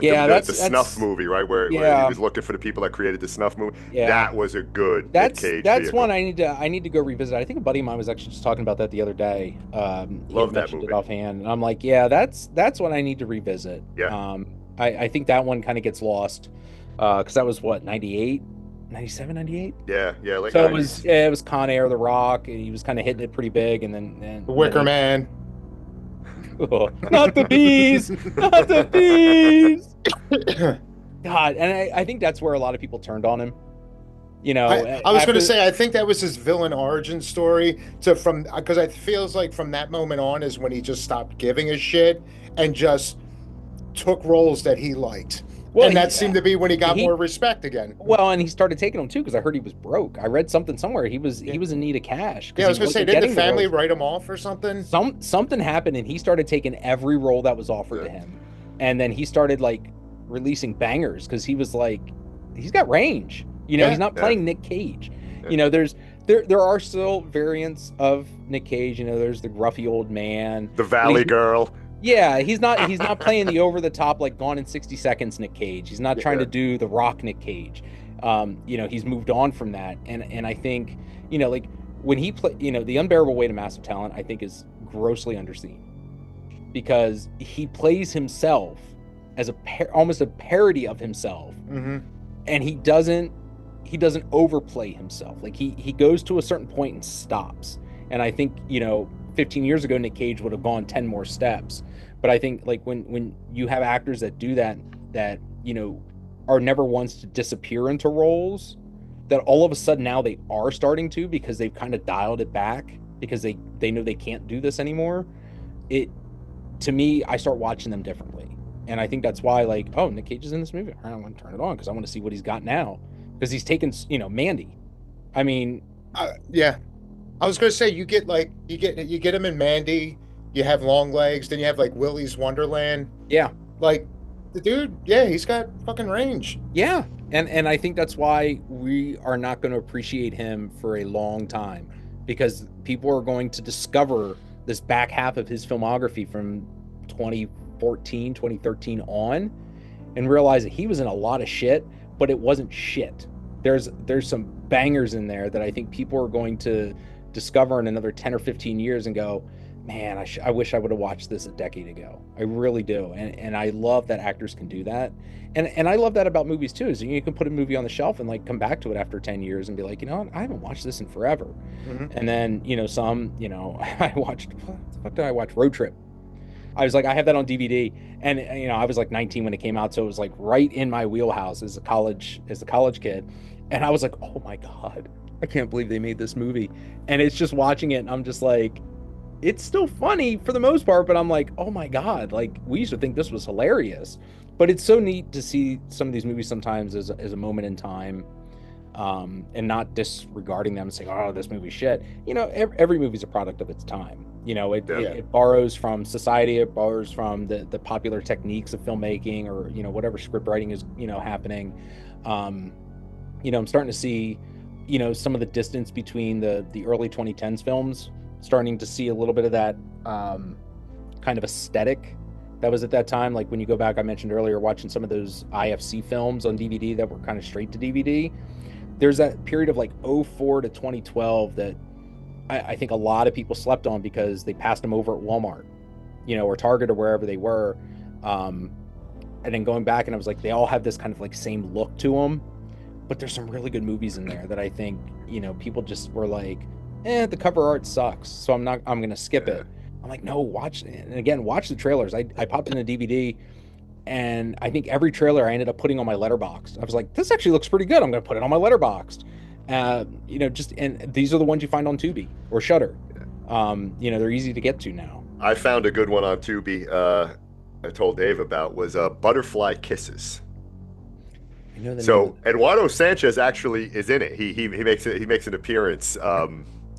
That's the Snuff movie, right? Where he was looking for the people that created the Snuff movie. Yeah. That was a good Nick Cage vehicle. One I need to go revisit. I think a buddy of mine was actually just talking about that the other day. Love that movie. It offhand, and I'm like, yeah, that's one I need to revisit. Yeah. I think that one kind of gets lost because that was what 98, 97, 98. Yeah. Like so 90s. It was Con Air, The Rock, and he was kind of hitting it pretty big, and then The Wicker Man. Oh, not the bees! Not the bees! God, and I think that's where a lot of people turned on him. You know, I was going to say, I think that was his villain origin story. Because it feels like from that moment on is when he just stopped giving a shit and just took roles that he liked. Well, and that seemed to be when he got more respect again. Well, and he started taking them too because I heard he was broke. I read something somewhere he was in need of cash. Yeah, I was going to say, didn't the family write him off or something? Something happened, and he started taking every role that was offered to him, and then he started like releasing bangers because he was like, he's got range. You know, he's not playing Nick Cage. Yeah. You know, there are still variants of Nick Cage. You know, there's the gruffy old man, the Valley Girl. Yeah, he's not playing the over the top like Gone in 60 Seconds Nick Cage. He's not trying to do the Rock Nick Cage. You know, he's moved on from that, and I think, you know, like when he play, you know, The Unbearable Weight of Massive Talent, I think is grossly underseen because he plays himself as almost a parody of himself, and he doesn't overplay himself. Like he goes to a certain point and stops. And I think, you know, 15 years ago, Nick Cage would have gone 10 more steps. But I think like when you have actors that do that, you know, are never ones to disappear into roles, that all of a sudden now they are starting to because they've kind of dialed it back because they know they can't do this anymore. To me, I start watching them differently. And I think that's why, like, oh, Nick Cage is in this movie. I don't want to turn it on because I want to see what he's got now. Because he's taken, you know, Mandy. I mean, yeah. I was going to say you get him in Mandy. You have Long Legs. Then you have like Willy's Wonderland. Yeah. Like the dude, yeah, he's got fucking range. Yeah. And I think that's why we are not going to appreciate him for a long time, because people are going to discover this back half of his filmography from 2014, 2013 on, and realize that he was in a lot of shit, but it wasn't shit. There's some bangers in there that I think people are going to discover in another 10 or 15 years and go, man, I wish I would have watched this a decade ago. I really do. And I love that actors can do that. And I love that about movies too, is you can put a movie on the shelf and like come back to it after 10 years and be like, you know what? I haven't watched this in forever. Mm-hmm. And then, I watched, what the fuck did I watch? Road Trip. I was like, I have that on DVD, and I was like 19 when it came out, so it was like right in my wheelhouse as a college kid, and I was like, oh my god, I can't believe they made this movie. And it's just watching it, and I'm just like, it's still funny for the most part, but I'm like, oh my god, like we used to think this was hilarious. But it's so neat to see some of these movies sometimes as a moment in time, and not disregarding them and saying, oh, this movie's shit. Every movie's a product of its time. It borrows from society, it borrows from the popular techniques of filmmaking, or whatever script writing is happening. I'm starting to see some of the distance between the early 2010s films, starting to see a little bit of that kind of aesthetic that was at that time. Like when you go back, I mentioned earlier, watching some of those IFC films on DVD that were kind of straight to DVD. There's that period of like 2004 to 2012 that I think a lot of people slept on because they passed them over at Walmart, or Target, or wherever they were. And then going back, and I was like, they all have this kind of like same look to them, but there's some really good movies in there that I think, people just were like, the cover art sucks, so I'm going to skip it. I'm like, no, watch it. And again, watch the trailers. I popped in a DVD, and I think every trailer I ended up putting on my Letterboxd. I was like, this actually looks pretty good. I'm going to put it on my Letterboxd. And these are the ones you find on Tubi or Shudder. They're easy to get to now. I found a good one on Tubi. I told Dave about was Butterfly Kisses. So Eduardo Sanchez actually is in it. He makes an appearance.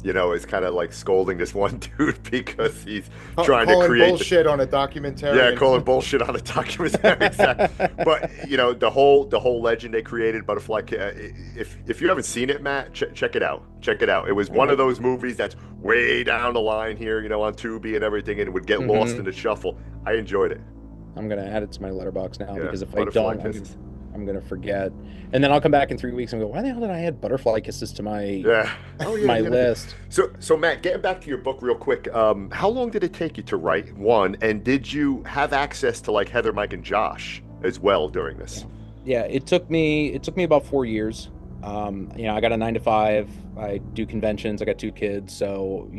Is kind of like scolding this one dude because he's trying to create bullshit on a documentary. Yeah, calling bullshit on a documentary. Exactly. But the whole legend they created, Butterfly. If you haven't seen it, Matt, check it out. Check it out. It was one of those movies that's way down the line here, on Tubi and everything, and it would get lost in the shuffle. I enjoyed it. I'm gonna add it to my Letterboxd now, because if I don't, I'm gonna forget, and then I'll come back in 3 weeks and go, why the hell did I add Butterfly Kisses to my my list? So Matt, getting back to your book real quick, how long did it take you to write one, and did you have access to like Heather, Mike, and Josh as well during this? Yeah, it took me about 4 years. I got a 9 to 5. I do conventions. I got 2 kids, so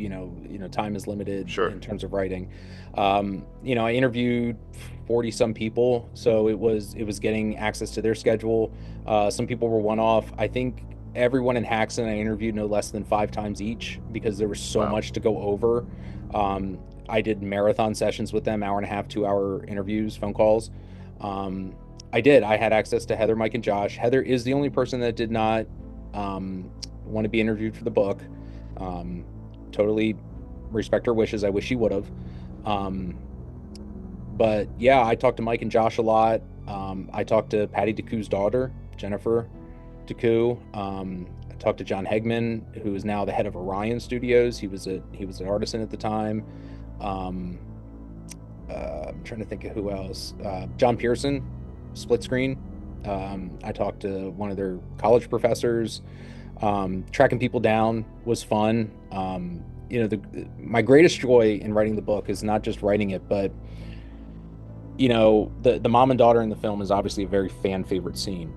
time is limited in terms of writing. I interviewed 40 some people, so it was getting access to their schedule. Some people were one-off. I think everyone in Haxon I interviewed no less than 5 times each, because there was so much to go over. I did marathon sessions with them, 1.5 to 2-hour interviews, phone calls. I had access to Heather, Mike, and Josh. Heather is the only person that did not want to be interviewed for the book. Totally respect her wishes. I wish she would have. But yeah, I talked to Mike and Josh a lot. I talked to Patty DeCou's daughter, Jennifer DeCou. I talked to John Hegman, who is now the head of Orion Studios. He was an artisan at the time. I'm trying to think of who else. John Pearson, Split Screen. I talked to one of their college professors. Tracking people down was fun. My greatest joy in writing the book is not just writing it, but the mom and daughter in the film is obviously a very fan favorite scene,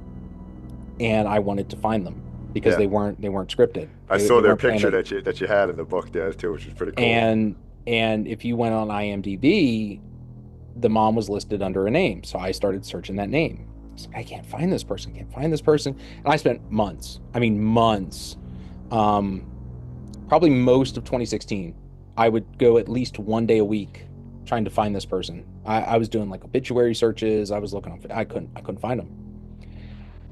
and I wanted to find them because they weren't scripted. I saw their picture that you had in the book there too, which is pretty cool. And if you went on IMDb, the mom was listed under a name, so I started searching that name. I was like, I can't find this person, and I spent months. Probably most of 2016, I would go at least 1 day a week trying to find this person. I was doing like obituary searches. I was looking up. I couldn't find him.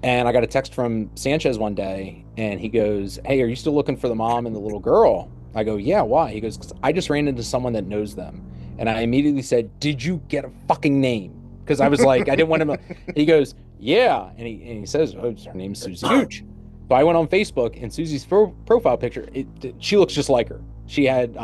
And I got a text from Sanchez one day, and he goes, "Hey, are you still looking for the mom and the little girl?" I go, "Yeah, why?" He goes, "'Cause I just ran into someone that knows them." And I immediately said, "Did you get a fucking name?" Because I was like, I didn't want him. He goes, yeah. And he says, oh, her name's Susie Gooch. So I went on Facebook, and Susie's profile picture, she looks just like her. She had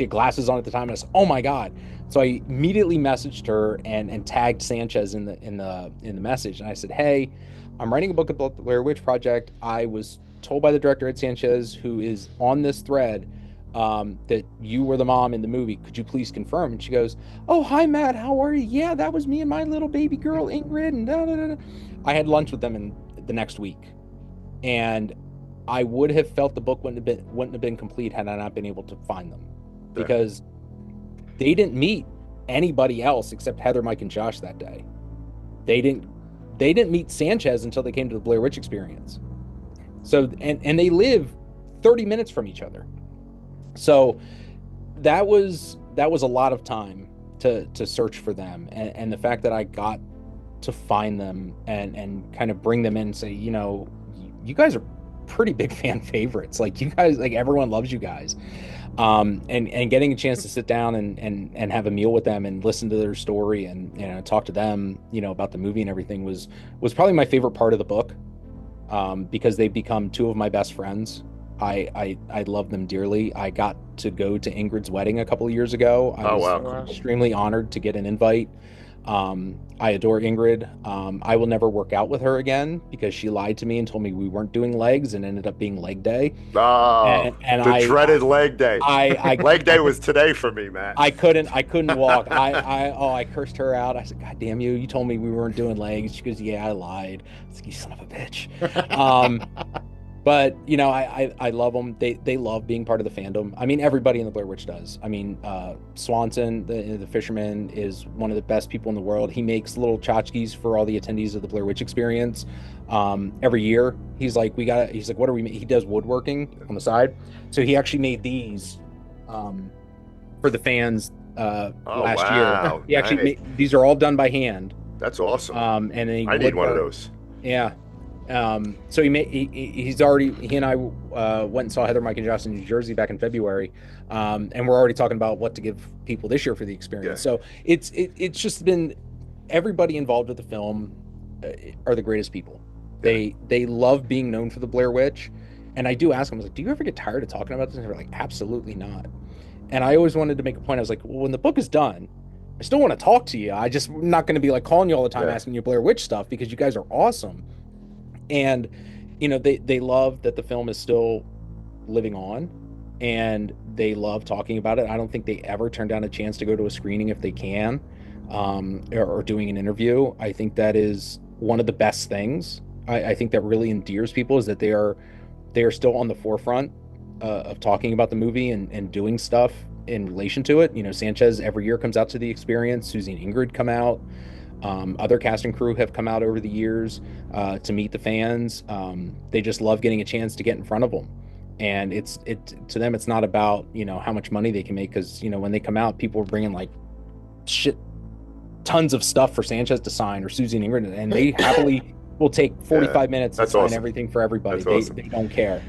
glasses on at the time, and I said, oh my God. So I immediately messaged her and tagged Sanchez in the message. And I said, hey, I'm writing a book about the Blair Witch Project. I was told by the director, Ed Sanchez, who is on this thread, that you were the mom in the movie. Could you please confirm? And she goes, oh, hi, Matt. How are you? Yeah, that was me and my little baby girl, Ingrid. And da, da, da. I had lunch with them in the next week. And I would have felt the book wouldn't have been complete had I not been able to find them, because they didn't meet anybody else except Heather, Mike, and Josh that day. They didn't meet Sanchez until they came to the Blair Witch Experience. So and they live 30 minutes from each other. So that was a lot of time to search for them, and the fact that I got to find them and kind of bring them in and say, you know, you guys are pretty big fan favorites. Like, you guys, like, everyone loves you guys. And getting a chance to sit down and have a meal with them and listen to their story and, you know, talk to them, you know, about the movie and everything was probably my favorite part of the book, because they've become two of my best friends. I love them dearly. I got to go to Ingrid's wedding a couple of years ago. I was extremely honored to get an invite. I adore Ingrid. I will never work out with her again because she lied to me and told me we weren't doing legs and ended up being leg day. Oh, and the dreaded leg day. Leg day was today for me, Matt. I couldn't walk. I cursed her out. I said, God damn you. You told me we weren't doing legs. She goes, yeah, I lied. I was like, you son of a bitch. But, you know, I love them. They love being part of the fandom. I mean, everybody in the Blair Witch does. I mean, Swanson, the fisherman, is one of the best people in the world. He makes little tchotchkes for all the attendees of the Blair Witch Experience. Every year, he's like, what are we? He does woodworking on the side. So he actually made these for the fans last year. He actually made, these are all done by hand. That's awesome. And then I need one of those. Yeah. So he and I went and saw Heather, Mike, and Josh in New Jersey back in February, and we're already talking about what to give people this year for the experience. Yeah. So it's just been, everybody involved with the film are the greatest people. Yeah. They love being known for the Blair Witch, and I do ask them, I was like, do you ever get tired of talking about this? And they're like, absolutely not. And I always wanted to make a point. I was like, well, when the book is done, I still want to talk to you. I'm not going to be like calling you all the time asking you Blair Witch stuff, because you guys are awesome. And, you know, they love that the film is still living on, and they love talking about it. I don't think they ever turn down a chance to go to a screening if they can, or doing an interview. I think that is one of the best things. I think that really endears people, is that they are still on the forefront of talking about the movie and doing stuff in relation to it. You know, Sanchez every year comes out to the experience. Susie and Ingrid come out. Other cast and crew have come out over the years to meet the fans. They just love getting a chance to get in front of them, and to them, it's not about, you know, how much money they can make, because, you know, when they come out, people are bringing like tons of stuff for Sanchez to sign, or Susie and Ingrid, and they happily will take 45 minutes to sign everything for everybody. They don't care.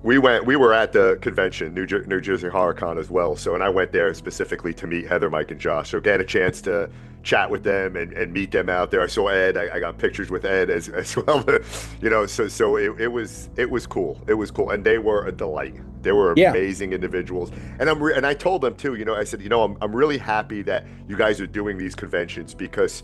We were at the convention, New Jersey HorrorCon as well. So, and I went there specifically to meet Heather, Mike, and Josh. So get a chance to chat with them and meet them out there. I saw Ed. I got pictures with Ed as well. You know, so it was cool. It was cool, and they were a delight. They were amazing individuals. And and I told them too. You know, I said, you know, I'm really happy that you guys are doing these conventions, because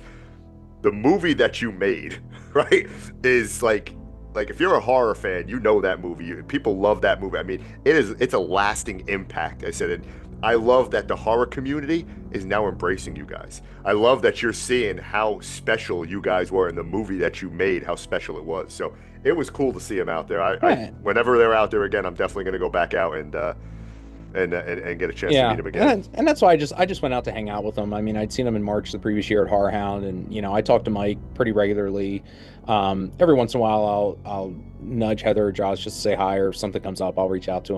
the movie that you made, right, is like if you're a horror fan, you know that movie. People love that movie. I mean, it's a lasting impact. I said it. I love that the horror community is now embracing you guys. I love that you're seeing how special you guys were in the movie that you made, how special it was. So it was cool to see them out there. Whenever they're out there again, I'm definitely going to go back out and get a chance to meet them again. And that's why I just went out to hang out with them. I mean, I'd seen them in March the previous year at Horror Hound, and, you know, I talked to Mike pretty regularly. Every once in a while, I'll nudge Heather or Josh just to say hi, or if something comes up, I'll reach out to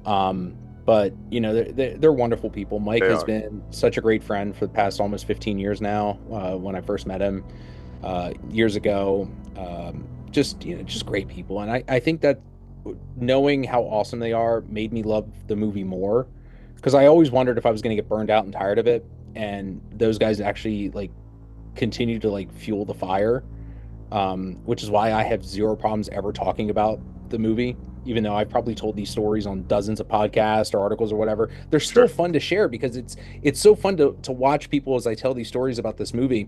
them. But, you know, they're wonderful people. Mike has been such a great friend for the past almost 15 years now. When I first met him years ago, just great people. And I think that knowing how awesome they are made me love the movie more, because I always wondered if I was going to get burned out and tired of it. And those guys actually like continue to like fuel the fire. which is why I have zero problems ever talking about the movie, even though I've probably told these stories on dozens of podcasts or articles or whatever. They're still fun to share because it's so fun to watch people as I tell these stories about this movie.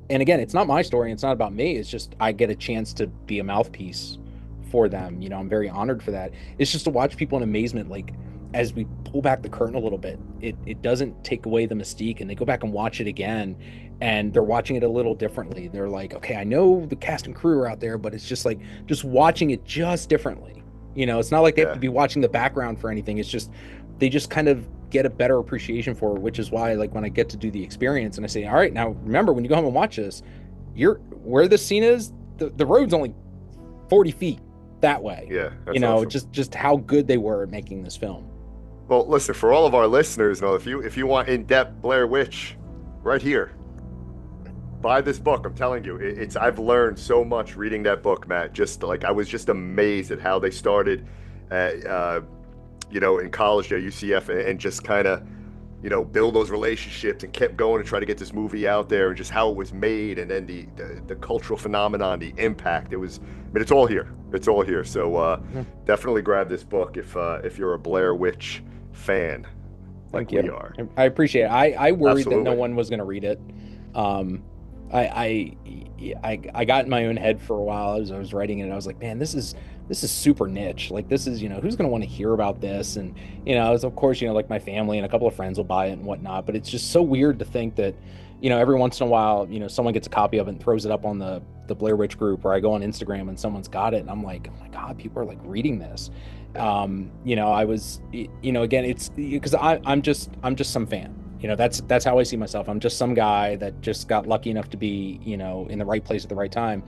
And again, it's not my story. It's not about me. It's just I get a chance to be a mouthpiece for them. I'm very honored for that. It's just to watch people in amazement, like as we pull back the curtain a little bit, it doesn't take away the mystique, and they go back and watch it again, and they're watching it a little differently. They're like, okay, I know the cast and crew are out there, but it's just like just watching it just differently. It's not like they have to be watching the background for anything. It's just they just kind of get a better appreciation for it, which is why, like, when I get to do the experience and I say, all right, now remember, when you go home and watch this, where this scene is, the road's only 40 feet that way. Yeah, that's awesome. just how good they were at making this film. Well, listen, for all of our listeners, if you want in-depth Blair Witch, right here, buy this book. I'm telling you, I've learned so much reading that book, Matt. Just like I was just amazed at how they started, in college at UCF, and just kind of, build those relationships and kept going to try to get this movie out there, and just how it was made, and then the cultural phenomenon, the impact. It's all here. It's all here. So definitely grab this book if you're a Blair Witch fan, like we are. I appreciate it. I worried Absolutely. that no one was going to read it. I got in my own head for a while as I was writing it. I was like, man, this is super niche. Like, this is, who's going to want to hear about this? And, of course, like my family and a couple of friends will buy it and whatnot, but it's just so weird to think that, every once in a while, someone gets a copy of it and throws it up on the Blair Witch group, or I go on Instagram and someone's got it and I'm like, oh my God, people are like reading this. I was, again, it's because I'm just some fan. That's how I see myself. I'm just some guy that just got lucky enough to be, in the right place at the right time.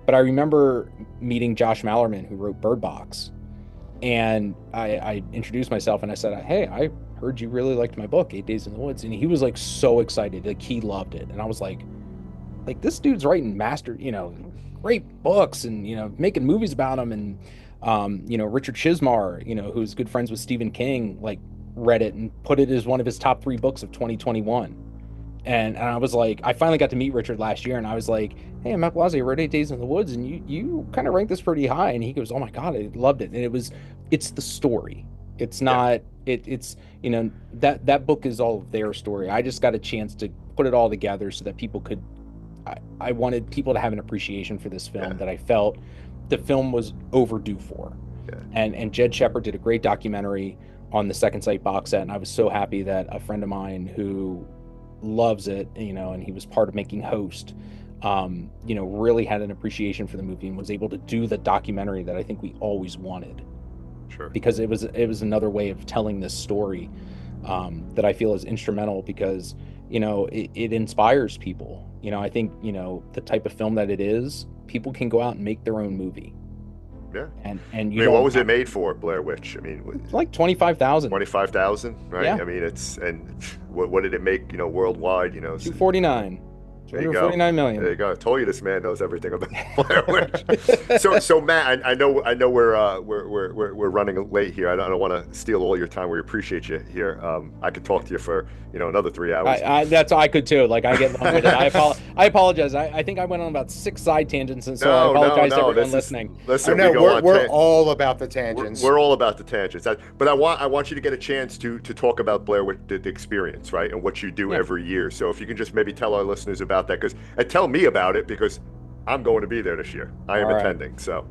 But I remember meeting Josh Mallerman, who wrote Bird Box, and I introduced myself and I said, hey, I heard you really liked my book, 8 Days in the Woods. And he was like so excited, like he loved it. And I was like this dude's writing great books and, making movies about them. And, Richard Chizmar, who's good friends with Stephen King, like read it and put it as one of his top 3 books of 2021. And I was like, I finally got to meet Richard last year, and I was like, hey, Matt Blazi, I read 8 Days in the Woods, and you kind of ranked this pretty high. And he goes, oh my God, I loved it. And it's the story. It's not, it's that book is all their story. I just got a chance to put it all together so that people could, I wanted people to have an appreciation for this film that I felt the film was overdue for. Yeah. And Jed Shepard did a great documentary on the Second Sight box set, and I was so happy that a friend of mine who loves it, and he was part of making Host, really had an appreciation for the movie and was able to do the documentary that I think we always wanted. Sure. Because it was another way of telling this story that I feel is instrumental, because it inspires people. I think the type of film that it is, people can go out and make their own movie. Yeah. And what was it made for, Blair Witch? Like 25,000. 25,000, right? Yeah. What did it make, worldwide? 249. There you go. 49 million. There you go. I told you this man knows everything about Blair Witch. So Matt, I know we're running late here. I don't want to steal all your time. We appreciate you here. I could talk to you for another 3 hours. I could too. Like, I get long-winded. I apologize. I think I went on about 6 side tangents, and so I apologize to everyone listening. Listen, we're all about the tangents. We're all about the tangents. But I want you to get a chance to talk about Blair Witch, the experience, right, and what you do every year. So if you can just maybe tell our listeners about that, and tell me about it, because I'm going to be there this year. I am attending. So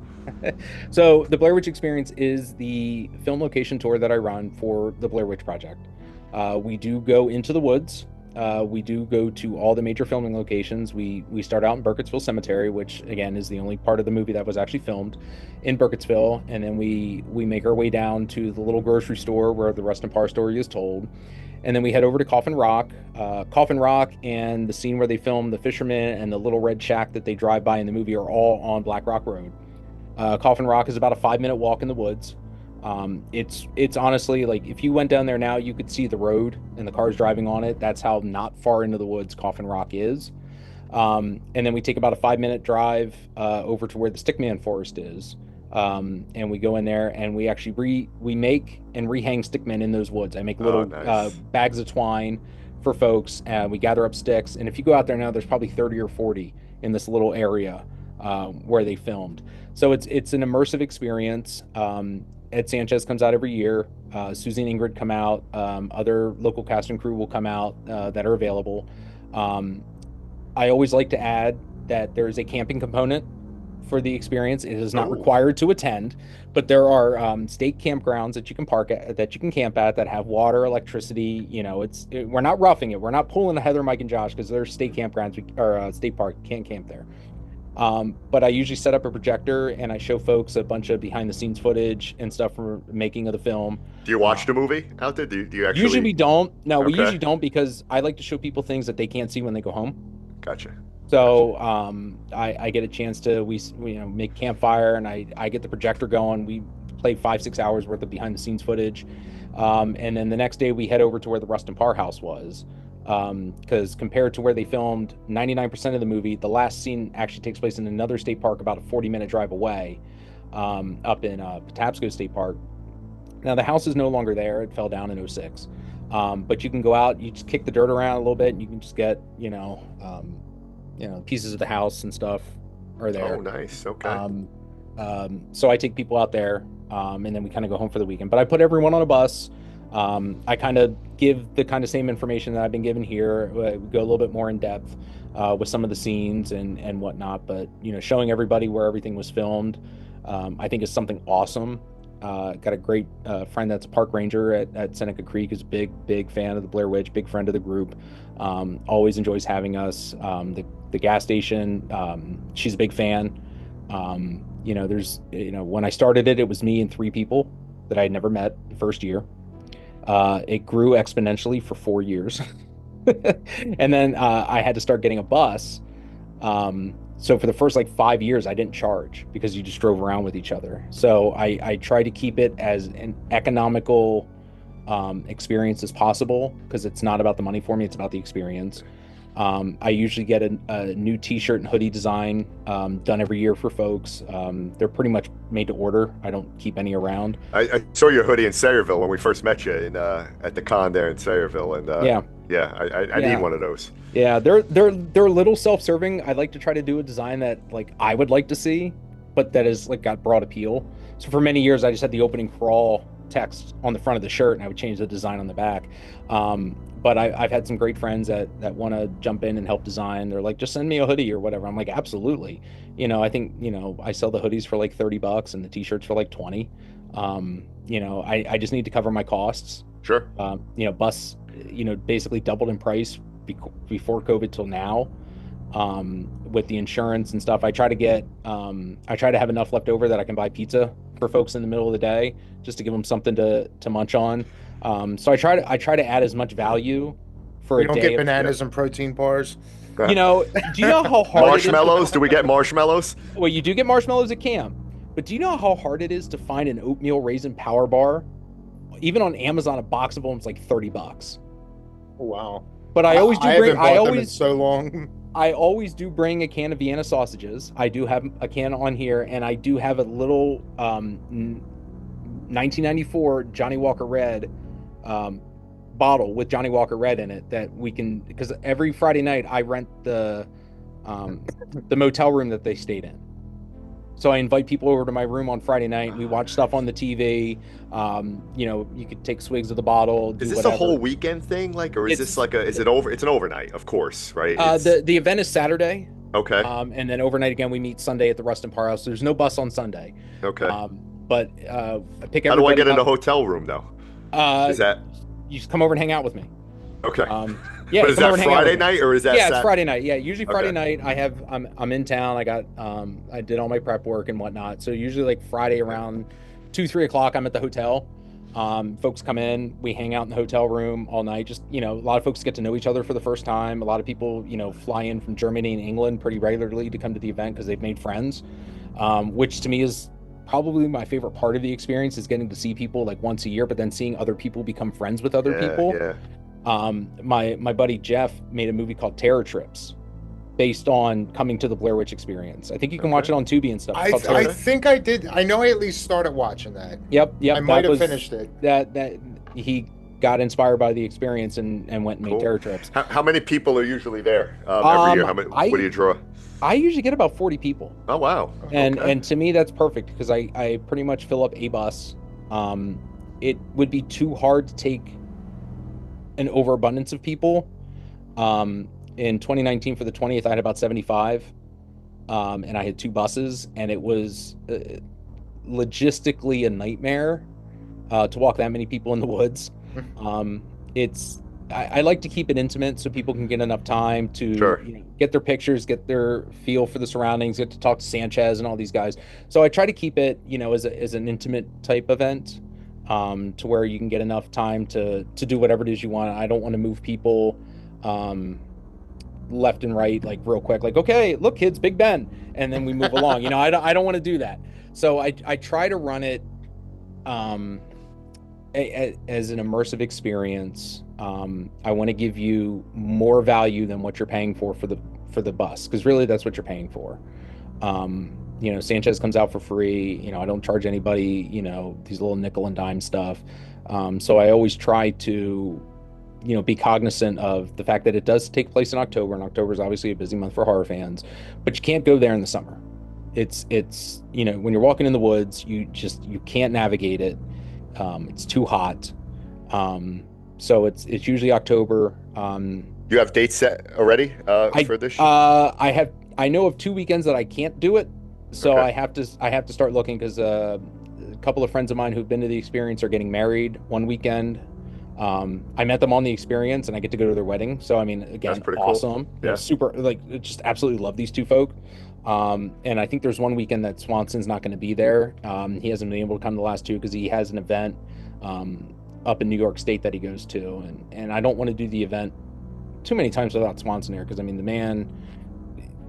So the Blair Witch Experience is the film location tour that I run for the Blair Witch Project. We do go into the woods. We do go to all the major filming locations. We start out in Burkittsville Cemetery, which again is the only part of the movie that was actually filmed in Burkittsville, and then we make our way down to the little grocery store where the Rustin Parr story is told. And then we head over to Coffin Rock. Coffin Rock and the scene where they film the fisherman and the little red shack that they drive by in the movie are all on Black Rock Road. Coffin Rock is about a 5-minute walk in the woods. It's honestly, like, if you went down there now, you could see the road and the cars driving on it. That's how not far into the woods Coffin Rock is. And then we take about a 5-minute drive over to where the Stickman Forest is. And we go in there and we actually we make and rehang stickmen in those woods. I make little bags of twine for folks, and we gather up sticks. And if you go out there now, there's probably 30 or 40 in this little area where they filmed. So it's an immersive experience. Ed Sanchez comes out every year. Susie and Ingrid come out. Other local cast and crew will come out that are available. I always like to add that there is a camping component for the experience. It is not required to attend, but there are state campgrounds that you can park at, that you can camp at, that have water, electricity. You know, we're not roughing it. We're not pulling a Heather, Mike, and Josh, because there's state campgrounds or state park. You can't camp there. But I usually set up a projector and I show folks a bunch of behind the scenes footage and stuff from making of the film. Do you watch the movie out there? Do you actually? Usually we don't. No, we usually don't, because I like to show people things that they can't see when they go home. Gotcha. So I get a chance to make campfire, and I get the projector going. We play 5-6 hours worth of behind the scenes footage, and then the next day we head over to where the Rustin Parr house was, because compared to where they filmed 99% of the movie, the last scene actually takes place in another state park about a 40-minute drive away, up in Patapsco State Park. Now the house is no longer there; it fell down in 2006. But you can go out, you just kick the dirt around a little bit, and you can just get pieces of the house and stuff are there. Oh, nice. Okay. So I take people out there, and then we kind of go home for the weekend. But I put everyone on a bus. I kind of give the kind of same information that I've been given here. We go a little bit more in depth with some of the scenes and whatnot. But showing everybody where everything was filmed, I think is something awesome. Got a great friend that's a park ranger at Seneca Creek, is a big fan of the Blair Witch, big friend of the group. Always enjoys having us. The gas station, she's a big fan. When I started it was me and 3 people that I had never met the first year. It grew exponentially for 4 years. And then I had to start getting a bus. So for the first 5 years, I didn't charge, because you just drove around with each other. So I try to keep it as an economical experience as possible, because it's not about the money for me, it's about the experience. I usually get a new t-shirt and hoodie design done every year for folks. They're pretty much made to order. I don't keep any around. I saw your hoodie in Sayreville when we first met you at the con there in Sayreville, and I need one of those. Yeah, they're a little self-serving. I'd like to try to do a design that I would like to see, but that is got broad appeal. So for many years, I just had the opening crawl text on the front of the shirt, and I would change the design on the back. But I've had some great friends that want to jump in and help design. They're like, just send me a hoodie or whatever. I'm like, absolutely. I think, I sell the hoodies for $30 and the t-shirts for $20. I just need to cover my costs. Sure. Bus, basically doubled in price before COVID till now, with the insurance and stuff. I try to have enough left over that I can buy pizza for folks in the middle of the day, just to give them something to munch on. So I try to add as much value for a day. You don't get bananas and protein bars? Do you know how hard marshmallows? Do we get marshmallows? Well, you do get marshmallows at camp, but do you know how hard it is to find an oatmeal raisin power bar? Even on Amazon, a box of them is $30. Oh, wow. But I always do bring. I haven't bought them in so long. I always do bring a can of Vienna sausages. I do have a can on here, and I do have a little 1994 Johnny Walker Red bottle with Johnny Walker Red in it that we can, because every Friday night I rent the motel room that they stayed in. So I invite people over to my room on Friday night. We watch stuff on the TV. You could take swigs of the bottle. Is this a whole weekend thing, or is this it's an overnight, of course, right? The event is Saturday. Okay. And then overnight again, we meet Sunday at the Rustin Parr house. There's no bus on Sunday. Okay. But I pick. How do I get in a hotel room though? Is that you just come over and hang out with me? Okay. Yeah. But is that Friday night or is that? Yeah, it's Friday night. Yeah, usually Friday night. I'm in town. I did all my prep work and whatnot. So usually Friday around 2-3 o'clock, I'm at the hotel. Folks come in, we hang out in the hotel room all night. Just a lot of folks get to know each other for the first time. A lot of people fly in from Germany and England pretty regularly to come to the event because they've made friends, which to me is probably my favorite part of the experience, is getting to see people once a year, but then seeing other people become friends with other people. Yeah. My buddy Jeff made a movie called Terror Trips based on coming to the Blair Witch experience. I think you can watch it on Tubi and stuff. I think I did. I know I at least started watching that. Yep. I might have finished it. That he got inspired by the experience and went and made terror trips. How many people are usually there every year? What do you draw? I usually get about 40 people. Oh, wow. And to me, that's perfect because I pretty much fill up a bus. It would be too hard to take an overabundance of people. In 2019 for the 20th, I had about 75. And I had 2 buses, and it was logistically a nightmare to walk that many people in the woods. I like to keep it intimate so people can get enough time to get their pictures, get their feel for the surroundings, get to talk to Sanchez and all these guys. So I try to keep it, as an intimate type event, to where you can get enough time to do whatever it is you want. I don't want to move people left and right, like real quick, like, okay, look, kids, Big Ben, and then we move along. I don't want to do that. So I try to run it as an immersive experience. I want to give you more value than what you're paying for the bus, because really that's what you're paying for. Sanchez comes out for free. I don't charge anybody, these little nickel and dime stuff. So I always try to, be cognizant of the fact that it does take place in October, and October is obviously a busy month for horror fans, but you can't go there in the summer. It's when you're walking in the woods, you can't navigate it. It's too hot. So it's usually October. You have dates set already for this show? I know of 2 weekends that I can't do it. So okay. I have to start looking, because a couple of friends of mine who've been to the experience are getting married one weekend. I met them on the experience, and I get to go to their wedding. So, I mean, again, that's pretty awesome. Cool. Yeah. Super, just absolutely love these 2 folk. And I think there's one weekend that Swanson's not going to be there. He hasn't been able to come the last 2 because he has an event up in New York State that he goes to. And I don't want to do the event too many times without Swanson here, because, I mean, the man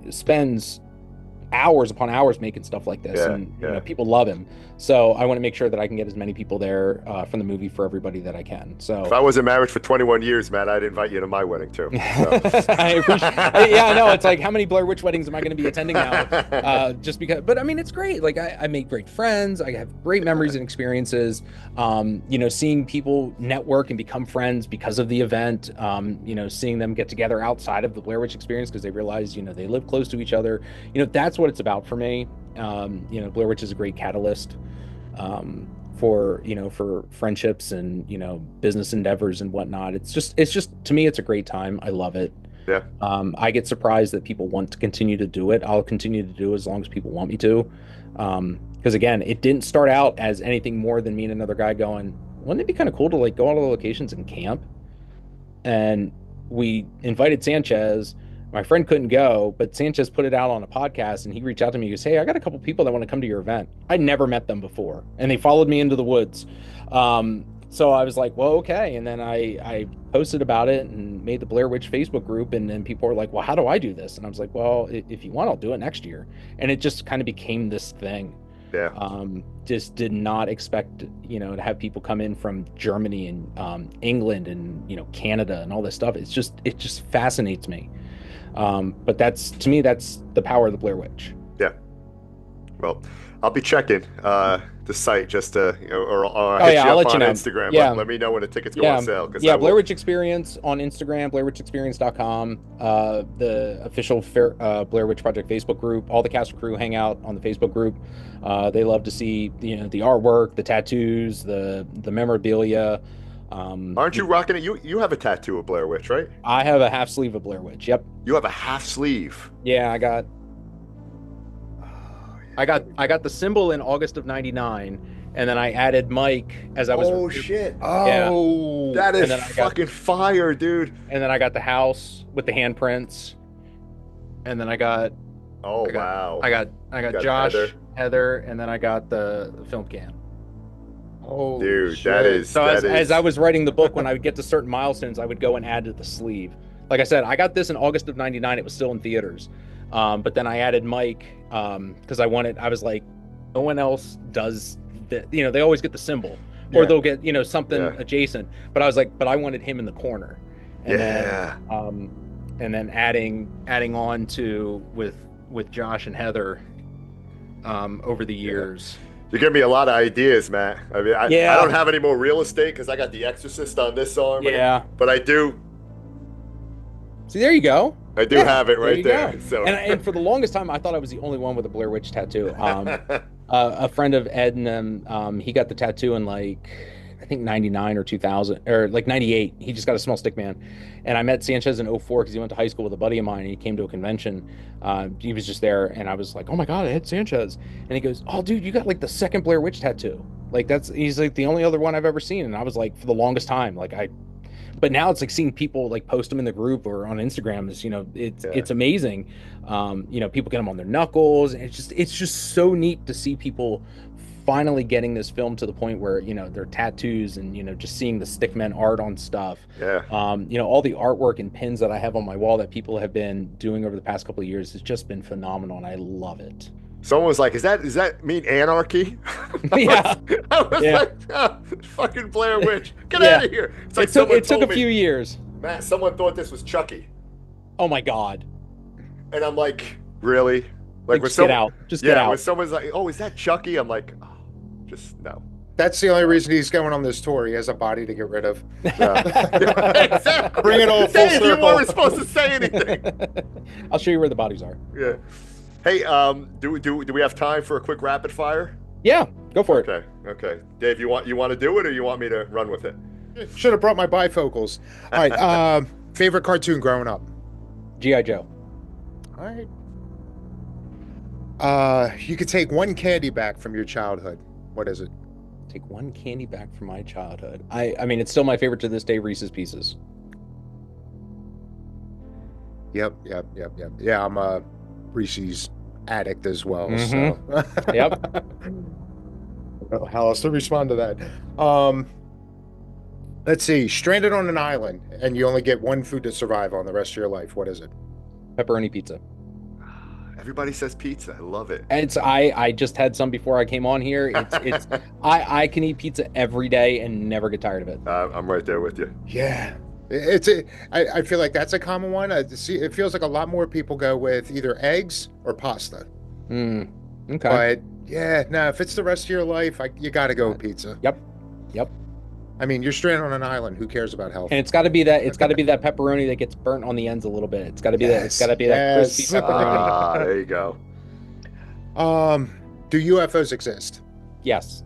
spends hours upon hours making stuff like this, and people love him. So I want to make sure that I can get as many people there from the movie for everybody that I can. So if I wasn't married for 21 years, Matt, I'd invite you to my wedding too. So. I appreciate. Yeah, I know. It's like, how many Blair Witch weddings am I going to be attending now? Just because, but I mean, it's great. Like I make great friends. I have great memories and experiences. Seeing people network and become friends because of the event. Seeing them get together outside of the Blair Witch experience because they realize, they live close to each other. That's what it's about for me. Blair Witch is a great catalyst for friendships and business endeavors and whatnot. It's just to me, it's a great time. I love it. Yeah. I get surprised that people want to continue to do it. I'll continue to do it as long as people want me to. Because again, it didn't start out as anything more than me and another guy going, wouldn't it be kind of cool to go all the locations and camp? And we invited Sanchez. My friend couldn't go, but Sanchez put it out on a podcast, and he reached out to me. He goes, "Hey, I got a couple people that want to come to your event." I'd never met them before, and they followed me into the woods. So I was like, well, okay. And then I posted about it and made the Blair Witch Facebook group, and then people were like, well, how do I do this? And I was like, well, if you want, I'll do it next year. And it just kind of became this thing. Yeah. Just did not expect, to have people come in from Germany and England and, Canada and all this stuff. It just fascinates me. But to me, that's the power of the Blair Witch. Yeah. Well, I'll be checking the site just to, or I'll hit you up on Instagram. Yeah. Let me know when the tickets go on sale. Yeah, Blair Witch Experience on Instagram, BlairWitchExperience.com, the official Blair Witch Project Facebook group. All the cast and crew hang out on the Facebook group. They love to see the artwork, the tattoos, the memorabilia. Aren't you rocking it? You have a tattoo of Blair Witch, right? I have a half sleeve of Blair Witch. Yep. You have a half sleeve. Yeah, I got the symbol in August of '99, and then I added Mike as I was. Oh shit! Oh, yeah. That is fucking fire, dude. And then I got the house with the handprints, and then I got. Oh wow! I got Josh, Heather, and then I got the film can. Oh, dude, shit. As I was writing the book, when I would get to certain milestones, I would go and add to the sleeve. Like I said, I got this in August of '99. It was still in theaters. But then I added Mike because I was like, no one else does that. They always get the symbol, or they'll get something adjacent. But I was like, but I wanted him in the corner, and then adding on to with Josh and Heather over the years. You give me a lot of ideas, Matt. I mean, I Yeah. don't have any more real estate because I got The Exorcist on this arm. Yeah. But I do. See, there you go. I do have it right there. So. And for the longest time, I thought I was the only one with a Blair Witch tattoo. A friend of Ed and them, he got the tattoo in like, I think 99 or 2000 or like 98. He just got a small stick man. And I met Sanchez in 04 because he went to high school with a buddy of mine and he came to a convention. He was just there and I was like, oh my God, Ed Sanchez. And he goes, oh dude, you got like the second Blair Witch tattoo. Like he's like the only other one I've ever seen. And I was like, for the longest time, but now it's like seeing people like post them in the group or on Instagram is, it's amazing. People get them on their knuckles and it's just so neat to see people finally getting this film to the point where, their tattoos and, just seeing the stickman art on stuff. Yeah. All the artwork and pins that I have on my wall that people have been doing over the past couple of years has just been phenomenal and I love it. Someone was like, does that mean anarchy? Yeah. I was like, oh, fucking Blair Witch. Get out of here. It's like it took a few years. Matt, someone thought this was Chucky. Oh my God. And I'm like, really? Like just get out. Just get out. When someone's like, oh, is that Chucky? I'm like, oh, just no. That's the only reason he's going on this tour. He has a body to get rid of. Exactly. Bring it all full circle. You weren't supposed to say anything. I'll show you where the bodies are. Yeah. Hey, do we have time for a quick rapid fire? Yeah, go for it. Okay. Dave, you want to do it or you want me to run with it? Should have brought my bifocals. All right. Favorite cartoon growing up? G.I. Joe. All right. You could take one candy back from your childhood. What is it? Take one candy back from my childhood. I mean, it's still my favorite to this day, Reese's Pieces. Yep. Yeah, I'm a Reese's addict as well. Mm-hmm. So. Yep. I don't know how else to respond to that. Let's see. Stranded on an island, and you only get one food to survive on the rest of your life. What is it? Pepperoni pizza. Everybody says pizza. I love it. I just had some before I came on here. I can eat pizza every day and never get tired of it. I'm right there with you. Yeah. I feel like that's a common one. It feels like a lot more people go with either eggs or pasta. Okay. But yeah, no, if it's the rest of your life, you got to go with pizza. Yep. I mean, you're stranded on an island. Who cares about health? And it's got to be that. It's got to be that pepperoni that gets burnt on the ends a little bit. It's got to be that. It's got to be that crispy pepperoni. There you go. Do UFOs exist? Yes.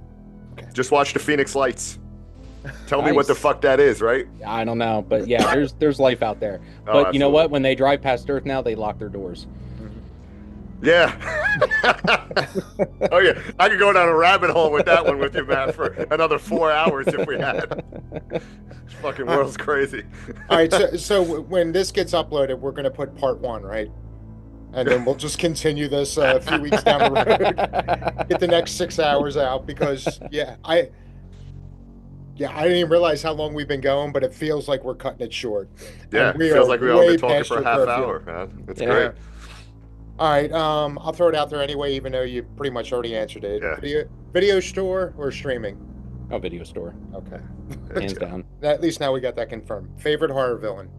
Okay. Just watch the Phoenix Lights. Tell me what the fuck that is, right? I don't know, but yeah, there's life out there. But you know what? When they drive past Earth now, they lock their doors. Yeah. Oh yeah, I could go down a rabbit hole with that one with you, Matt, for another 4 hours if we had. This fucking world's crazy. All right, so when this gets uploaded, we're gonna put part 1, right? And then we'll just continue this a few weeks down the road. Get the next 6 hours out because I didn't even realize how long we've been going, but it feels like we're cutting it short. Yeah, it feels like we've all been talking for a half hour, man. That's great. All right, I'll throw it out there anyway, even though you pretty much already answered it. Yeah. Video store or streaming? Oh, video store. Okay. Hands down. At least now we got that confirmed. Favorite horror villain?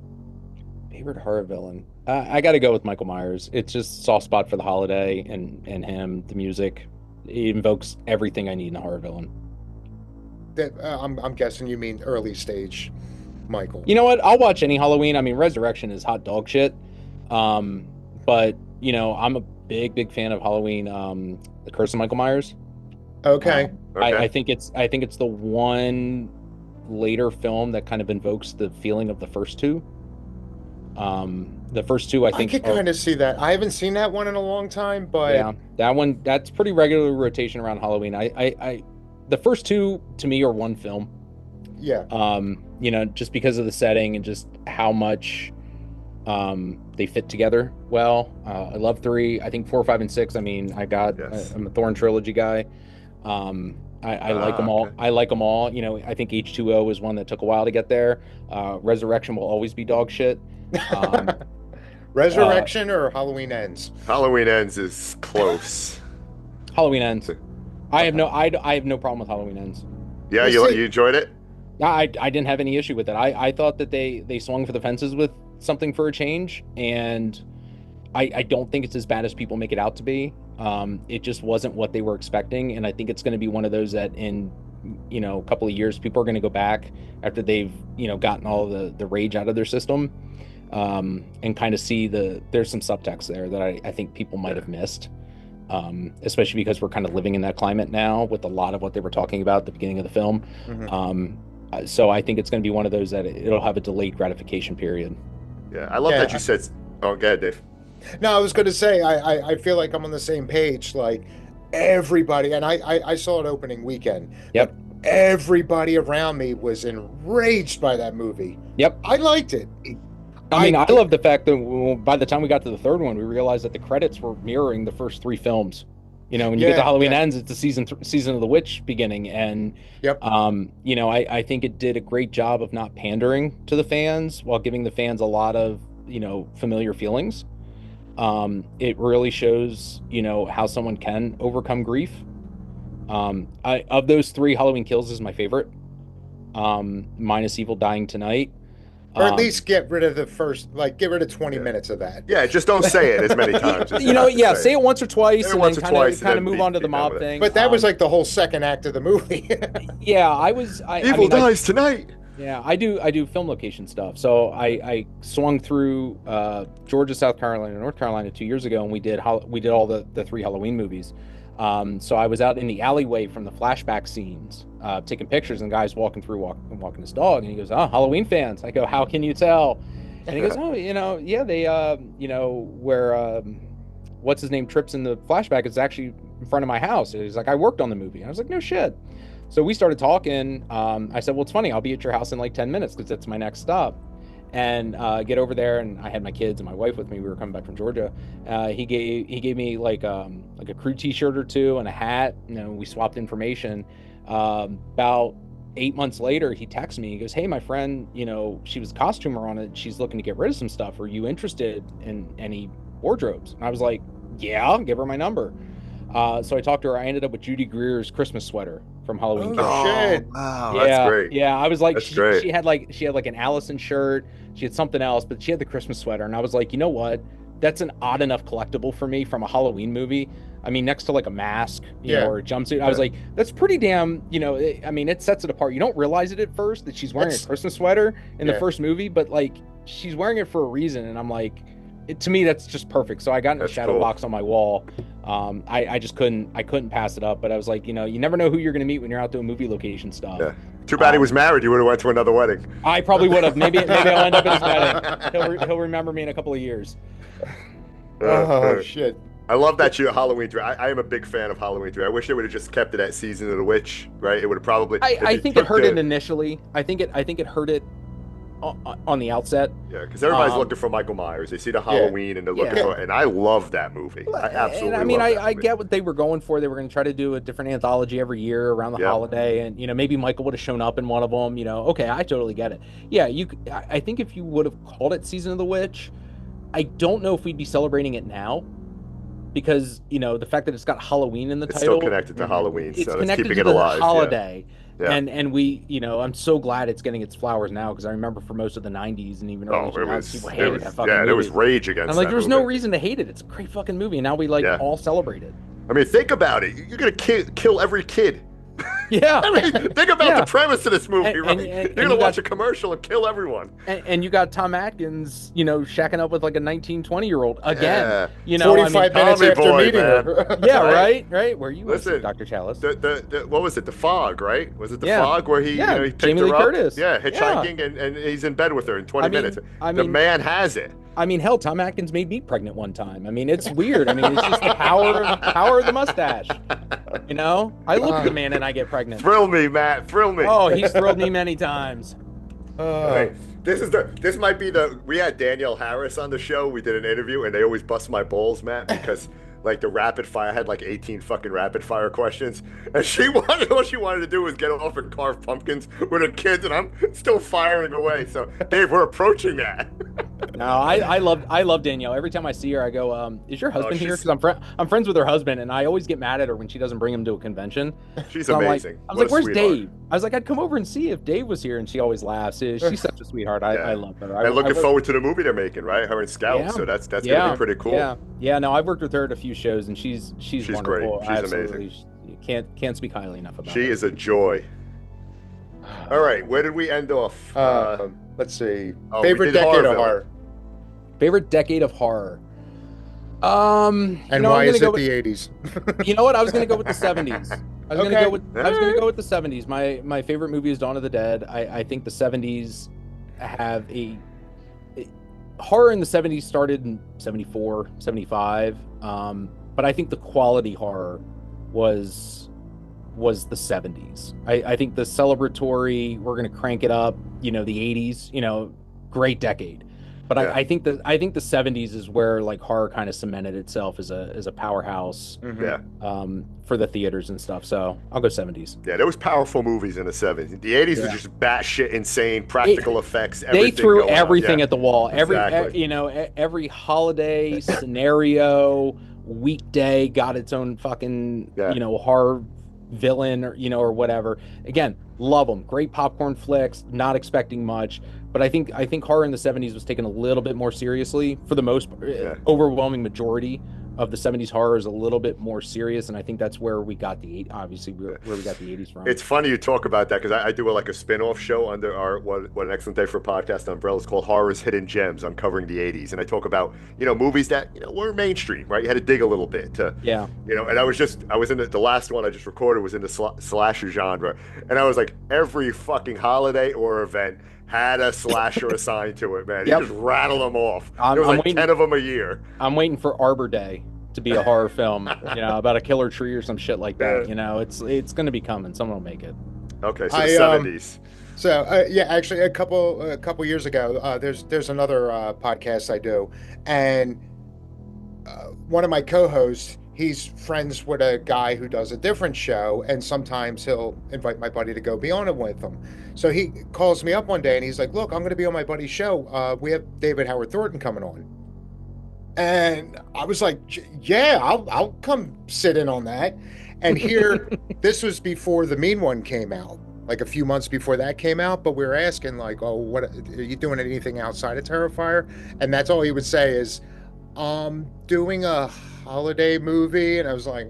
Favorite horror villain? I got to go with Michael Myers. It's just soft spot for the holiday and him, the music. It invokes everything I need in a horror villain. I'm guessing you mean early stage Michael. You know what? I'll watch any Halloween. I mean, Resurrection is hot dog shit. But I'm a big fan of Halloween. The Curse of Michael Myers. Okay. I think it's the one later film that kind of invokes the feeling of the first two. The first two, I think, I could kind of see that. I haven't seen that one in a long time, but yeah, that's pretty regular rotation around Halloween. The first two to me are one film. Yeah. Just because of the setting and just how much they fit together well. I love 3. I think 4, 5, and 6. I mean, I'm a Thorn trilogy guy. I like them all. Okay. I like them all. I think H2O is one that took a while to get there. Resurrection will always be dog shit. Resurrection or Halloween Ends? Halloween Ends is close. Halloween Ends. I have no problem with Halloween Ends. Yeah, you enjoyed it? I didn't have any issue with it. I thought that they swung for the fences with something for a change, and I don't think it's as bad as people make it out to be. It just wasn't what they were expecting, and I think it's going to be one of those that in a couple of years people are going to go back after they've gotten all the rage out of their system, and kind of see there's some subtext there that I think people might have missed, especially because we're kind of living in that climate now with a lot of what they were talking about at the beginning of the film. So I think it's going to be one of those that it'll have a delayed gratification period. Yeah, I love that you said. Oh, go ahead, Dave. No, I was going to say I feel like I'm on the same page. Like everybody, and I saw it opening weekend. Yep. Everybody around me was enraged by that movie. Yep. I liked it. I love the fact that by the time we got to the third one, we realized that the credits were mirroring the first three films. When you get to Halloween Ends, it's the season of the witch beginning, and I think it did a great job of not pandering to the fans while giving the fans a lot of familiar feelings. It really shows how someone can overcome grief. Of those three, Halloween Kills is my favorite, minus Evil Dying Tonight. Or at least get rid of the first, get rid of 20 minutes of that. Yeah, just don't say it as many times. Say it once or twice, and then kind of move on to the mob thing. But that was like the whole second act of the movie. Yeah, Evil dies tonight. Yeah, I do film location stuff. So I swung through Georgia, South Carolina, North Carolina 2 years ago, and we did all the three Halloween movies. So I was out in the alleyway from the flashback scenes, taking pictures, and the guy's walking his dog, and he goes, "Oh, Halloween fans." I go, "How can you tell?" And he goes, "Oh, yeah, they, where what's his name trips in the flashback is actually in front of my house." He's like, "I worked on the movie." I was like, "No shit." So we started talking. I said, "Well, it's funny. I'll be at your house in like 10 minutes because that's my next stop." And get over there, and I had my kids and my wife with me. We were coming back from Georgia. He gave me like a crew T-shirt or two and a hat. We swapped information. About 8 months later, he texts me. He goes, "Hey, my friend, she was a costumer on it. She's looking to get rid of some stuff. Are you interested in any wardrobes?" And I was like, "Yeah, I'll give her my number." So I talked to her. I ended up with Judy Greer's Christmas sweater from Halloween Kills. Oh shit! Wow, yeah, that's great. Yeah, I was like, she had like an Allison shirt. She had something else, but she had the Christmas sweater, and I was like, you know what? That's an odd enough collectible for me from a Halloween movie. I mean, next to like a mask, or a jumpsuit. I was like, that's pretty damn. It sets it apart. You don't realize it at first that she's wearing a Christmas sweater in the first movie, but like she's wearing it for a reason, and I'm like, to me, that's just perfect. So I got in a shadow box on my wall. I just couldn't pass it up. But I was like, you never know who you're going to meet when you're out doing movie location stuff. Yeah. Too bad he was married. You would have went to another wedding. I probably would have. Maybe I'll end up at his wedding. He'll remember me in a couple of years. Oh shit! I love that Halloween 3. I am a big fan of Halloween 3. I wish they would have just kept it at Season of the Witch, right? It would have probably. I think it hurt it initially. I think it hurt it on the outset. Yeah, because everybody's looking for Michael Myers. They see the Halloween and they're looking for, and I love that movie. I absolutely. And I get what they were going for. They were going to try to do a different anthology every year around the holiday, and maybe Michael would have shown up in one of them. Okay, I totally get it. Yeah, I think if you would have called it Season of the Witch, I don't know if we'd be celebrating it now. Because the fact that it's got Halloween in the title, it's still connected to Halloween, so it's keeping it to alive. The holiday. Yeah. And we, I'm so glad it's getting its flowers now because I remember for most of the 90s and even early 2000s, people hated that fucking movie. There was rage against it. I'm like, there was no reason to hate it. It's a great fucking movie. And now we all celebrate it. I mean, think about it. You're going to kill every kid. Yeah. I mean, think about the premise of this movie, right? You're going to watch a commercial and kill everyone. And you got Tom Atkins, shacking up with like a 19, 20-year-old again. 45 minutes after meeting her. Yeah, right. Where you listen, Dr. Chalice. What was it? The Fog, right? Was it the Fog where he picked Jamie her Lee up? Curtis. Yeah, hitchhiking and he's in bed with her in 20 minutes. The man has it. I mean, hell, Tom Atkins made me pregnant one time. I mean, it's weird. I mean, it's just the power of the mustache. I look at the man and I get pregnant. Thrill me, Matt. Thrill me. Oh, he's thrilled me many times. Right. This might be we had Danielle Harris on the show. We did an interview and they always bust my balls, Matt, because like the rapid fire, I had like 18 fucking rapid fire questions. And all she wanted to do was get off and carve pumpkins with her kids, and I'm still firing away. So Dave, we're approaching that. No, I love Danielle. Every time I see her, I go, "Is your husband here?" Because I'm friends with her husband, and I always get mad at her when she doesn't bring him to a convention. She's So amazing. I was like, "Where's Dave?" I was like, "I'd come over and see if Dave was here," and she always laughs. She's such a sweetheart. I love her. And looking forward to the movie they're making, right? Her and Scout. Yeah. So that's gonna be pretty cool. Yeah. No, I've worked with her at a few shows, and she's wonderful. Great. She's amazing. Can't speak highly enough about her. She is a joy. All right, where did we end off? Let's see. Favorite decade of horror. Favorite decade of horror. And why is it the 80s? You know what? I was gonna go with the 70s. I was gonna go with the 70s. My favorite movie is Dawn of the Dead. I think the 70s have horror in the 70s started in 74, 75. But I think the quality horror was the 70s. I think the celebratory, we're going to crank it up, the 80s, great decade. But I think the 70s is where like horror kind of cemented itself as a powerhouse for the theaters and stuff. So I'll go 70s. Yeah, there was powerful movies in the 70s. The 80s was just batshit insane, practical effects. They threw everything at the wall. Every holiday scenario, weekday got its own fucking horror villain or whatever. Again, love them. Great popcorn flicks. Not expecting much. But I think horror in the 70s was taken a little bit more seriously for the most overwhelming majority of the 70s horror is a little bit more serious, and I think that's where we got the 80s from. It's funny you talk about that because I do a spin-off show under our What an Excellent Day for a Podcast umbrella. It's called Horror's Hidden Gems, uncovering the 80s, and I talk about movies that were mainstream, right? You had to dig a little bit to and I was in the last one I just recorded was in the slasher genre, and I was like, every fucking holiday or event had a slasher assigned to it, man. You just rattle them off. There was 10 of them a year. I'm waiting for Arbor Day to be a horror film, about a killer tree or some shit like that. It's going to be coming. Someone will make it. Okay, so the 70s. So actually, a couple years ago, there's another podcast I do, and one of my co-hosts, he's friends with a guy who does a different show, and sometimes he'll invite my buddy to go be on it with him. So he calls me up one day and he's like, "Look, I'm going to be on my buddy's show. We have David Howard Thornton coming on." And I was like, "Yeah, I'll come sit in on that." And here, this was before the Mean One came out, like a few months before that came out. But we were asking like, "Oh, what are you doing? Anything outside of Terrifier?" And that's all he would say is, "Doing a holiday movie." And I was like,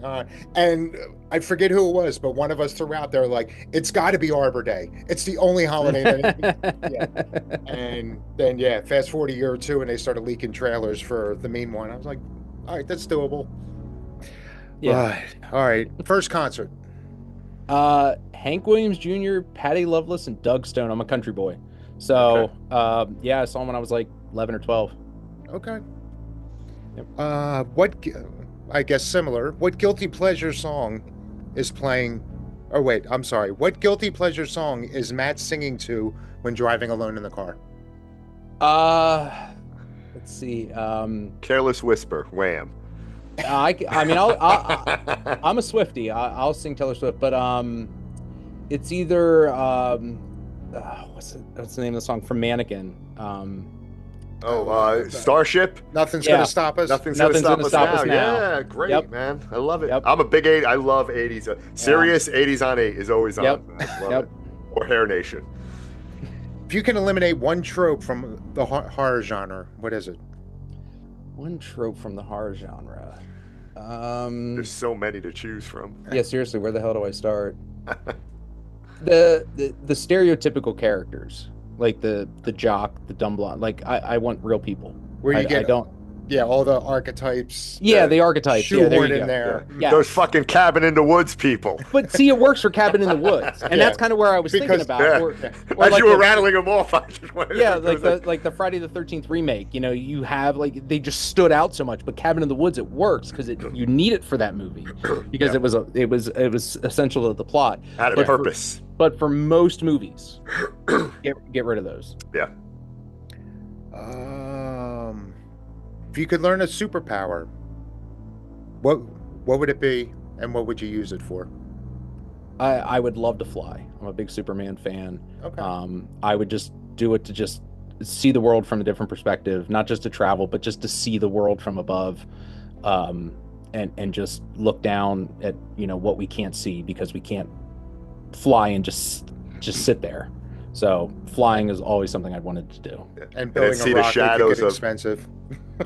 and I forget who it was, but one of us threw out there like, "It's got to be Arbor Day. It's the only holiday that." And then fast forward a year or two, and they started leaking trailers for the Mean One. I was like, all right, that's doable. Yeah. All right. First concert. Hank Williams Jr., Patty Loveless, and Doug Stone. I'm a country boy, so I saw him when I was like 11 or 12. Okay. What, I guess similar, what guilty pleasure song is playing, what guilty pleasure song is Matt singing to when driving alone in the car? Let's see. Careless Whisper, Wham. I'm a Swiftie. I'll sing Taylor Swift, but it's either what's the name of the song from Mannequin? Starship. Nothing's gonna stop us. Nothing's gonna stop us now. Yeah, great, man. I love it. I'm a big 80s. I love 80s. Serious 80s on 8 is always on. I love it. Or Hair Nation. If you can eliminate one trope from the horror genre, what is it? One trope from the horror genre. There's so many to choose from. Yeah, seriously, where the hell do I start? the stereotypical characters. Like the jock, the dumb blonde. Like I want real people. Where you get all the archetypes. Yeah, the archetypes. Shoehorned in there. Yeah. Those fucking Cabin in the Woods people. But see, it works for Cabin in the Woods, and that's kind of where I was thinking about. Or as like you were rattling them off, I just wanted like the Friday the 13th remake. You have like they just stood out so much, but Cabin in the Woods it works because you need it for that movie because it was essential to the plot. Had a purpose. But for most movies, get rid of those. Yeah. If you could learn a superpower, what would it be, and what would you use it for? I would love to fly. I'm a big Superman fan. Okay. I would just do it to just see the world from a different perspective, not just to travel, but just to see the world from above, and just look down at, you know, what we can't see because we can't fly and just sit there. So flying is always something I'd wanted to do. And building a rocket could get expensive.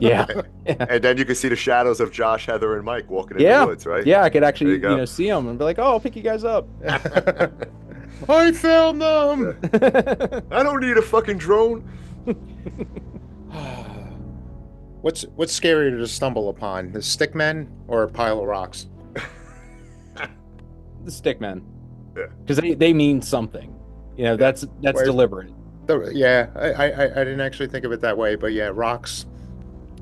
Yeah. And then you can see the shadows of Josh, Heather, and Mike walking in the woods, right? Yeah, I could actually, you know, see them and be like, "Oh, I'll pick you guys up." I found them. I don't need a fucking drone. What's scarier to stumble upon, the stickmen or a pile of rocks? The stickmen. Yeah. Because they mean something. You know, that's deliberate. Yeah, I didn't actually think of it that way, but yeah, rocks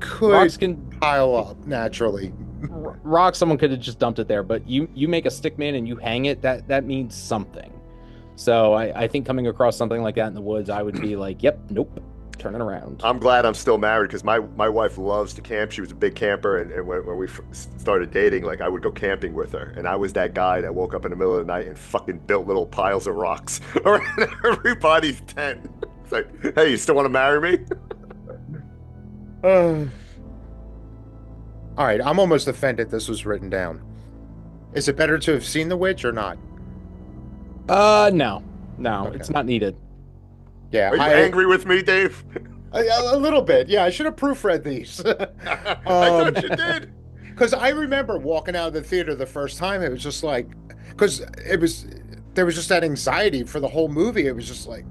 can pile up naturally. Rocks, someone could have just dumped it there, but you make a stickman and you hang it, that means something. So I think coming across something like that in the woods, I would be like, yep, nope, turn it around. I'm glad I'm still married because my wife loves to camp. She was a big camper, and when we started dating, like, I would go camping with her, and I was that guy that woke up in the middle of the night and fucking built little piles of rocks around everybody's tent. It's like, hey, you still want to marry me? All right, I'm almost offended this was written down. Is it better to have seen The Witch or not? No, okay. It's not needed. Yeah, are you angry with me, Dave? A little bit. Yeah, I should have proofread these. I thought you did. Because I remember walking out of the theater the first time, it was just like, because there was just that anxiety for the whole movie. It was just like,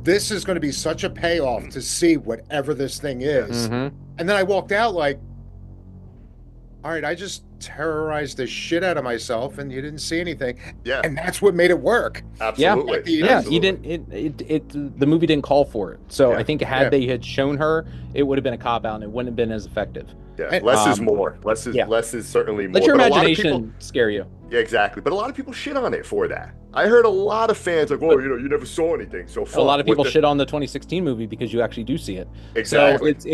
this is going to be such a payoff to see whatever this thing is. Mm-hmm. And then I walked out like, all right, I just terrorized the shit out of myself, and you didn't see anything. Yeah, and that's what made it work. Absolutely. Yeah. Absolutely. You didn't. The movie didn't call for it. So I think they had shown her, it would have been a cop out, and it wouldn't have been as effective. Yeah, less is more. Less is certainly more. Let your imagination scare you. Yeah, exactly. But a lot of people shit on it for that. I heard a lot of fans like, "Oh, you know, you never saw anything." So a lot of people shit on the 2016 movie because you actually do see it. Exactly. So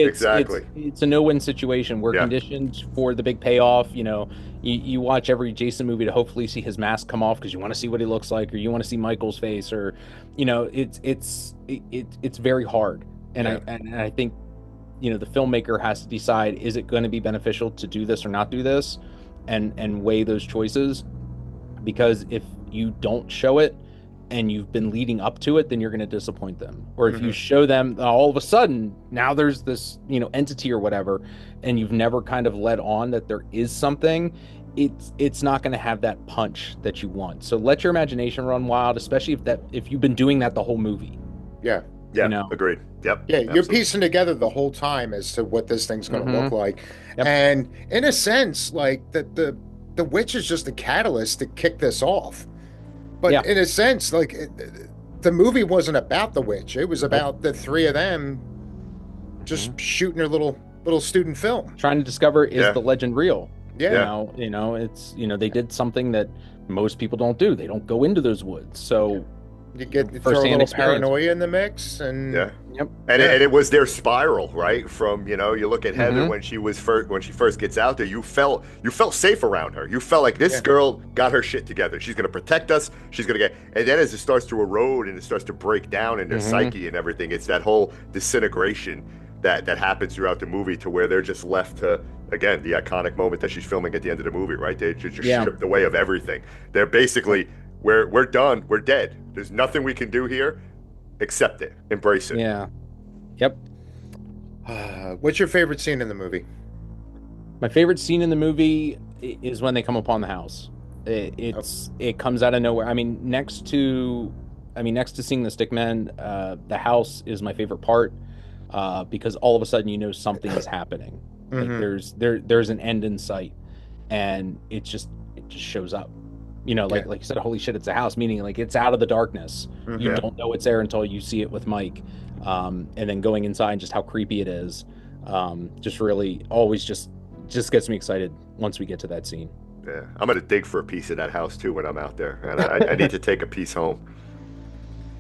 it's a no-win situation. We're conditioned for the big payoff. You know, you watch every Jason movie to hopefully see his mask come off because you want to see what he looks like, or you want to see Michael's face, or, you know, it's very hard. And I think, you know, the filmmaker has to decide, is it going to be beneficial to do this or not do this, and weigh those choices. Because if you don't show it and you've been leading up to it, then you're going to disappoint them. Or if you show them all of a sudden, now there's this, you know, entity or whatever, and you've never kind of led on that there is something, it's not going to have that punch that you want. So let your imagination run wild, especially if you've been doing that the whole movie. Yeah. Yeah, you know? Agreed. Yep. Yeah, you're piecing together the whole time as to what this thing's going to look like. Yep. And in a sense, like, the witch is just a catalyst to kick this off. But in a sense, like, the movie wasn't about the witch. It was about the three of them just shooting their little student film. Trying to discover, is the legend real? Yeah. You know, it's, you know, they did something that most people don't do. They don't go into those woods. So you throw a little paranoia in the mix, and and it was their spiral, right? From, you know, you look at Heather when she first gets out there, you felt safe around her. You felt like this girl got her shit together. She's gonna protect us. She's gonna and then as it starts to erode and it starts to break down in their psyche and everything, it's that whole disintegration that happens throughout the movie, to where they're just left to, again, the iconic moment that she's filming at the end of the movie, right? They just stripped away of everything. They're basically, we're done. We're dead. There's nothing we can do here. Accept it. Embrace it. Yeah. Yep. What's your favorite scene in the movie? My favorite scene in the movie is when they come upon the house. It comes out of nowhere. I mean, next to seeing the stickman, the house is my favorite part, because all of a sudden, you know, something is happening. Like there's an end in sight, and it just shows up. You know, like you said, holy shit, it's a house, meaning like it's out of the darkness. You don't know it's there until you see it with Mike. And then going inside, and just how creepy it is, just really always just gets me excited once we get to that scene. Yeah, I'm gonna dig for a piece of that house too when I'm out there, and I need to take a piece home.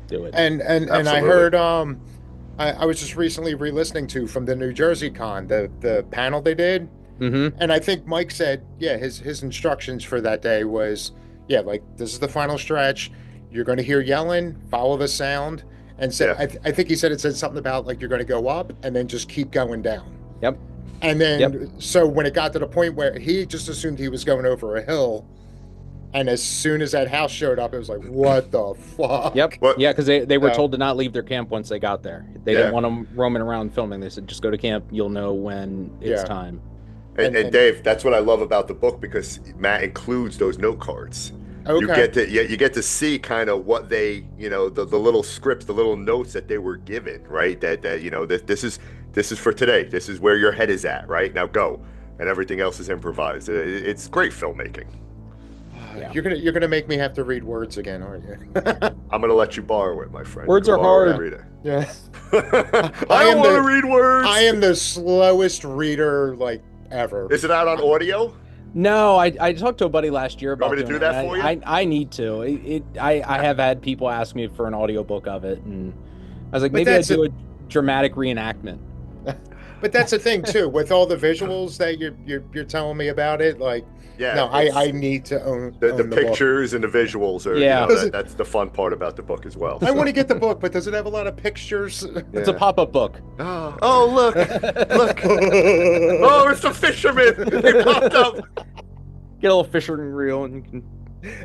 Do it. And I heard I was just recently re-listening to, from the New Jersey Con, the panel they did, and I think Mike said, his instructions for that day was, like, this is the final stretch. You're going to hear yelling, follow the sound, and said, I think he said it said something about like you're going to go up and then just keep going down. Yep. And then so when it got to the point where he just assumed he was going over a hill, and as soon as that house showed up, it was like, what the fuck? Yep. Yeah, because they were told to not leave their camp once they got there. They didn't want them roaming around filming. They said, just go to camp. You'll know when it's time. And Dave, that's what I love about the book, because Matt includes those note cards. Okay. You get to see kind of what they, the little scripts, the little notes that they were given, right? That this is for today. This is where your head is at, right? Now go. And everything else is improvised. It's great filmmaking. Yeah. You're gonna make me have to read words again, aren't you? I'm gonna let you borrow it, my friend. Words are hard. Read it. Yeah. I don't want to read words. I am the slowest reader like ever. Is it out on audio? No, I talked to a buddy last year about doing to do that for you. I need to. I have had people ask me for an audiobook of it, and I was like, maybe I'd do a dramatic reenactment. But that's the thing too, with all the visuals that you're telling me about it, like. Yeah, no, I need to own the book. Pictures and the visuals are that's the fun part about the book as well. I want to get the book, but does it have a lot of pictures? It's a pop-up book. Oh look. Oh, it's the fisherman. They popped up. Get a little fishing reel and you can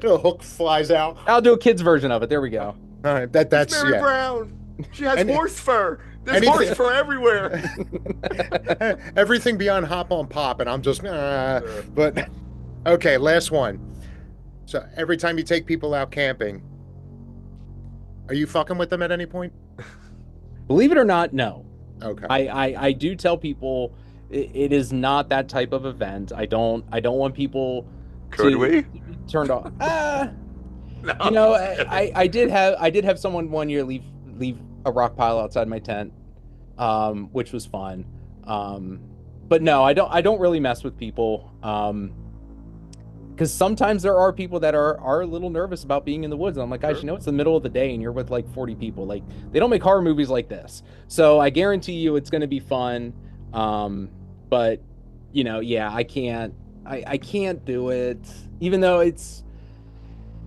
a hook flies out. I'll do a kid's version of it. There we go. All right, that's Mary Brown. She has horse fur. There's horse fur everywhere. Everything beyond hop on pop, and I'm just but okay, last one. So every time you take people out camping, are you fucking with them at any point? Believe it or not, no. Okay. I do tell people it is not that type of event. I don't want people to be turned off. No. I did have someone one year leave a rock pile outside my tent, which was fun. But no, I don't really mess with people. Because sometimes there are people that are a little nervous about being in the woods. And I'm like, guys, it's the middle of the day and you're with like 40 people. Like, they don't make horror movies like this. So I guarantee you it's going to be fun. But I can't do it, even though it's.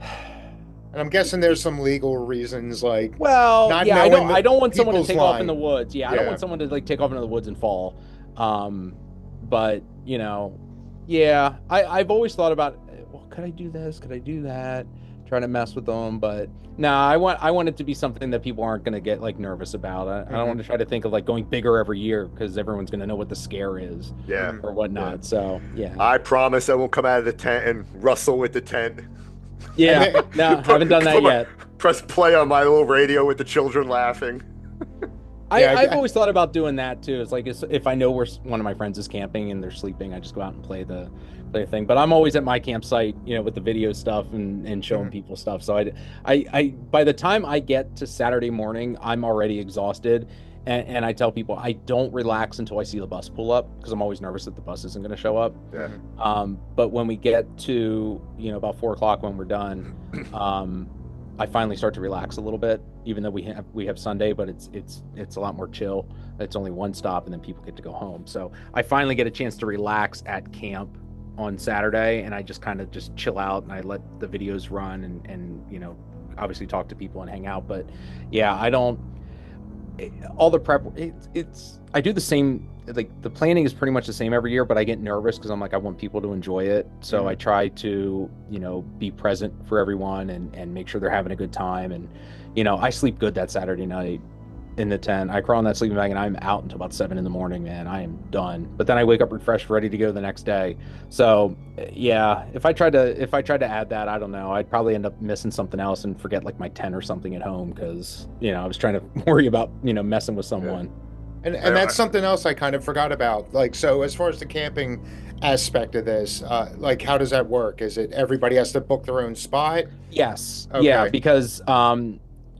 And I'm guessing there's some legal reasons, like. Well, I don't want someone to take off in the woods. I don't want someone to like take off into the woods and fall. But I've always thought about, well, could I do this? Could I do that? Trying to mess with them, but I want it to be something that people aren't going to get like nervous about. I don't want to try to think of like going bigger every year because everyone's going to know what the scare is, or whatnot. Yeah. So I promise I won't come out of the tent and rustle with the tent. Yeah, no, I haven't done that yet. Press play on my little radio with the children laughing. I've always thought about doing that too. It's like if I know where one of my friends is camping and they're sleeping, I just go out and play the thing. But I'm always at my campsite, with the video stuff and showing people stuff. So I by the time I get to Saturday morning, I'm already exhausted. And I tell people I don't relax until I see the bus pull up because I'm always nervous that the bus isn't going to show up. Yeah. But when we get to about 4:00 when we're done, I finally start to relax a little bit, even though we have Sunday, but it's a lot more chill. It's only one stop and then people get to go home. So I finally get a chance to relax at camp on Saturday, and I just kind of just chill out and I let the videos run and obviously talk to people and hang out. But I don't. All the prep, I do the same. Like the planning is pretty much the same every year, but I get nervous because I'm like, I want people to enjoy it. So I try to, be present for everyone and make sure they're having a good time. And, I sleep good that Saturday night in the tent. I crawl in that sleeping bag and I'm out until about 7 a.m, man. I am done. But then I wake up refreshed, ready to go the next day. So if I tried to add that, I don't know, I'd probably end up missing something else and forget like my tent or something at home because, I was trying to worry about, messing with someone. And that's something else I kind of forgot about. Like, so as far as the camping aspect of this, like, how does that work? Is it everybody has to book their own spot? Yes. Okay. Yeah, because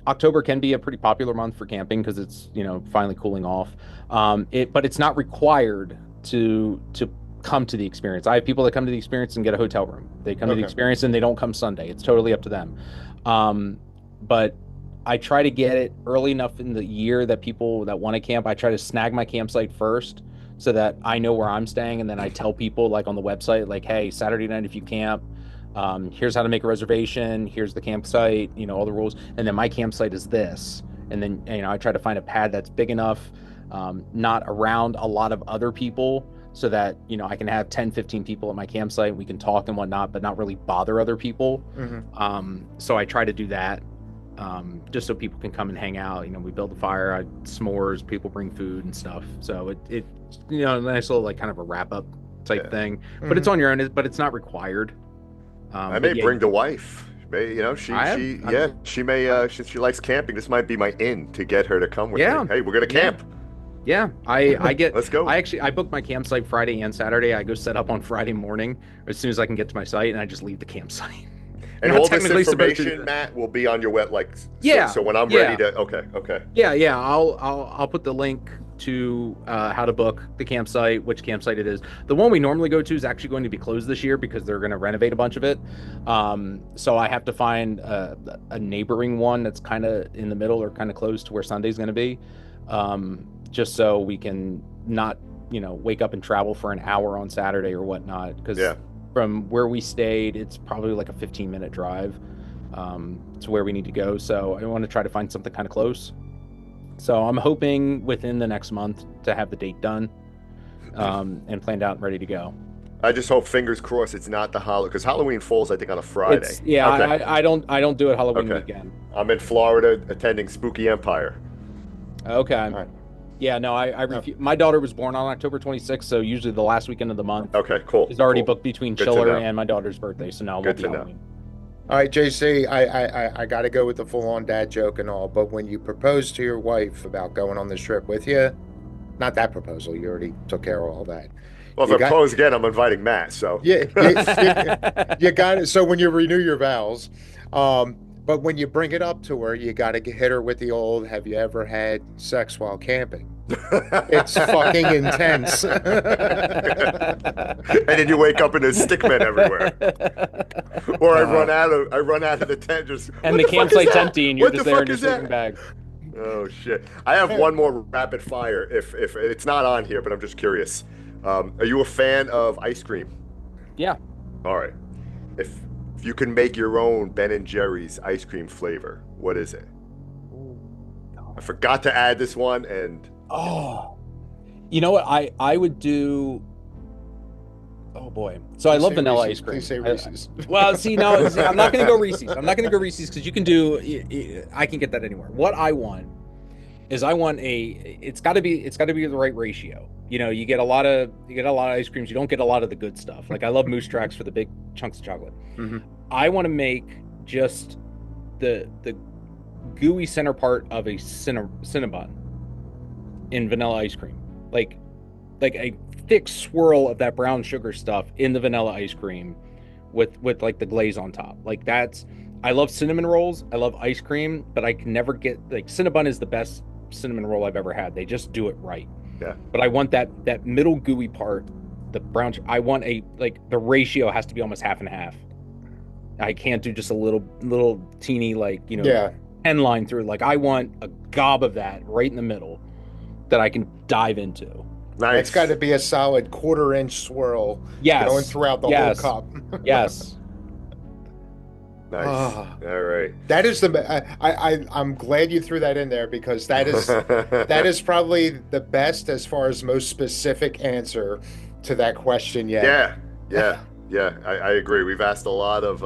October can be a pretty popular month for camping because it's, finally cooling off. But it's not required to come to the experience. I have people that come to the experience and get a hotel room. They come to the experience and they don't come Sunday. It's totally up to them. But I try to get it early enough in the year that people that want to camp, I try to snag my campsite first so that I know where I'm staying. And then I tell people like on the website, like, hey, Saturday night, if you camp, here's how to make a reservation. Here's the campsite, all the rules. And then my campsite is this. and then I try to find a pad that's big enough, not around a lot of other people, so that I can have 10-15 people at my campsite. We can talk and whatnot, but not really bother other people. So I try to do that, just so people can come and hang out. We build a fire, s'mores, people bring food and stuff. So it a nice little kind of a wrap up type thing. But it's on your own, but it's not required. I may bring the wife. She may, since she likes camping, this might be my in to get her to come with me. Hey, we're gonna camp. Yeah, I get. Let's go. I booked my campsite Friday and Saturday. I go set up on Friday morning as soon as I can get to my site, and I just leave the campsite. And all this information, Matt, will be on your web. So when I'm ready to. Okay. Yeah. I'll put the link to how to book the campsite, which campsite it is. The one we normally go to is actually going to be closed this year because they're going to renovate a bunch of it. So I have to find a neighboring one that's kind of in the middle or kind of close to where Sunday's going to be. Just so we can not, wake up and travel for an hour on Saturday or whatnot. Because from where we stayed, it's probably like a 15-minute drive to where we need to go. So I want to try to find something kind of close. So I'm hoping within the next month to have the date done and planned out and ready to go. I just hope, fingers crossed, it's not the Halloween, because Halloween falls, I think, on a Friday. I don't do it Halloween weekend. I'm in Florida attending Spooky Empire. Okay. All right. Yeah, no, my daughter was born on October 26th, so usually the last weekend of the month. Okay, cool. Is already booked between Chiller and my daughter's birthday, so now it won't be Halloween. All right, JC, I got to go with the full-on dad joke and all, but when you proposed to your wife about going on this trip with you, not that proposal, you already took care of all that. Well, if I propose again, I'm inviting Matt, so. Yeah, you got it. So when you renew your vows, but when you bring it up to her, you got to hit her with the old, have you ever had sex while camping? It's fucking intense. And then you wake up and there's stickmen everywhere. Or I run out of the tent just. And the campsite's empty and you're just there in your sleeping bag. Oh shit! I have one more rapid fire. If it's not on here, but I'm just curious. Are you a fan of ice cream? Yeah. All right. If you can make your own Ben & Jerry's ice cream flavor, what is it? I forgot to add this one, and you know what? I would do. Oh boy! So I love vanilla ice cream. Please say Reese's. I'm not going to go Reese's. I'm not going to go Reese's because you can do. I can get that anywhere. What I want is it's got to be the right ratio. You get a lot of ice creams. You don't get a lot of the good stuff. Like I love Moose Tracks for the big chunks of chocolate. Mm-hmm. I want to make just the gooey center part of a Cinnabon in vanilla ice cream, like a thick swirl of that brown sugar stuff in the vanilla ice cream with like the glaze on top. Like I love cinnamon rolls. I love ice cream, but I can never get Cinnabon is the best cinnamon roll I've ever had. They just do it right. Yeah. But I want that middle gooey part, the brown. I want the ratio has to be almost half and half. I can't do just a little teeny pen line through. Like I want a gob of that right in the middle that I can dive into. Nice. It's got to be a solid 1/4-inch swirl. Yes. Going throughout the whole cup. Yes. Nice. All right. That is I'm glad you threw that in there because that is probably the best as far as most specific answer to that question yet. Yeah. I agree. We've asked a lot of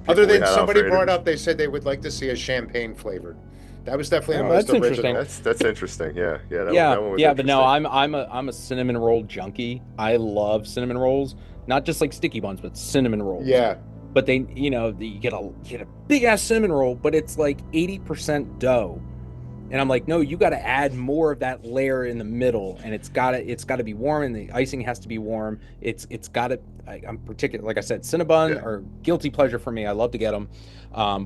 other than somebody brought up, they said they would like to see a champagne flavored. That was definitely the most original. That's interesting. Yeah. That one was but no, I'm a cinnamon roll junkie. I love cinnamon rolls, not just like sticky buns, but cinnamon rolls. Yeah. But they, you get a big ass cinnamon roll, but it's like 80% dough, and I'm like, no, you got to add more of that layer in the middle, and it's got to be warm, and the icing has to be warm. It's got to. I'm particular, like I said, Cinnabon are guilty pleasure for me. I love to get them,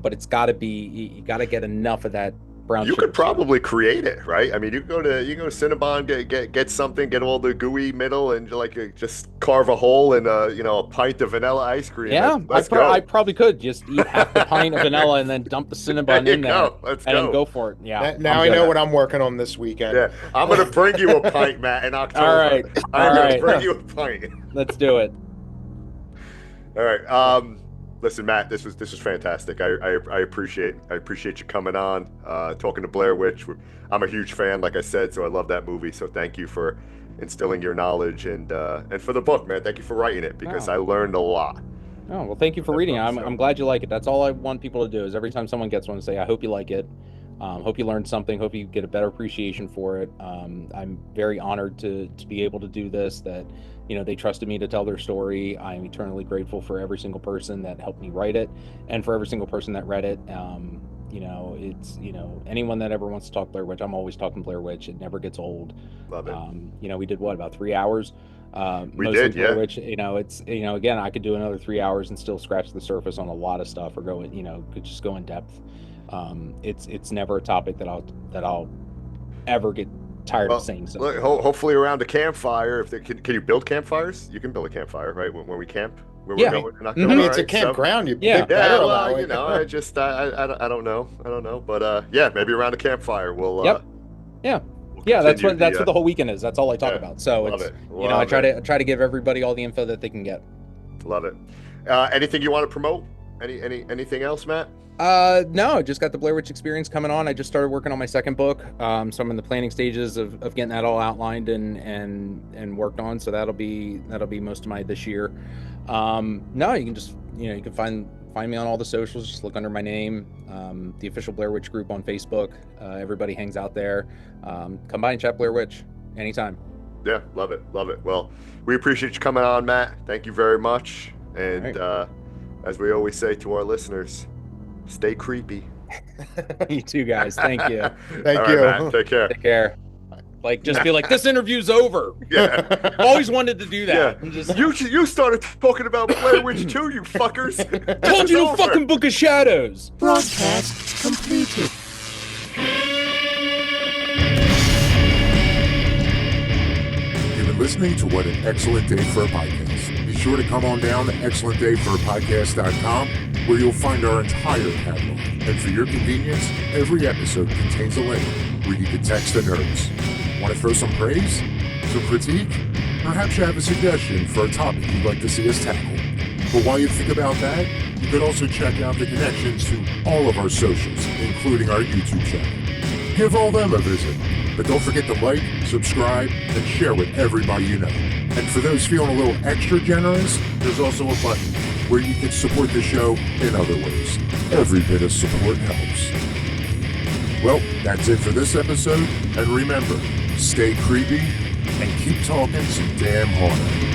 but it's got to be. You got to get enough of that brown You sugar could probably create it, right? I mean, you go to Cinnabon, get something, get all the gooey middle, and just carve a hole in a pint of vanilla ice cream. Yeah, I probably could just eat half the pint of vanilla and then dump the Cinnabon in there. Then go for it. Yeah. Now I know what I'm working on this weekend. Yeah, I'm gonna bring you a pint, Matt, in October. All right. I'm gonna bring you a pint. Let's do it. All right. Listen, Matt, this was fantastic. I appreciate you coming on, talking to Blair Witch. I'm a huge fan, like I said, so I love that movie. So thank you for instilling your knowledge and for the book, man. Thank you for writing it because I learned a lot. Oh, well, thank you for reading it. I'm glad you like it. That's all I want people to do is every time someone gets one to say, I hope you like it. Hope you learned something. Hope you get a better appreciation for it. I'm very honored to be able to do this, that, they trusted me to tell their story. I'm eternally grateful for every single person that helped me write it and for every single person that read it. It's, anyone that ever wants to talk Blair Witch, I'm always talking Blair Witch. It never gets old. Love it. We did about 3 hours. We did, yeah. Which it's again, I could do another 3 hours and still scratch the surface on a lot of stuff, or could just go in depth. It's never a topic that I'll ever get tired of saying. So look, hopefully around a campfire. Can you build campfires? You can build a campfire, right? When we camp, where we're going. It's a campground. I don't know, but maybe around a campfire we'll. That's what the whole weekend is. That's all I talk about. So I try to give everybody all the info that they can get. Love it. Anything you want to promote? Anything else, Matt? No, I just got the Blair Witch Experience coming on. I just started working on my second book. So I'm in the planning stages of getting that all outlined and worked on. So that'll be most of my this year. No, you can just, you can find me on all the socials. Just look under my name. The official Blair Witch group on Facebook. Everybody hangs out there. Come by and chat Blair Witch anytime. Yeah, love it. Well, we appreciate you coming on, Matt. Thank you very much. And as we always say to our listeners, stay creepy. You too, guys. Thank you. Thank you. Right, Matt, take care. Take care. Just be like, this interview's over. Yeah. Always wanted to do that. Yeah. You started talking about Blair Witch too, you fuckers. Told you no fucking Book of Shadows. Broadcast completed. You've been listening to What an Excellent Day for a Podcast. Be sure to come on down to excellentdayforapodcast.com, where you'll find our entire catalog. And for your convenience, every episode contains a link where you can text the nerds. Want to throw some praise? Some critique? Perhaps you have a suggestion for a topic you'd like to see us tackle. But while you think about that, you could also check out the connections to all of our socials, including our YouTube channel. Give all them a visit. But don't forget to like, subscribe, and share with everybody you know. And for those feeling a little extra generous, there's also a button where you can support the show in other ways. Every bit of support helps. Well, that's it for this episode. And remember, stay creepy and keep talking some damn horror.